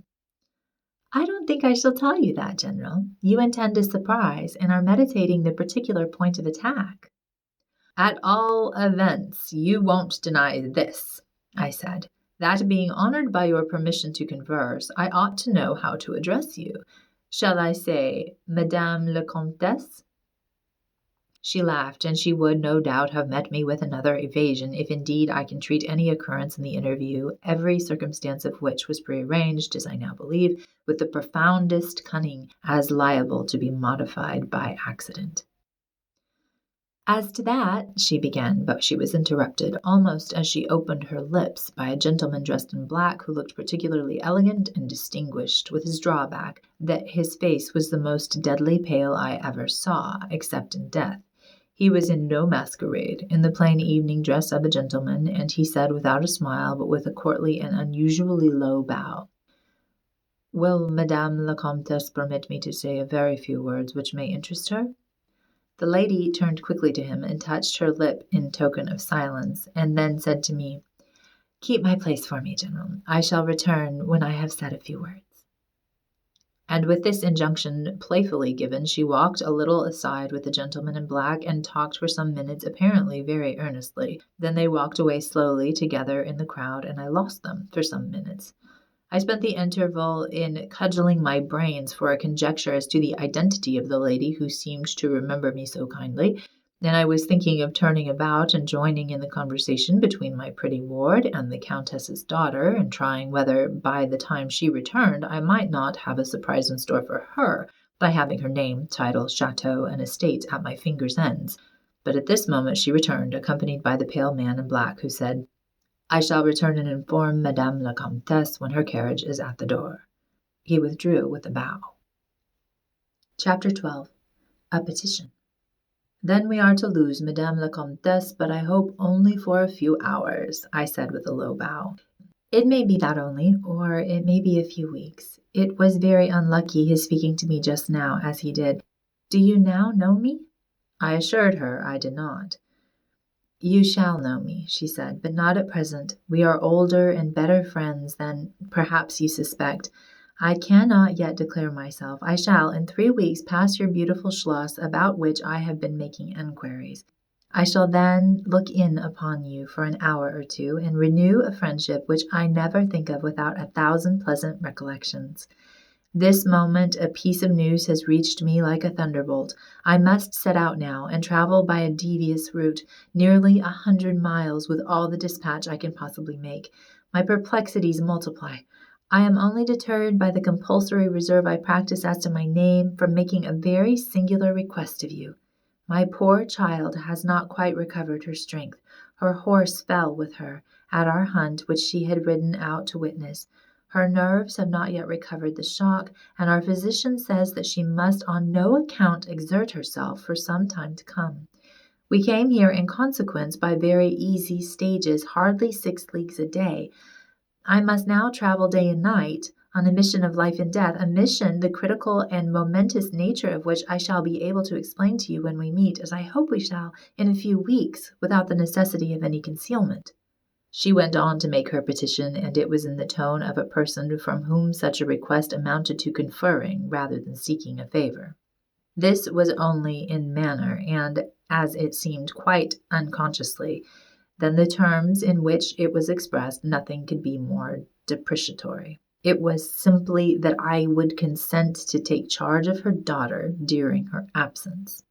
I don't think I shall tell you that, General. You intend a surprise and are meditating the particular point of attack. At all events, you won't deny this, I said, that being honored by your permission to converse, I ought to know how to address you. Shall I say, Madame la Comtesse? She laughed, and she would no doubt have met me with another evasion if indeed I can treat any occurrence in the interview, every circumstance of which was prearranged, as I now believe, with the profoundest cunning, as liable to be modified by accident. As to that, she began, but she was interrupted, almost as she opened her lips, by a gentleman dressed in black who looked particularly elegant and distinguished, with his drawback, that his face was the most deadly pale I ever saw, except in death. He was in no masquerade, in the plain evening dress of a gentleman, and he said without a smile, but with a courtly and unusually low bow, Will Madame la Comtesse permit me to say a very few words which may interest her? The lady turned quickly to him and touched her lip in token of silence, and then said to me, Keep my place for me, General. I shall return when I have said a few words. And with this injunction playfully given, she walked a little aside with the gentleman in black and talked for some minutes, apparently very earnestly. Then they walked away slowly together in the crowd, and I lost them for some minutes. I spent the interval in cudgelling my brains for a conjecture as to the identity of the lady who seemed to remember me so kindly, and I was thinking of turning about and joining in the conversation between my pretty ward and the Countess's daughter, and trying whether by the time she returned I might not have a surprise in store for her by having her name, title, chateau, and estate at my fingers' ends. But at this moment she returned, accompanied by the pale man in black, who said, I shall return and inform Madame la Comtesse when her carriage is at the door. He withdrew with a bow. Chapter 12. A Petition. Then we are to lose Madame la Comtesse, but I hope only for a few hours, I said with a low bow. It may be that only, or it may be a few weeks. It was very unlucky his speaking to me just now as he did. Do you now know me? I assured her I did not. You shall know me, she said, but not at present. We are older and better friends than perhaps you suspect. I cannot yet declare myself. I shall, in 3 weeks, pass your beautiful Schloss, about which I have been making enquiries. I shall then look in upon you for an hour or two, and renew a friendship which I never think of without 1,000 pleasant recollections. This moment a piece of news has reached me like a thunderbolt. I must set out now, and travel by a devious route, nearly 100 miles, with all the dispatch I can possibly make. My perplexities multiply. I am only deterred by the compulsory reserve I practice as to my name from making a very singular request of you. My poor child has not quite recovered her strength. Her horse fell with her at our hunt, which she had ridden out to witness. Her nerves have not yet recovered the shock, and our physician says that she must on no account exert herself for some time to come. We came here in consequence by very easy stages, hardly 6 leagues a day. I must now travel day and night, on a mission of life and death, a mission the critical and momentous nature of which I shall be able to explain to you when we meet, as I hope we shall, in a few weeks, without the necessity of any concealment." She went on to make her petition, and it was in the tone of a person from whom such a request amounted to conferring rather than seeking a favor. This was only in manner, and, as it seemed quite unconsciously, than the terms in which it was expressed, nothing could be more depreciatory. It was simply that I would consent to take charge of her daughter during her absence.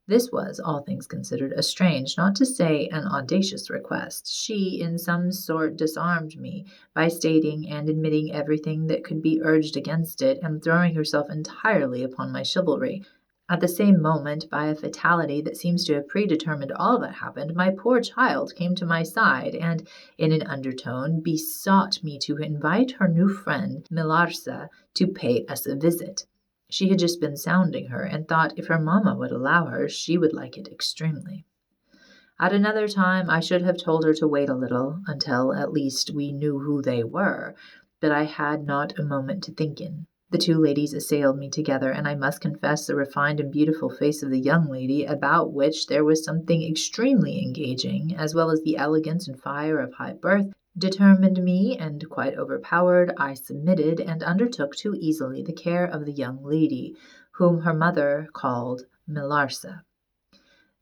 This was, all things considered, a strange, not to say an audacious request. She, in some sort, disarmed me by stating and admitting everything that could be urged against it, and throwing herself entirely upon my chivalry. At the same moment, by a fatality that seems to have predetermined all that happened, my poor child came to my side, and, in an undertone, besought me to invite her new friend, Milarsa, to pay us a visit. She had just been sounding her, and thought if her mamma would allow her, she would like it extremely. At another time I should have told her to wait a little, until at least we knew who they were, but I had not a moment to think in. The two ladies assailed me together, and I must confess the refined and beautiful face of the young lady, about which there was something extremely engaging, as well as the elegance and fire of high birth, determined me, and quite overpowered, I submitted, and undertook too easily the care of the young lady, whom her mother called Milarsa.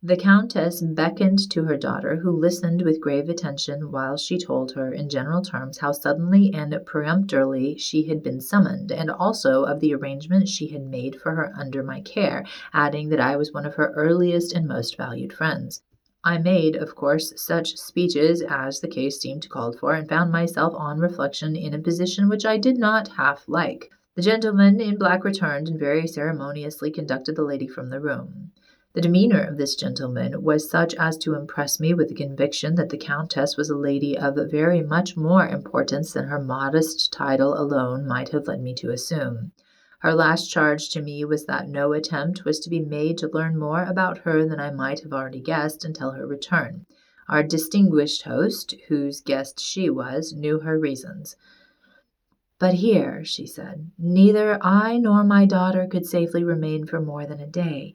The Countess beckoned to her daughter, who listened with grave attention while she told her, in general terms, how suddenly and peremptorily she had been summoned, and also of the arrangements she had made for her under my care, adding that I was one of her earliest and most valued friends. I made, of course, such speeches as the case seemed to call for, and found myself, on reflection, in a position which I did not half like. The gentleman in black returned and very ceremoniously conducted the lady from the room. The demeanor of this gentleman was such as to impress me with the conviction that the Countess was a lady of very much more importance than her modest title alone might have led me to assume. Her last charge to me was that no attempt was to be made to learn more about her than I might have already guessed until her return. Our distinguished host, whose guest she was, knew her reasons. "But here," she said, "neither I nor my daughter could safely remain for more than a day.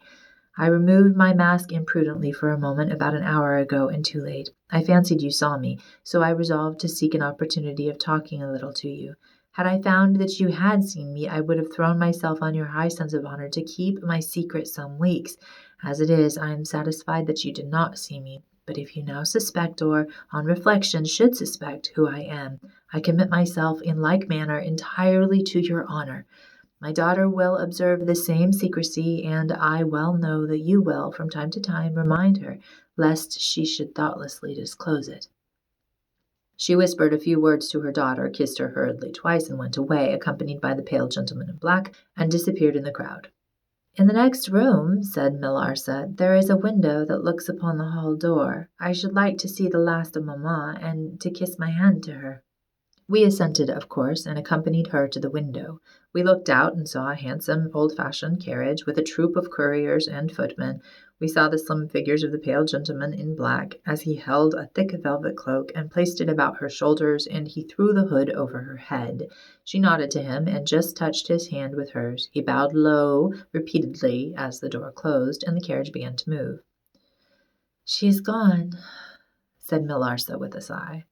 I removed my mask imprudently for a moment about an hour ago, and too late. I fancied you saw me, so I resolved to seek an opportunity of talking a little to you. Had I found that you had seen me, I would have thrown myself on your high sense of honor to keep my secret some weeks. As it is, I am satisfied that you did not see me. But if you now suspect, or, on reflection, should suspect who I am, I commit myself in like manner entirely to your honor. My daughter will observe the same secrecy, and I well know that you will, from time to time, remind her, lest she should thoughtlessly disclose it." She whispered a few words to her daughter, kissed her hurriedly twice, and went away, accompanied by the pale gentleman in black, and disappeared in the crowd. "In the next room," said Milarsa, "there is a window that looks upon the hall door. I should like to see the last of mamma, and to kiss my hand to her." We assented, of course, and accompanied her to the window. We looked out and saw a handsome, old-fashioned carriage, with a troop of couriers and footmen. We saw the slim figures of the pale gentleman in black, as he held a thick velvet cloak and placed it about her shoulders, and he threw the hood over her head. She nodded to him, and just touched his hand with hers. He bowed low, repeatedly, as the door closed, and the carriage began to move. "She is gone," said Milarsa with a sigh.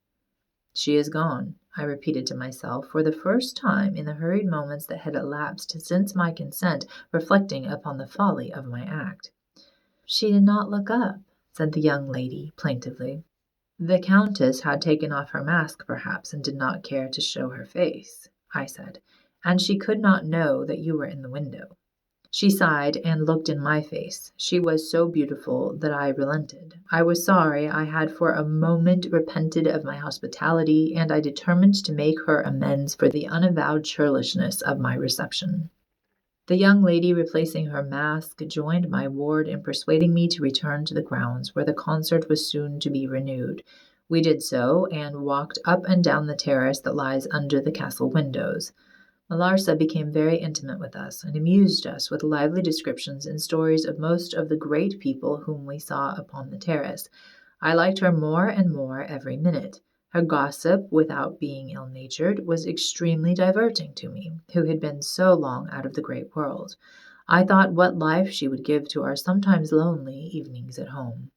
"She is gone," I repeated to myself, for the first time in the hurried moments that had elapsed since my consent, reflecting upon the folly of my act. "She did not look up," said the young lady plaintively. "The Countess had taken off her mask, perhaps, and did not care to show her face," I said, "and she could not know that you were in the window." She sighed and looked in my face. She was so beautiful that I relented. I was sorry I had for a moment repented of my hospitality, and I determined to make her amends for the unavowed churlishness of my reception. The young lady, replacing her mask, joined my ward in persuading me to return to the grounds, where the concert was soon to be renewed. We did so, and walked up and down the terrace that lies under the castle windows. Milarsa became very intimate with us, and amused us with lively descriptions and stories of most of the great people whom we saw upon the terrace. I liked her more and more every minute. Her gossip, without being ill-natured, was extremely diverting to me, who had been so long out of the great world. I thought what life she would give to our sometimes lonely evenings at home.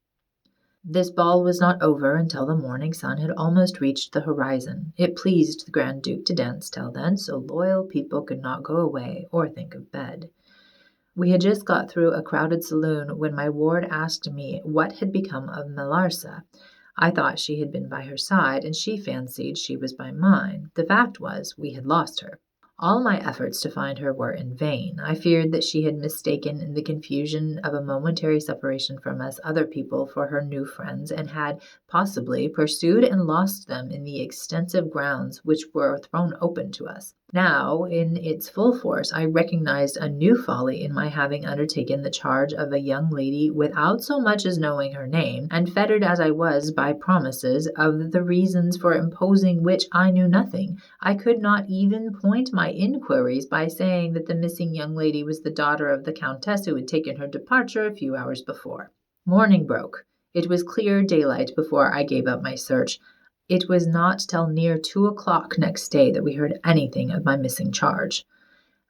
This ball was not over until the morning sun had almost reached the horizon. It pleased the Grand Duke to dance till then, so loyal people could not go away or think of bed. We had just got through a crowded saloon when my ward asked me what had become of Melarsa. I thought she had been by her side, and she fancied she was by mine. The fact was, we had lost her. All my efforts to find her were in vain. I feared that she had mistaken in the confusion of a momentary separation from us other people for her new friends, and had, possibly, pursued and lost them in the extensive grounds which were thrown open to us. Now, in its full force, I recognized a new folly in my having undertaken the charge of a young lady without so much as knowing her name, and fettered as I was by promises of the reasons for imposing which I knew nothing. I could not even point my inquiries by saying that the missing young lady was the daughter of the countess who had taken her departure a few hours before. Morning broke. It was clear daylight before I gave up my search. It was not till near 2 o'clock next day that we heard anything of my missing charge.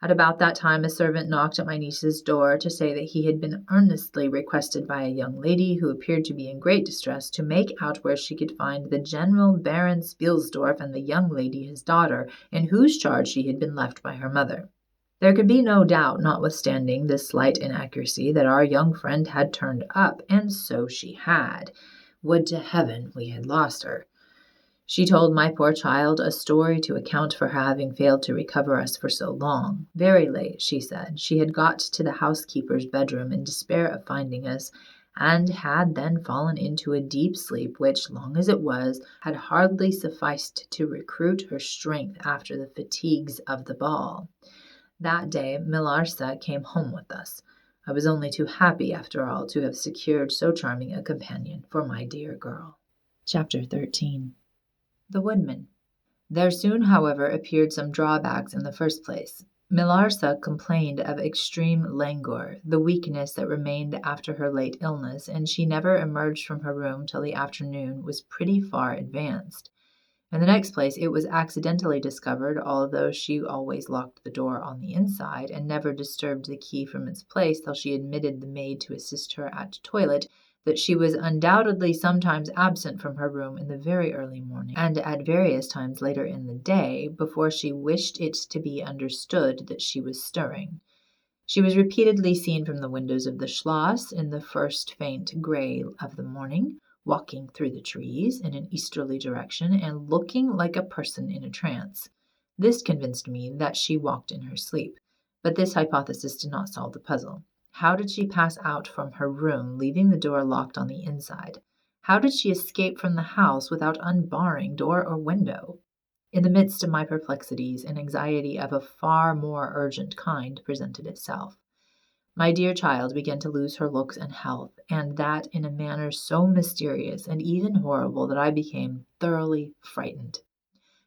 At about that time a servant knocked at my niece's door to say that he had been earnestly requested by a young lady who appeared to be in great distress to make out where she could find the General Baron Spielsdorf and the young lady his daughter, in whose charge she had been left by her mother. There could be no doubt, notwithstanding this slight inaccuracy, that our young friend had turned up, and so she had. Would to heaven we had lost her! She told my poor child a story to account for her having failed to recover us for so long. Very late, she said, she had got to the housekeeper's bedroom in despair of finding us, and had then fallen into a deep sleep which, long as it was, had hardly sufficed to recruit her strength after the fatigues of the ball. That day Melarsa came home with us. I was only too happy, after all, to have secured so charming a companion for my dear girl. Chapter 13. The Woodman. There soon, however, appeared some drawbacks in the first place. Melarsa complained of extreme languor, the weakness that remained after her late illness, and she never emerged from her room till the afternoon was pretty far advanced. In the next place, it was accidentally discovered, although she always locked the door on the inside, and never disturbed the key from its place till she admitted the maid to assist her at toilette, that she was undoubtedly sometimes absent from her room in the very early morning, and at various times later in the day, before she wished it to be understood that she was stirring. She was repeatedly seen from the windows of the Schloss in the first faint grey of the morning, walking through the trees in an easterly direction, and looking like a person in a trance. This convinced me that she walked in her sleep, but this hypothesis did not solve the puzzle. How did she pass out from her room, leaving the door locked on the inside? How did she escape from the house without unbarring door or window? In the midst of my perplexities, an anxiety of a far more urgent kind presented itself. My dear child began to lose her looks and health, and that in a manner so mysterious and even horrible that I became thoroughly frightened.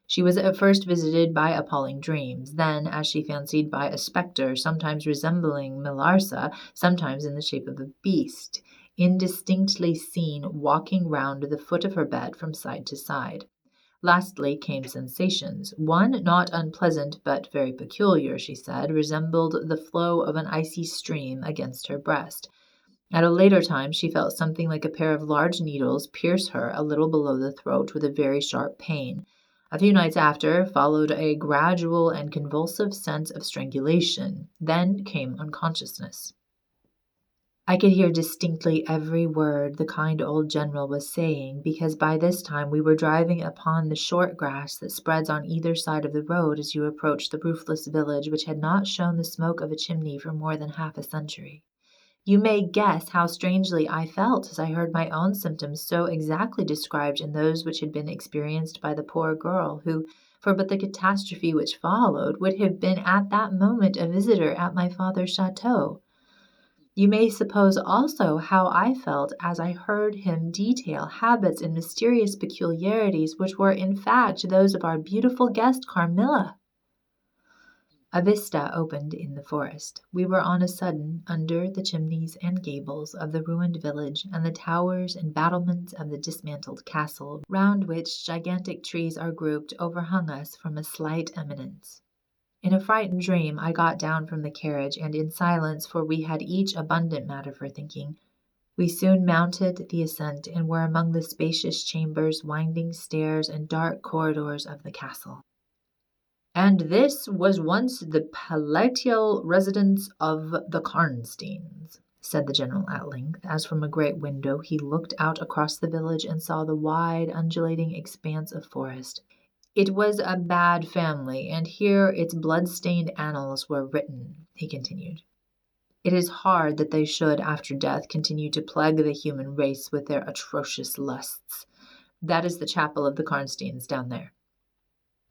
She was at first visited by appalling dreams, then, as she fancied, by a spectre, sometimes resembling Melarsa, sometimes in the shape of a beast, indistinctly seen walking round the foot of her bed from side to side. Lastly came sensations. One, not unpleasant but very peculiar, she said, resembled the flow of an icy stream against her breast. At a later time she felt something like a pair of large needles pierce her a little below the throat with a very sharp pain. A few nights after followed a gradual and convulsive sense of strangulation. Then came unconsciousness. I could hear distinctly every word the kind old general was saying, because by this time we were driving upon the short grass that spreads on either side of the road as you approach the roofless village which had not shown the smoke of a chimney for more than half a century. You may guess how strangely I felt as I heard my own symptoms so exactly described in those which had been experienced by the poor girl, who, for but the catastrophe which followed, would have been at that moment a visitor at my father's chateau. You may suppose also how I felt as I heard him detail habits and mysterious peculiarities which were in fact those of our beautiful guest Carmilla. A vista opened in the forest. We were on a sudden under the chimneys and gables of the ruined village and the towers and battlements of the dismantled castle, round which gigantic trees are grouped, overhung us from a slight eminence. In a frightened dream I got down from the carriage, and in silence, for we had each abundant matter for thinking, we soon mounted the ascent and were among the spacious chambers, winding stairs, and dark corridors of the castle. "And this was once the palatial residence of the Karnsteins," said the general at length, as from a great window he looked out across the village and saw the wide, undulating expanse of forest. "It was a bad family, and here its blood-stained annals were written," he continued. "It is hard that they should, after death, continue to plague the human race with their atrocious lusts. That is the chapel of the Karnsteins down there."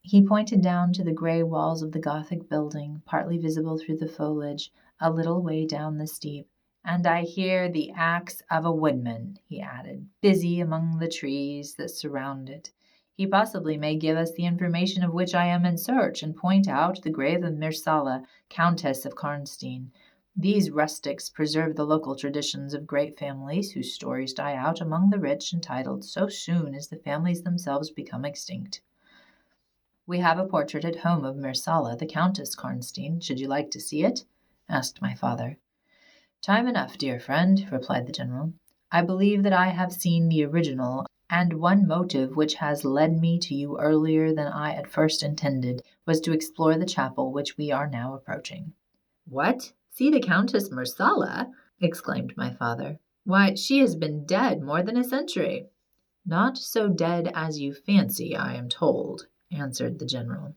He pointed down to the grey walls of the Gothic building, partly visible through the foliage, a little way down the steep. "And I hear the axe of a woodman," he added, "busy among the trees that surround it. He possibly may give us the information of which I am in search, and point out the grave of Mersala, Countess of Karnstein. These rustics preserve the local traditions of great families whose stories die out among the rich and titled so soon as the families themselves become extinct. We have a portrait at home of Mersala, the Countess Karnstein. Should you like to see it?" asked my father. "Time enough, dear friend," replied the general. "I believe that I have seen the original, and one motive which has led me to you earlier than I at first intended was to explore the chapel which we are now approaching." "What? See the Countess Mersala?" exclaimed my father. "Why, she has been dead more than a century." "Not so dead as you fancy, I am told," answered the general.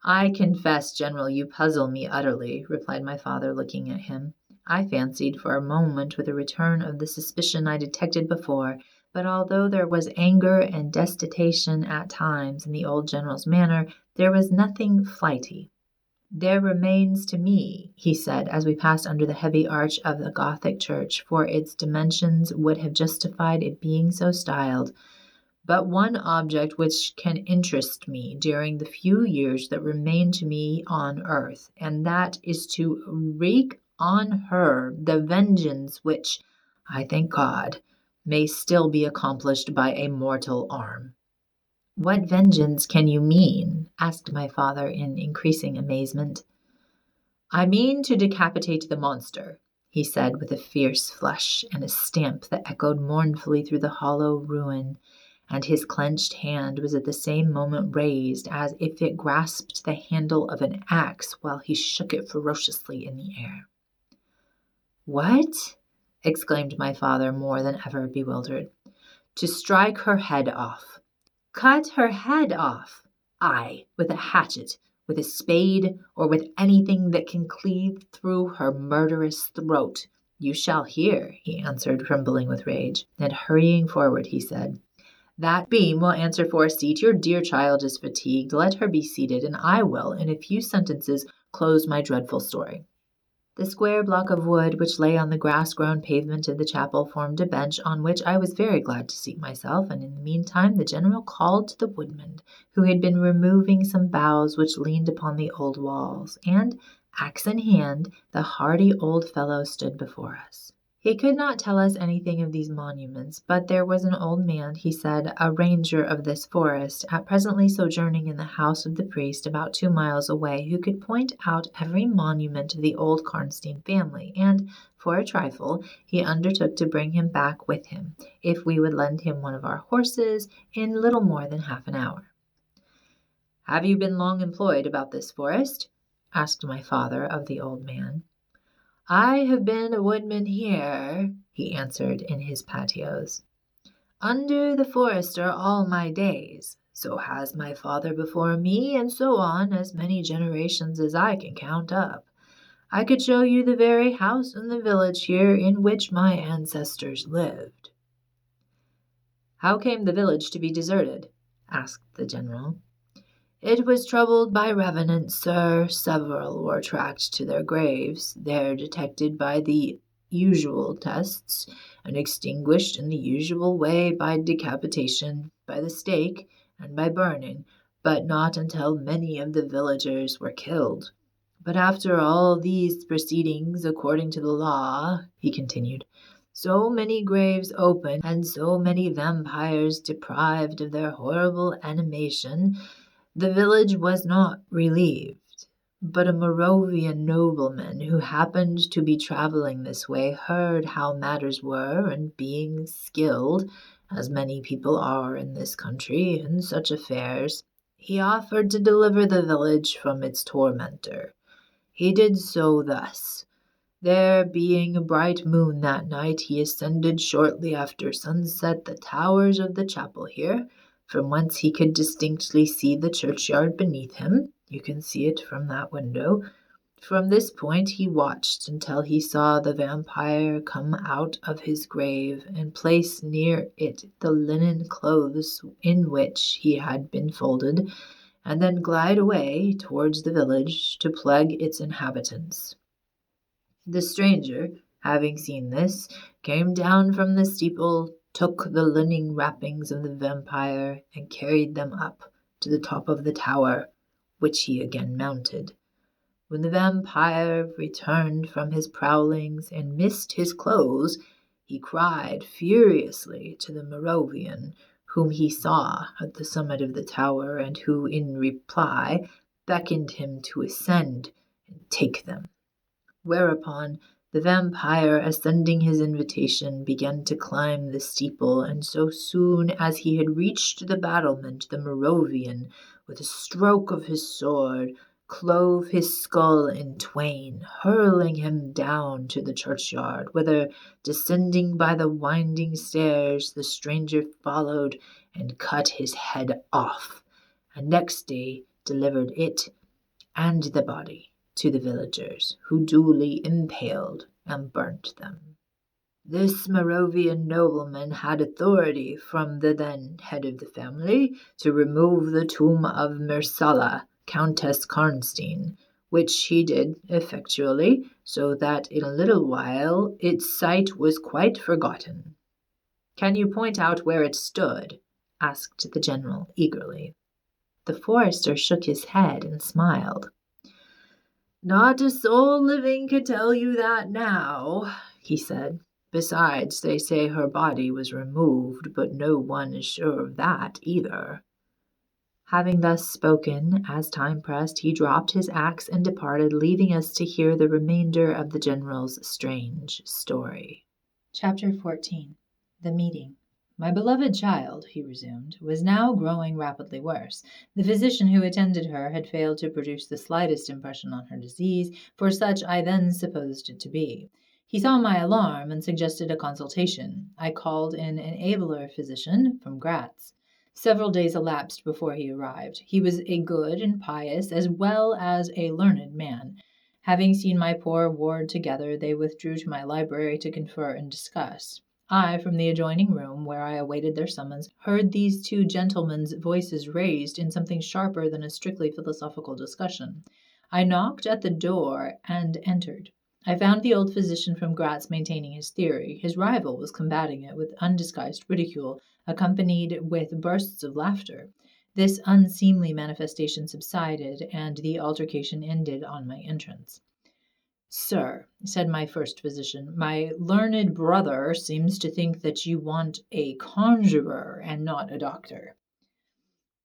"I confess, General, you puzzle me utterly," replied my father, looking at him. I fancied for a moment with a return of the suspicion I detected before, but although there was anger and destitution at times in the old general's manner, there was nothing flighty. "There remains to me," he said, as we passed under the heavy arch of the Gothic church, for its dimensions would have justified it being so styled, "but one object which can interest me during the few years that remain to me on earth, and that is to wreak on her the vengeance which, I thank God, may still be accomplished by a mortal arm." "What vengeance can you mean?" asked my father in increasing amazement. "I mean to decapitate the monster," he said with a fierce flush and a stamp that echoed mournfully through the hollow ruin, and his clenched hand was at the same moment raised as if it grasped the handle of an axe while he shook it ferociously in the air. "What?" exclaimed my father, more than ever bewildered. "To strike her head off." "Cut her head off?" "Aye, with a hatchet, with a spade, or with anything that can cleave through her murderous throat." "You shall hear," he answered, trembling with rage. And hurrying forward, he said, "That beam will answer for a seat. Your dear child is fatigued. Let her be seated, and I will, in a few sentences, close my dreadful story." The square block of wood which lay on the grass-grown pavement of the chapel formed a bench on which I was very glad to seat myself, and in the meantime the general called to the woodman, who had been removing some boughs which leaned upon the old walls, and, axe in hand, the hardy old fellow stood before us. He could not tell us anything of these monuments, but there was an old man, he said, a ranger of this forest, at presently sojourning in the house of the priest about 2 miles away, who could point out every monument of the old Karnstein family, and, for a trifle, he undertook to bring him back with him, if we would lend him one of our horses, in little more than half an hour. "Have you been long employed about this forest?" asked my father of the old man. "I have been a woodman here," he answered, in his patios, "under the forester all my days. So has my father before me, and so on, as many generations as I can count up. I could show you the very house in the village here in which my ancestors lived." "How came the village to be deserted?" asked the general. "It was troubled by revenants, sir. Several were tracked to their graves, there detected by the usual tests, and extinguished in the usual way by decapitation, by the stake, and by burning, but not until many of the villagers were killed." But after all these proceedings, according to the law," he continued, "so many graves opened, and so many vampires deprived of their horrible animation, the village was not relieved. But a Moravian nobleman who happened to be travelling this way heard how matters were, and being skilled, as many people are in this country, in such affairs, he offered to deliver the village from its tormentor. He did so thus. There being a bright moon that night, he ascended shortly after sunset the towers of the chapel here, from whence he could distinctly see the churchyard beneath him. You can see it from that window. From this point he watched until he saw the vampire come out of his grave and place near it the linen clothes in which he had been folded, and then glide away towards the village to plague its inhabitants. The stranger, having seen this, came down from the steeple, took the linen wrappings of the vampire, and carried them up to the top of the tower, which he again mounted. When the vampire returned from his prowlings and missed his clothes, he cried furiously to the Moravian, whom he saw at the summit of the tower, and who, in reply, beckoned him to ascend and take them. Whereupon the vampire, ascending his invitation, began to climb the steeple, and so soon as he had reached the battlement, the Moravian, with a stroke of his sword, clove his skull in twain, hurling him down to the churchyard, whither, descending by the winding stairs, the stranger followed and cut his head off, and next day delivered it and the body to the villagers, who duly impaled and burnt them. This Moravian nobleman had authority from the then head of the family to remove the tomb of Mersala, Countess Karnstein, which he did effectually, so that in a little while its site was quite forgotten. "Can you point out where it stood?" asked the general eagerly. The forester shook his head and smiled. "Not a soul living could tell you that now," he said. "Besides, they say her body was removed, but no one is sure of that either." Having thus spoken, as time pressed, he dropped his axe and departed, leaving us to hear the remainder of the general's strange story. Chapter 14. The Meeting. "My beloved child," he resumed, "was now growing rapidly worse. The physician who attended her had failed to produce the slightest impression on her disease, for such I then supposed it to be. He saw my alarm and suggested a consultation. I called in an abler physician from Gratz. Several days elapsed before he arrived. He was a good and pious as well as a learned man. Having seen my poor ward together, they withdrew to my library to confer and discuss. I, from the adjoining room, where I awaited their summons, heard these two gentlemen's voices raised in something sharper than a strictly philosophical discussion. I knocked at the door and entered. I found the old physician from Gratz maintaining his theory. His rival was combating it with undisguised ridicule, accompanied with bursts of laughter. This unseemly manifestation subsided, and the altercation ended on my entrance. "Sir," said my first physician, "my learned brother seems to think that you want a conjurer and not a doctor."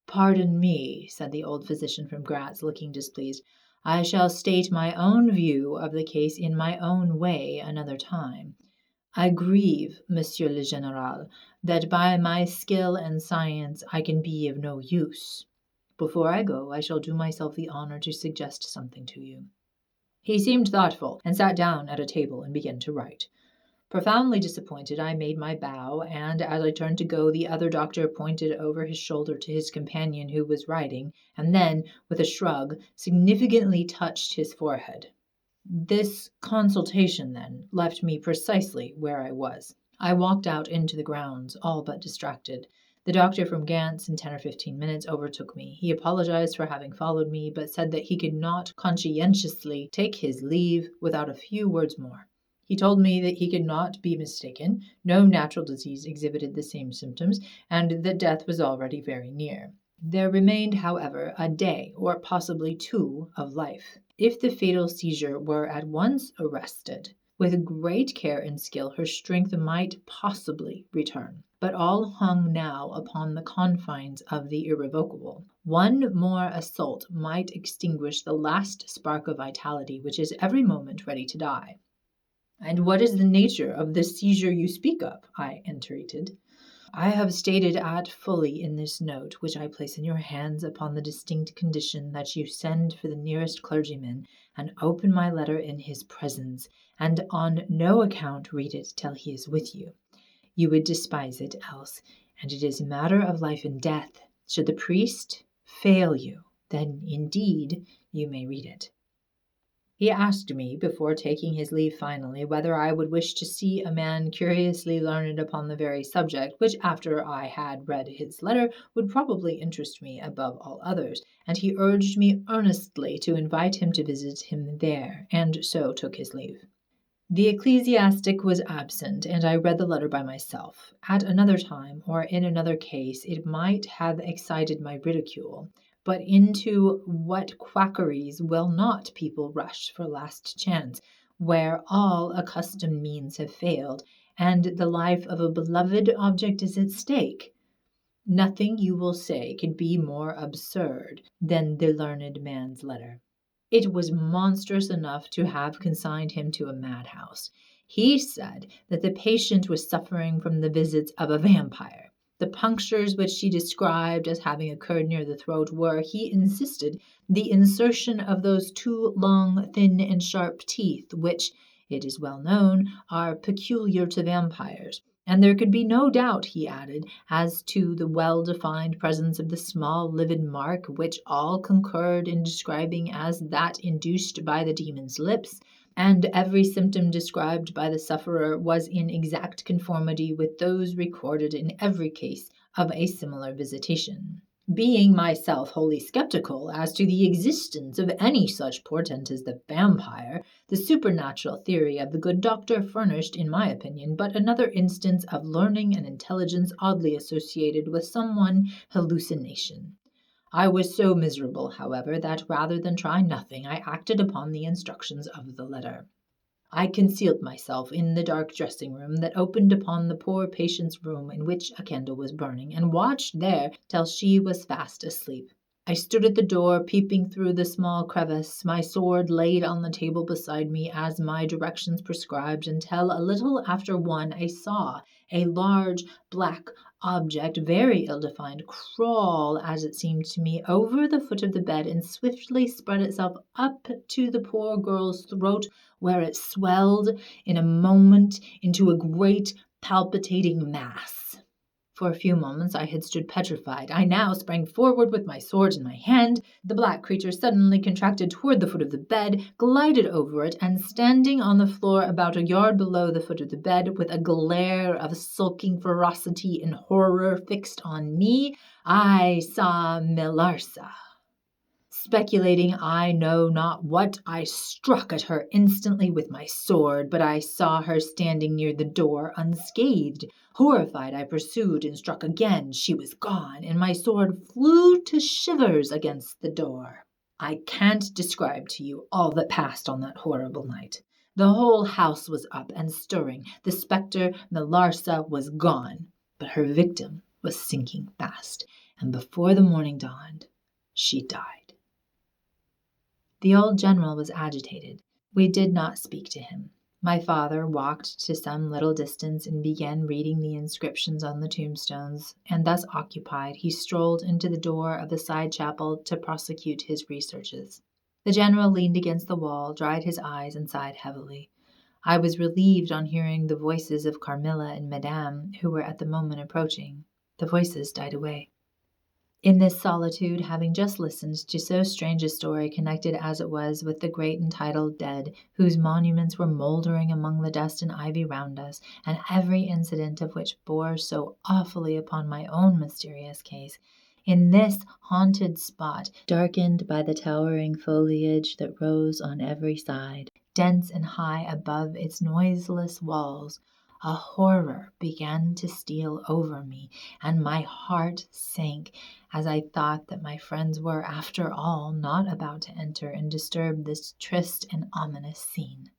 "Pardon me," said the old physician from Gratz, looking displeased. "I shall state my own view of the case in my own way another time. I grieve, Monsieur le Général, that by my skill and science I can be of no use. Before I go, I shall do myself the honor to suggest something to you." He seemed thoughtful, and sat down at a table and began to write. Profoundly disappointed, I made my bow, and as I turned to go, the other doctor pointed over his shoulder to his companion who was writing, and then, with a shrug, significantly touched his forehead. This consultation, then, left me precisely where I was. I walked out into the grounds, all but distracted. The doctor from Gantz in 10 or 15 minutes overtook me. He apologized for having followed me, but said that he could not conscientiously take his leave without a few words more. He told me that he could not be mistaken, no natural disease exhibited the same symptoms, and that death was already very near. There remained, however, a day, or possibly two, of life. if the fatal seizure were at once arrested, with great care and skill her strength might possibly return. But all hung now upon the confines of the irrevocable. One more assault might extinguish the last spark of vitality which is every moment ready to die. "And what is the nature of the seizure you speak of?" I entreated. "I have stated at fully in this note, which I place in your hands upon the distinct condition that you send for the nearest clergyman and open my letter in his presence, and on no account read it till he is with you. You would despise it else, and it is a matter of life and death. Should the priest fail you, then indeed you may read it." He asked me, before taking his leave finally, whether I would wish to see a man curiously learned upon the very subject, which after I had read his letter would probably interest me above all others, and he urged me earnestly to invite him to visit him there, and so took his leave. The ecclesiastic was absent, and I read the letter by myself. At another time, or in another case, it might have excited my ridicule. But into what quackeries will not people rush for last chance, where all accustomed means have failed, and the life of a beloved object is at stake? Nothing, you will say, could be more absurd than the learned man's letter. It was monstrous enough to have consigned him to a madhouse. He said that the patient was suffering from the visits of a vampire. The punctures which she described as having occurred near the throat were, he insisted, the insertion of those two long, thin, and sharp teeth which, it is well known, are peculiar to vampires. And there could be no doubt, he added, as to the well-defined presence of the small livid mark which all concurred in describing as that induced by the demon's lips, and every symptom described by the sufferer was in exact conformity with those recorded in every case of a similar visitation. Being myself wholly skeptical as to the existence of any such portent as the vampire, the supernatural theory of the good doctor furnished, in my opinion, but another instance of learning and intelligence oddly associated with some one hallucination. I was so miserable, however, that rather than try nothing, I acted upon the instructions of the letter. I concealed myself in the dark dressing-room that opened upon the poor patient's room, in which a candle was burning, and watched there till she was fast asleep. I stood at the door, peeping through the small crevice, my sword laid on the table beside me as my directions prescribed, until a little after 1 I saw a large black object, very ill-defined, crawl, as it seemed to me, over the foot of the bed and swiftly spread itself up to the poor girl's throat, where it swelled in a moment into a great palpitating mass. For a few moments I had stood petrified. I now sprang forward with my sword in my hand. The black creature suddenly contracted toward the foot of the bed, glided over it, and standing on the floor about a yard below the foot of the bed, with a glare of sulking ferocity and horror fixed on me, I saw Millarca. Speculating I know not what, I struck at her instantly with my sword, but I saw her standing near the door unscathed. Horrified, I pursued and struck again. She was gone, and my sword flew to shivers against the door. I can't describe to you all that passed on that horrible night. The whole house was up and stirring. The spectre Millarca was gone, but her victim was sinking fast, and before the morning dawned, she died. The old general was agitated. We did not speak to him. My father walked to some little distance and began reading the inscriptions on the tombstones, and thus occupied, he strolled into the door of the side chapel to prosecute his researches. The general leaned against the wall, dried his eyes, and sighed heavily. I was relieved on hearing the voices of Carmilla and Madame, who were at the moment approaching. The voices died away. In this solitude, having just listened to so strange a story, connected as it was with the great entitled dead, whose monuments were mouldering among the dust and ivy round us, and every incident of which bore so awfully upon my own mysterious case, in this haunted spot, darkened by the towering foliage that rose on every side, dense and high above its noiseless walls, A horror began to steal over me, and my heart sank as I thought that my friends were, after all, not about to enter and disturb this triste and ominous scene.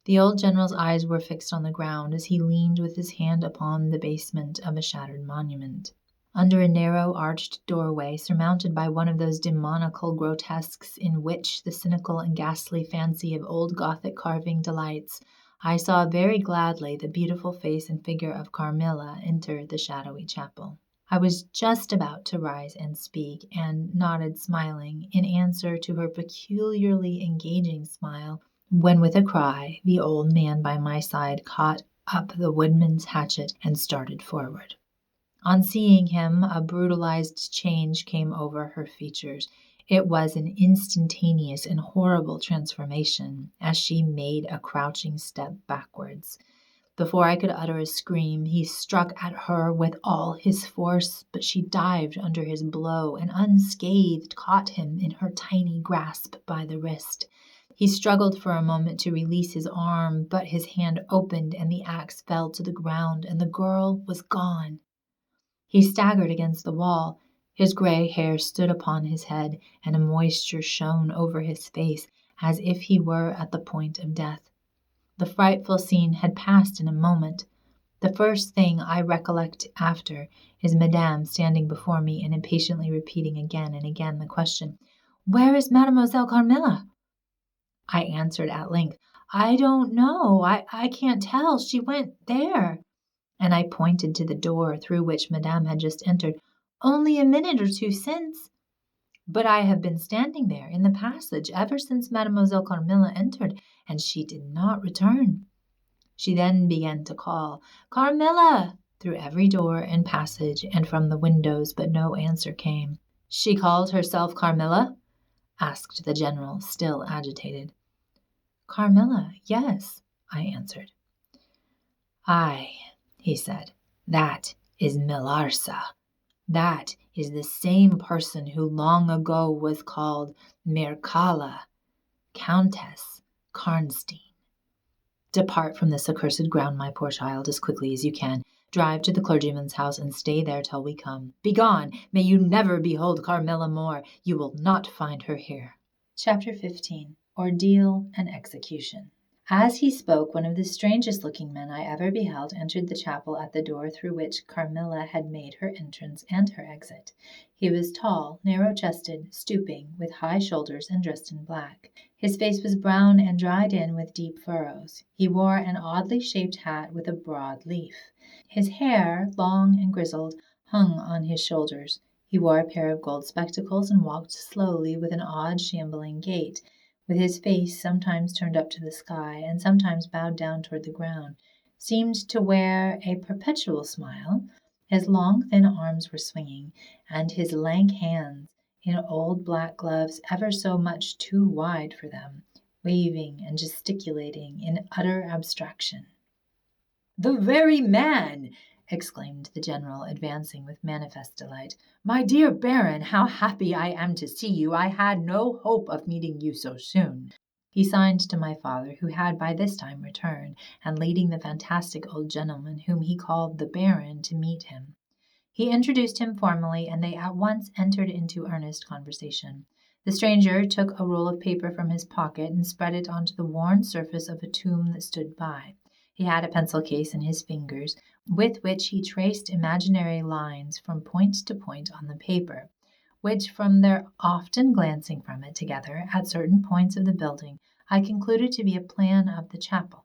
The old general's eyes were fixed on the ground as he leaned with his hand upon the basement of a shattered monument. Under a narrow arched doorway, surmounted by one of those demoniacal grotesques in which the cynical and ghastly fancy of old Gothic carving delights, I saw very gladly the beautiful face and figure of Carmilla enter the shadowy chapel. I was just about to rise and speak, and nodded smiling in answer to her peculiarly engaging smile, when with a cry the old man by my side caught up the woodman's hatchet and started forward. On seeing him, a brutalized change came over her features. It was an instantaneous and horrible transformation as she made a crouching step backwards. Before I could utter a scream, he struck at her with all his force, but she dived under his blow and unscathed caught him in her tiny grasp by the wrist. He struggled for a moment to release his arm, but his hand opened and the axe fell to the ground and the girl was gone. He staggered against the wall. His gray hair stood upon his head, and a moisture shone over his face as if he were at the point of death. The frightful scene had passed in a moment. The first thing I recollect after is Madame standing before me and impatiently repeating again and again the question, "Where is Mademoiselle Carmilla?" I answered at length, "I don't know. I can't tell. She went there." And I pointed to the door through which Madame had just entered. "Only a minute or two since." "But I have been standing there in the passage ever since Mademoiselle Carmilla entered, and she did not return." She then began to call, "Carmilla!" through every door and passage and from the windows, but no answer came. "She called herself Carmilla?" asked the general, still agitated. "Carmilla, yes," I answered. "Aye," he said, "that is Millarca. That is the same person who long ago was called Mircalla, Countess Karnstein. Depart from this accursed ground, my poor child, as quickly as you can. Drive to the clergyman's house and stay there till we come. Begone! May you never behold Carmilla more. You will not find her here." Chapter 15. Ordeal and Execution. As he spoke, one of the strangest looking men I ever beheld entered the chapel at the door through which Carmilla had made her entrance and her exit. He was tall, narrow-chested, stooping, with high shoulders, and dressed in black. His face was brown and dried in with deep furrows. He wore an oddly shaped hat with a broad leaf. His hair, long and grizzled, hung on his shoulders. He wore a pair of gold spectacles and walked slowly with an odd shambling gait, with his face sometimes turned up to the sky and sometimes bowed down toward the ground, seemed to wear a perpetual smile. His long thin arms were swinging, and his lank hands, in old black gloves ever so much too wide for them, waving and gesticulating in utter abstraction. "The very man!" exclaimed the general, advancing with manifest delight. "My dear Baron, how happy I am to see you! I had no hope of meeting you so soon." He signed to my father, who had by this time returned, and leading the fantastic old gentleman, whom he called the Baron, to meet him. He introduced him formally, and they at once entered into earnest conversation. The stranger took a roll of paper from his pocket and spread it onto the worn surface of a tomb that stood by. He had a pencil case in his fingers, with which he traced imaginary lines from point to point on the paper, which, from their often glancing from it together at certain points of the building, I concluded to be a plan of the chapel.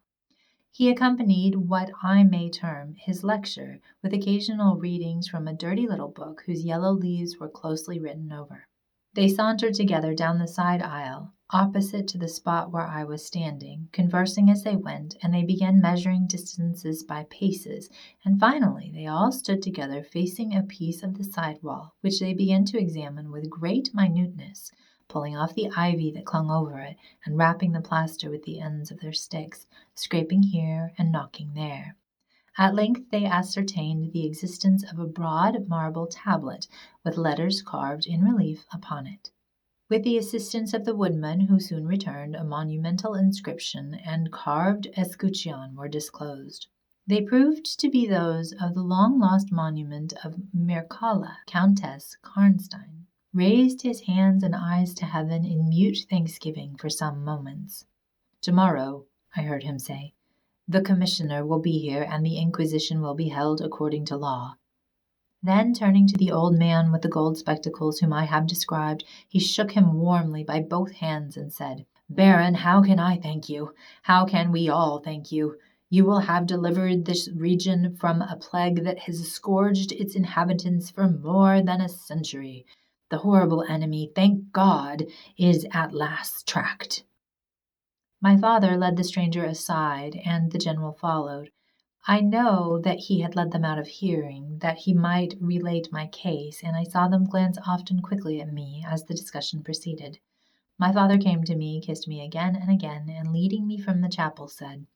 He accompanied what I may term his lecture with occasional readings from a dirty little book whose yellow leaves were closely written over. They sauntered together down the side aisle, opposite to the spot where I was standing, conversing as they went, and they began measuring distances by paces, and finally they all stood together facing a piece of the side wall, which they began to examine with great minuteness, pulling off the ivy that clung over it, and rapping the plaster with the ends of their sticks, scraping here and knocking there. At length they ascertained the existence of a broad marble tablet with letters carved in relief upon it. With the assistance of the woodman, who soon returned, a monumental inscription and carved escutcheon were disclosed. They proved to be those of the long-lost monument of Mircalla, Countess Karnstein, raised his hands and eyes to heaven in mute thanksgiving for some moments. "Tomorrow," I heard him say, "the commissioner will be here and the inquisition will be held according to law." Then, turning to the old man with the gold spectacles whom I have described, he shook him warmly by both hands and said, "Baron, how can I thank you? How can we all thank you? You will have delivered this region from a plague that has scourged its inhabitants for more than a century. The horrible enemy, thank God, is at last tracked." My father led the stranger aside, and the general followed. I know that he had led them out of hearing, that he might relate my case, and I saw them glance often quickly at me as the discussion proceeded. My father came to me, kissed me again and again, and leading me from the chapel said,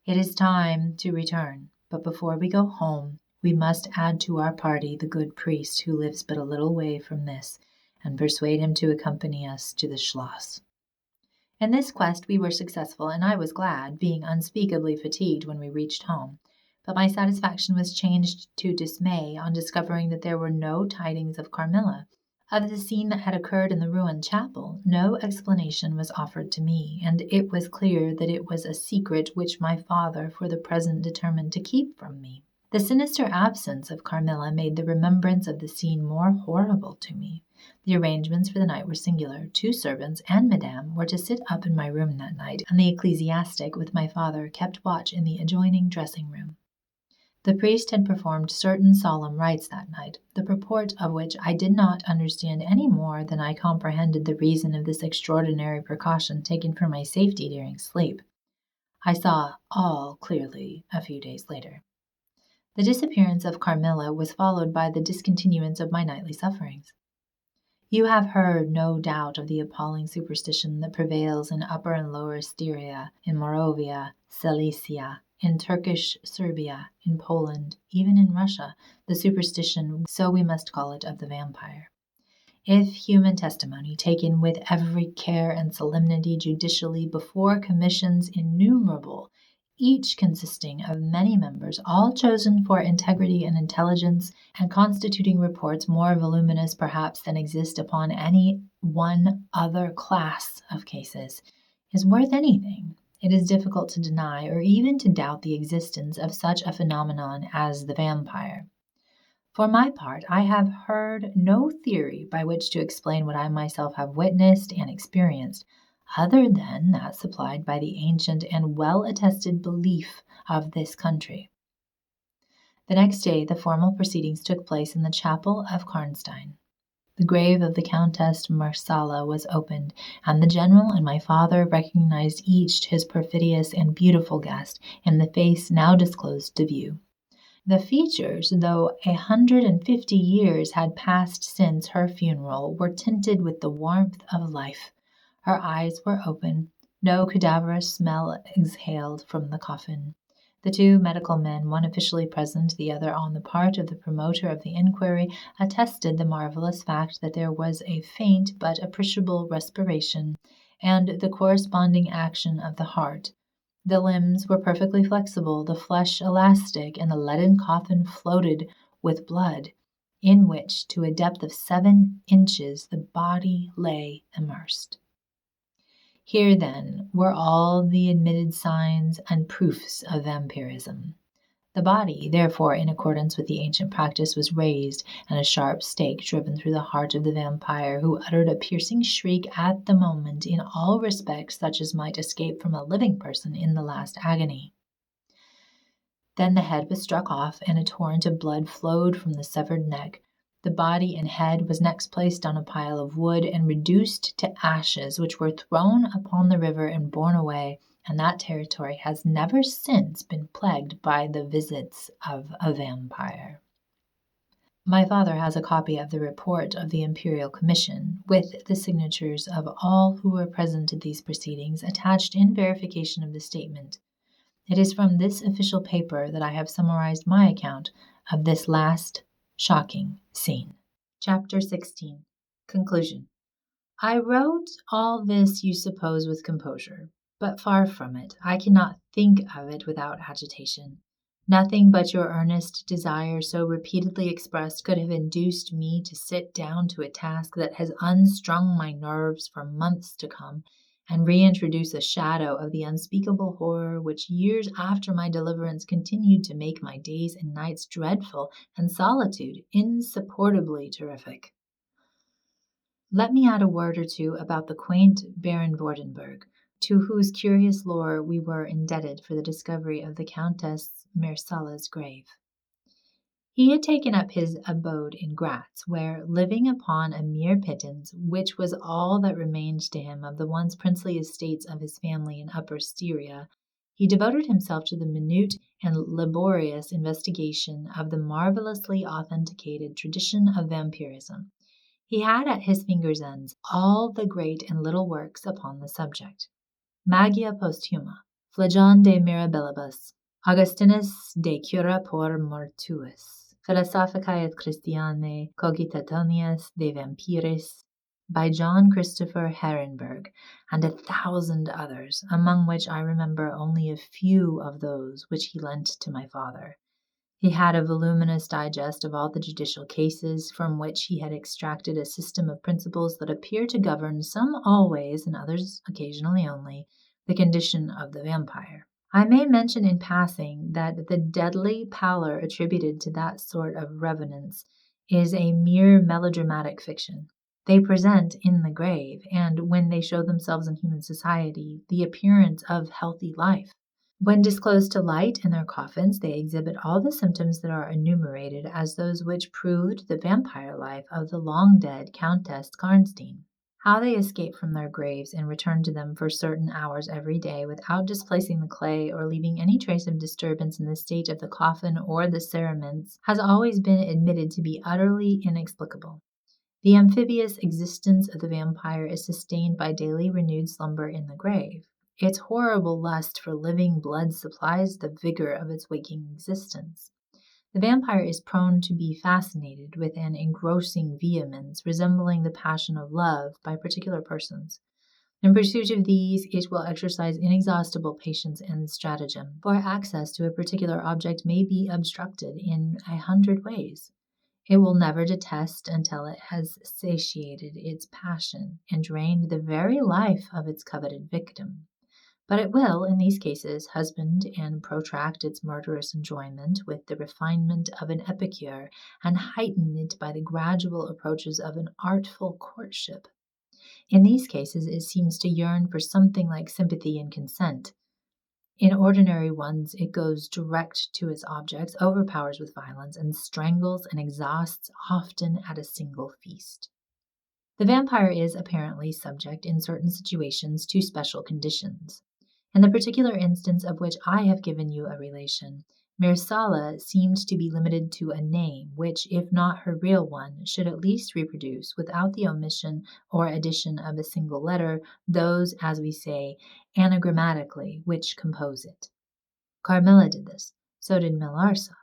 "It is time to return, but before we go home, we must add to our party the good priest who lives but a little way from this, and persuade him to accompany us to the Schloss." In this quest we were successful, and I was glad, being unspeakably fatigued when we reached home. But my satisfaction was changed to dismay on discovering that there were no tidings of Carmilla. Of the scene that had occurred in the ruined chapel, no explanation was offered to me, and it was clear that it was a secret which my father for the present determined to keep from me. The sinister absence of Carmilla made the remembrance of the scene more horrible to me. The arrangements for the night were singular. 2 servants and Madame were to sit up in my room that night, and the ecclesiastic with my father kept watch in the adjoining dressing-room. The priest had performed certain solemn rites that night, the purport of which I did not understand any more than I comprehended the reason of this extraordinary precaution taken for my safety during sleep. I saw all clearly a few days later. The disappearance of Carmilla was followed by the discontinuance of my nightly sufferings. You have heard, no doubt, of the appalling superstition that prevails in Upper and Lower Styria, in Moravia, Silesia, in Turkish Serbia, in Poland, even in Russia, the superstition, so we must call it, of the vampire. If human testimony, taken with every care and solemnity judicially before commissions innumerable, each consisting of many members, all chosen for integrity and intelligence, and constituting reports more voluminous perhaps than exist upon any one other class of cases, is worth anything, it is difficult to deny or even to doubt the existence of such a phenomenon as the vampire. For my part, I have heard no theory by which to explain what I myself have witnessed and experienced, other than that supplied by the ancient and well-attested belief of this country. The next day the formal proceedings took place in the chapel of Karnstein. The grave of the Countess Marsala was opened, and the general and my father recognized each his perfidious and beautiful guest in the face now disclosed to view. The features, though 150 years had passed since her funeral, were tinted with the warmth of life. Her eyes were open. No cadaverous smell exhaled from the coffin. The 2 medical men, one officially present, the other on the part of the promoter of the inquiry, attested the marvelous fact that there was a faint but appreciable respiration, and the corresponding action of the heart. The limbs were perfectly flexible, the flesh elastic, and the leaden coffin floated with blood, in which, to a depth of 7 inches, the body lay immersed. Here, then, were all the admitted signs and proofs of vampirism. The body, therefore, in accordance with the ancient practice, was raised, and a sharp stake driven through the heart of the vampire, who uttered a piercing shriek at the moment, in all respects such as might escape from a living person in the last agony. Then the head was struck off, and a torrent of blood flowed from the severed neck. The body and head was next placed on a pile of wood and reduced to ashes, which were thrown upon the river and borne away, and that territory has never since been plagued by the visits of a vampire. My father has a copy of the report of the Imperial Commission, with the signatures of all who were present at these proceedings, attached in verification of the statement. It is from this official paper that I have summarized my account of this last shocking scene. Chapter 16. Conclusion. I wrote all this, you suppose, with composure, but far from it. I cannot think of it without agitation. Nothing but your earnest desire so repeatedly expressed could have induced me to sit down to a task that has unstrung my nerves for months to come, and reintroduce a shadow of the unspeakable horror which years after my deliverance continued to make my days and nights dreadful and solitude insupportably terrific. Let me add a word or two about the quaint Baron Vordenburg, to whose curious lore we were indebted for the discovery of the Countess Mersala's grave. He had taken up his abode in Gratz, where, living upon a mere pittance, which was all that remained to him of the once princely estates of his family in Upper Styria, he devoted himself to the minute and laborious investigation of the marvelously authenticated tradition of vampirism. He had at his fingers' ends all the great and little works upon the subject. Magia Posthuma, Phlegon de Mirabilibus, Augustinus de Cura por Mortuis, Philosophicae et Christianae Cogitationies de Vampiris, by John Christopher Herenberg, and 1,000 others, among which I remember only a few of those which he lent to my father. He had a voluminous digest of all the judicial cases, from which he had extracted a system of principles that appear to govern, some always and others occasionally only, the condition of the vampire. I may mention in passing that the deadly pallor attributed to that sort of revenants is a mere melodramatic fiction. They present in the grave, and when they show themselves in human society, the appearance of healthy life. When disclosed to light in their coffins, they exhibit all the symptoms that are enumerated as those which proved the vampire life of the long-dead Countess Karnstein. How they escape from their graves and return to them for certain hours every day without displacing the clay or leaving any trace of disturbance in the state of the coffin or the cerements has always been admitted to be utterly inexplicable. The amphibious existence of the vampire is sustained by daily renewed slumber in the grave. Its horrible lust for living blood supplies the vigor of its waking existence. The vampire is prone to be fascinated with an engrossing vehemence resembling the passion of love by particular persons. In pursuit of these, it will exercise inexhaustible patience and stratagem, for access to a particular object may be obstructed in 100 ways. It will never detest until it has satiated its passion and drained the very life of its coveted victim. But it will, in these cases, husband and protract its murderous enjoyment with the refinement of an epicure, and heighten it by the gradual approaches of an artful courtship. In these cases, it seems to yearn for something like sympathy and consent. In ordinary ones, it goes direct to its objects, overpowers with violence, and strangles and exhausts often at a single feast. The vampire is apparently subject in certain situations to special conditions. In the particular instance of which I have given you a relation, Mersala seemed to be limited to a name which, if not her real one, should at least reproduce, without the omission or addition of a single letter, those, as we say, anagrammatically, which compose it. Carmilla did this. So did Milarsa.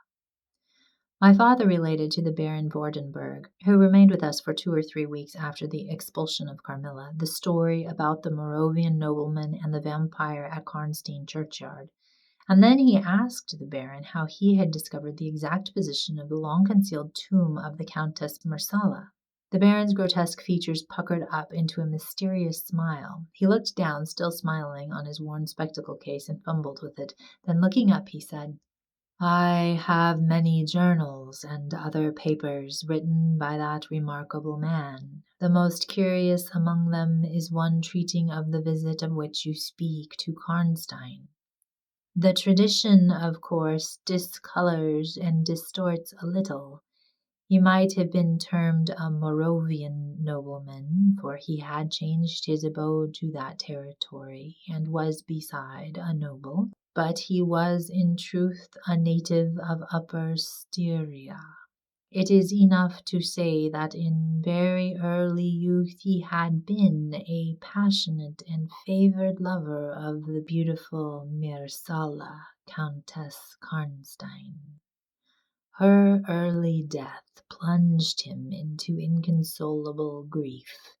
My father related to the Baron Vordenburg, who remained with us for 2 or 3 weeks after the expulsion of Carmilla, the story about the Moravian nobleman and the vampire at Karnstein churchyard, and then he asked the Baron how he had discovered the exact position of the long-concealed tomb of the Countess Mersala. The Baron's grotesque features puckered up into a mysterious smile. He looked down, still smiling, on his worn spectacle case and fumbled with it. Then looking up, he said, "I have many journals and other papers written by that remarkable man. The most curious among them is one treating of the visit of which you speak to Karnstein. The tradition, of course, discolors and distorts a little. He might have been termed a Moravian nobleman, for he had changed his abode to that territory, and was beside a noble. But he was in truth a native of Upper Styria. It is enough to say that in very early youth he had been a passionate and favored lover of the beautiful Mersala, Countess Karnstein. Her early death plunged him into inconsolable grief.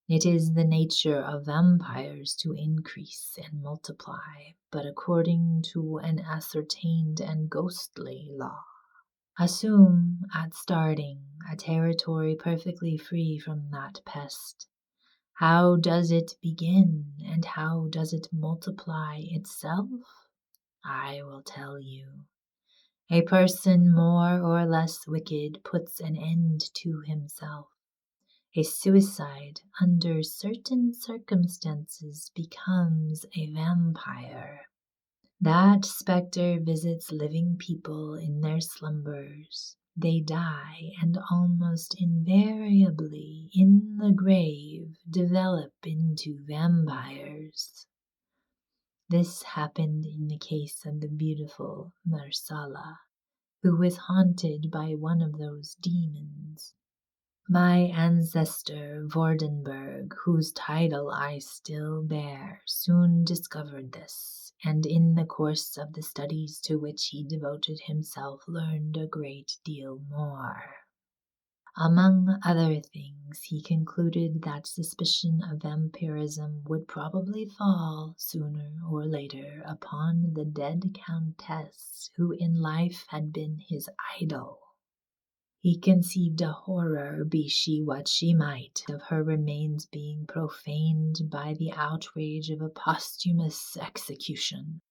It is the nature of vampires to increase and multiply, but according to an ascertained and ghostly law. Assume, at starting, a territory perfectly free from that pest. How does it begin, and how does it multiply itself? I will tell you. A person more or less wicked puts an end to himself. A suicide, under certain circumstances, becomes a vampire. That spectre visits living people in their slumbers. They die, and almost invariably in the grave develop into vampires. This happened in the case of the beautiful Marsala, who was haunted by one of those demons. My ancestor Vordenberg, whose title I still bear, soon discovered this, and in the course of the studies to which he devoted himself learned a great deal more. Among other things, he concluded that suspicion of vampirism would probably fall, sooner or later, upon the dead countess who in life had been his idol. He conceived a horror, be she what she might, of her remains being profaned by the outrage of a posthumous execution.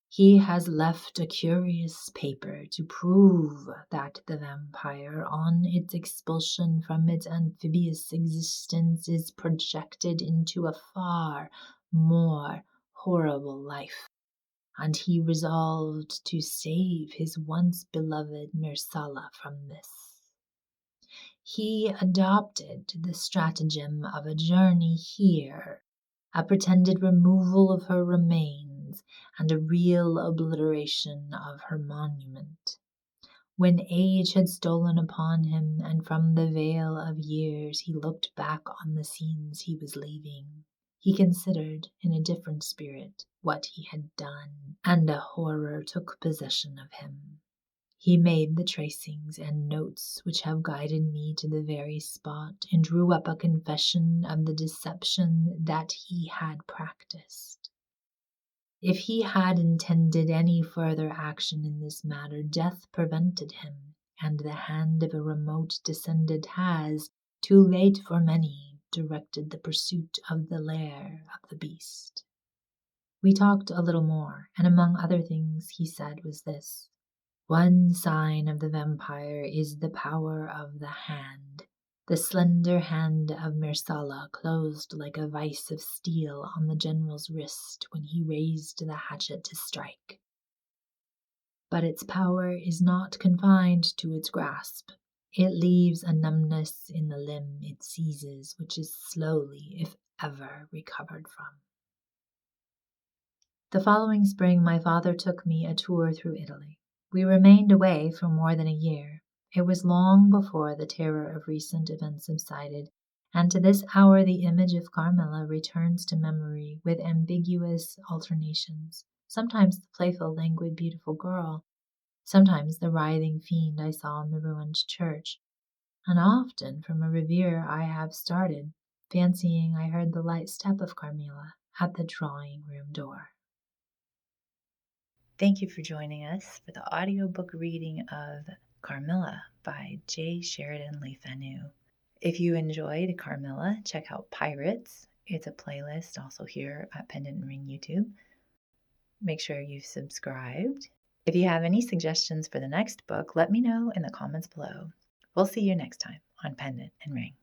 He has left a curious paper to prove that the vampire, on its expulsion from its amphibious existence, is projected into a far more horrible life, and he resolved to save his once beloved Mersala from this. He adopted the stratagem of a journey here, a pretended removal of her remains, and a real obliteration of her monument. When age had stolen upon him, and from the veil of years he looked back on the scenes he was leaving, he considered in a different spirit what he had done, and a horror took possession of him. He made the tracings and notes which have guided me to the very spot, and drew up a confession of the deception that he had practiced. If he had intended any further action in this matter, death prevented him, and the hand of a remote descendant has, too late for many, directed the pursuit of the lair of the beast. We talked a little more, and among other things he said was this: one sign of the vampire is the power of the hand. The slender hand of Mersala closed like a vice of steel on the general's wrist when he raised the hatchet to strike. But its power is not confined to its grasp. It leaves a numbness in the limb it seizes, which is slowly, if ever, recovered from. The following spring my father took me a tour through Italy. We remained away for more than a year. It was long before the terror of recent events subsided, and to this hour the image of Carmilla returns to memory with ambiguous alternations. Sometimes the playful, languid, beautiful girl, sometimes the writhing fiend I saw in the ruined church, and often from a reverie I have started, fancying I heard the light step of Carmilla at the drawing-room door. Thank you for joining us for the audiobook reading of Carmilla by Sheridan Le Fanu. If you enjoyed Carmilla, check out Pirates. It's a playlist also here at Pendant and Ring YouTube. Make sure you've subscribed. If you have any suggestions for the next book, let me know in the comments below. We'll see you next time on Pendant and Ring.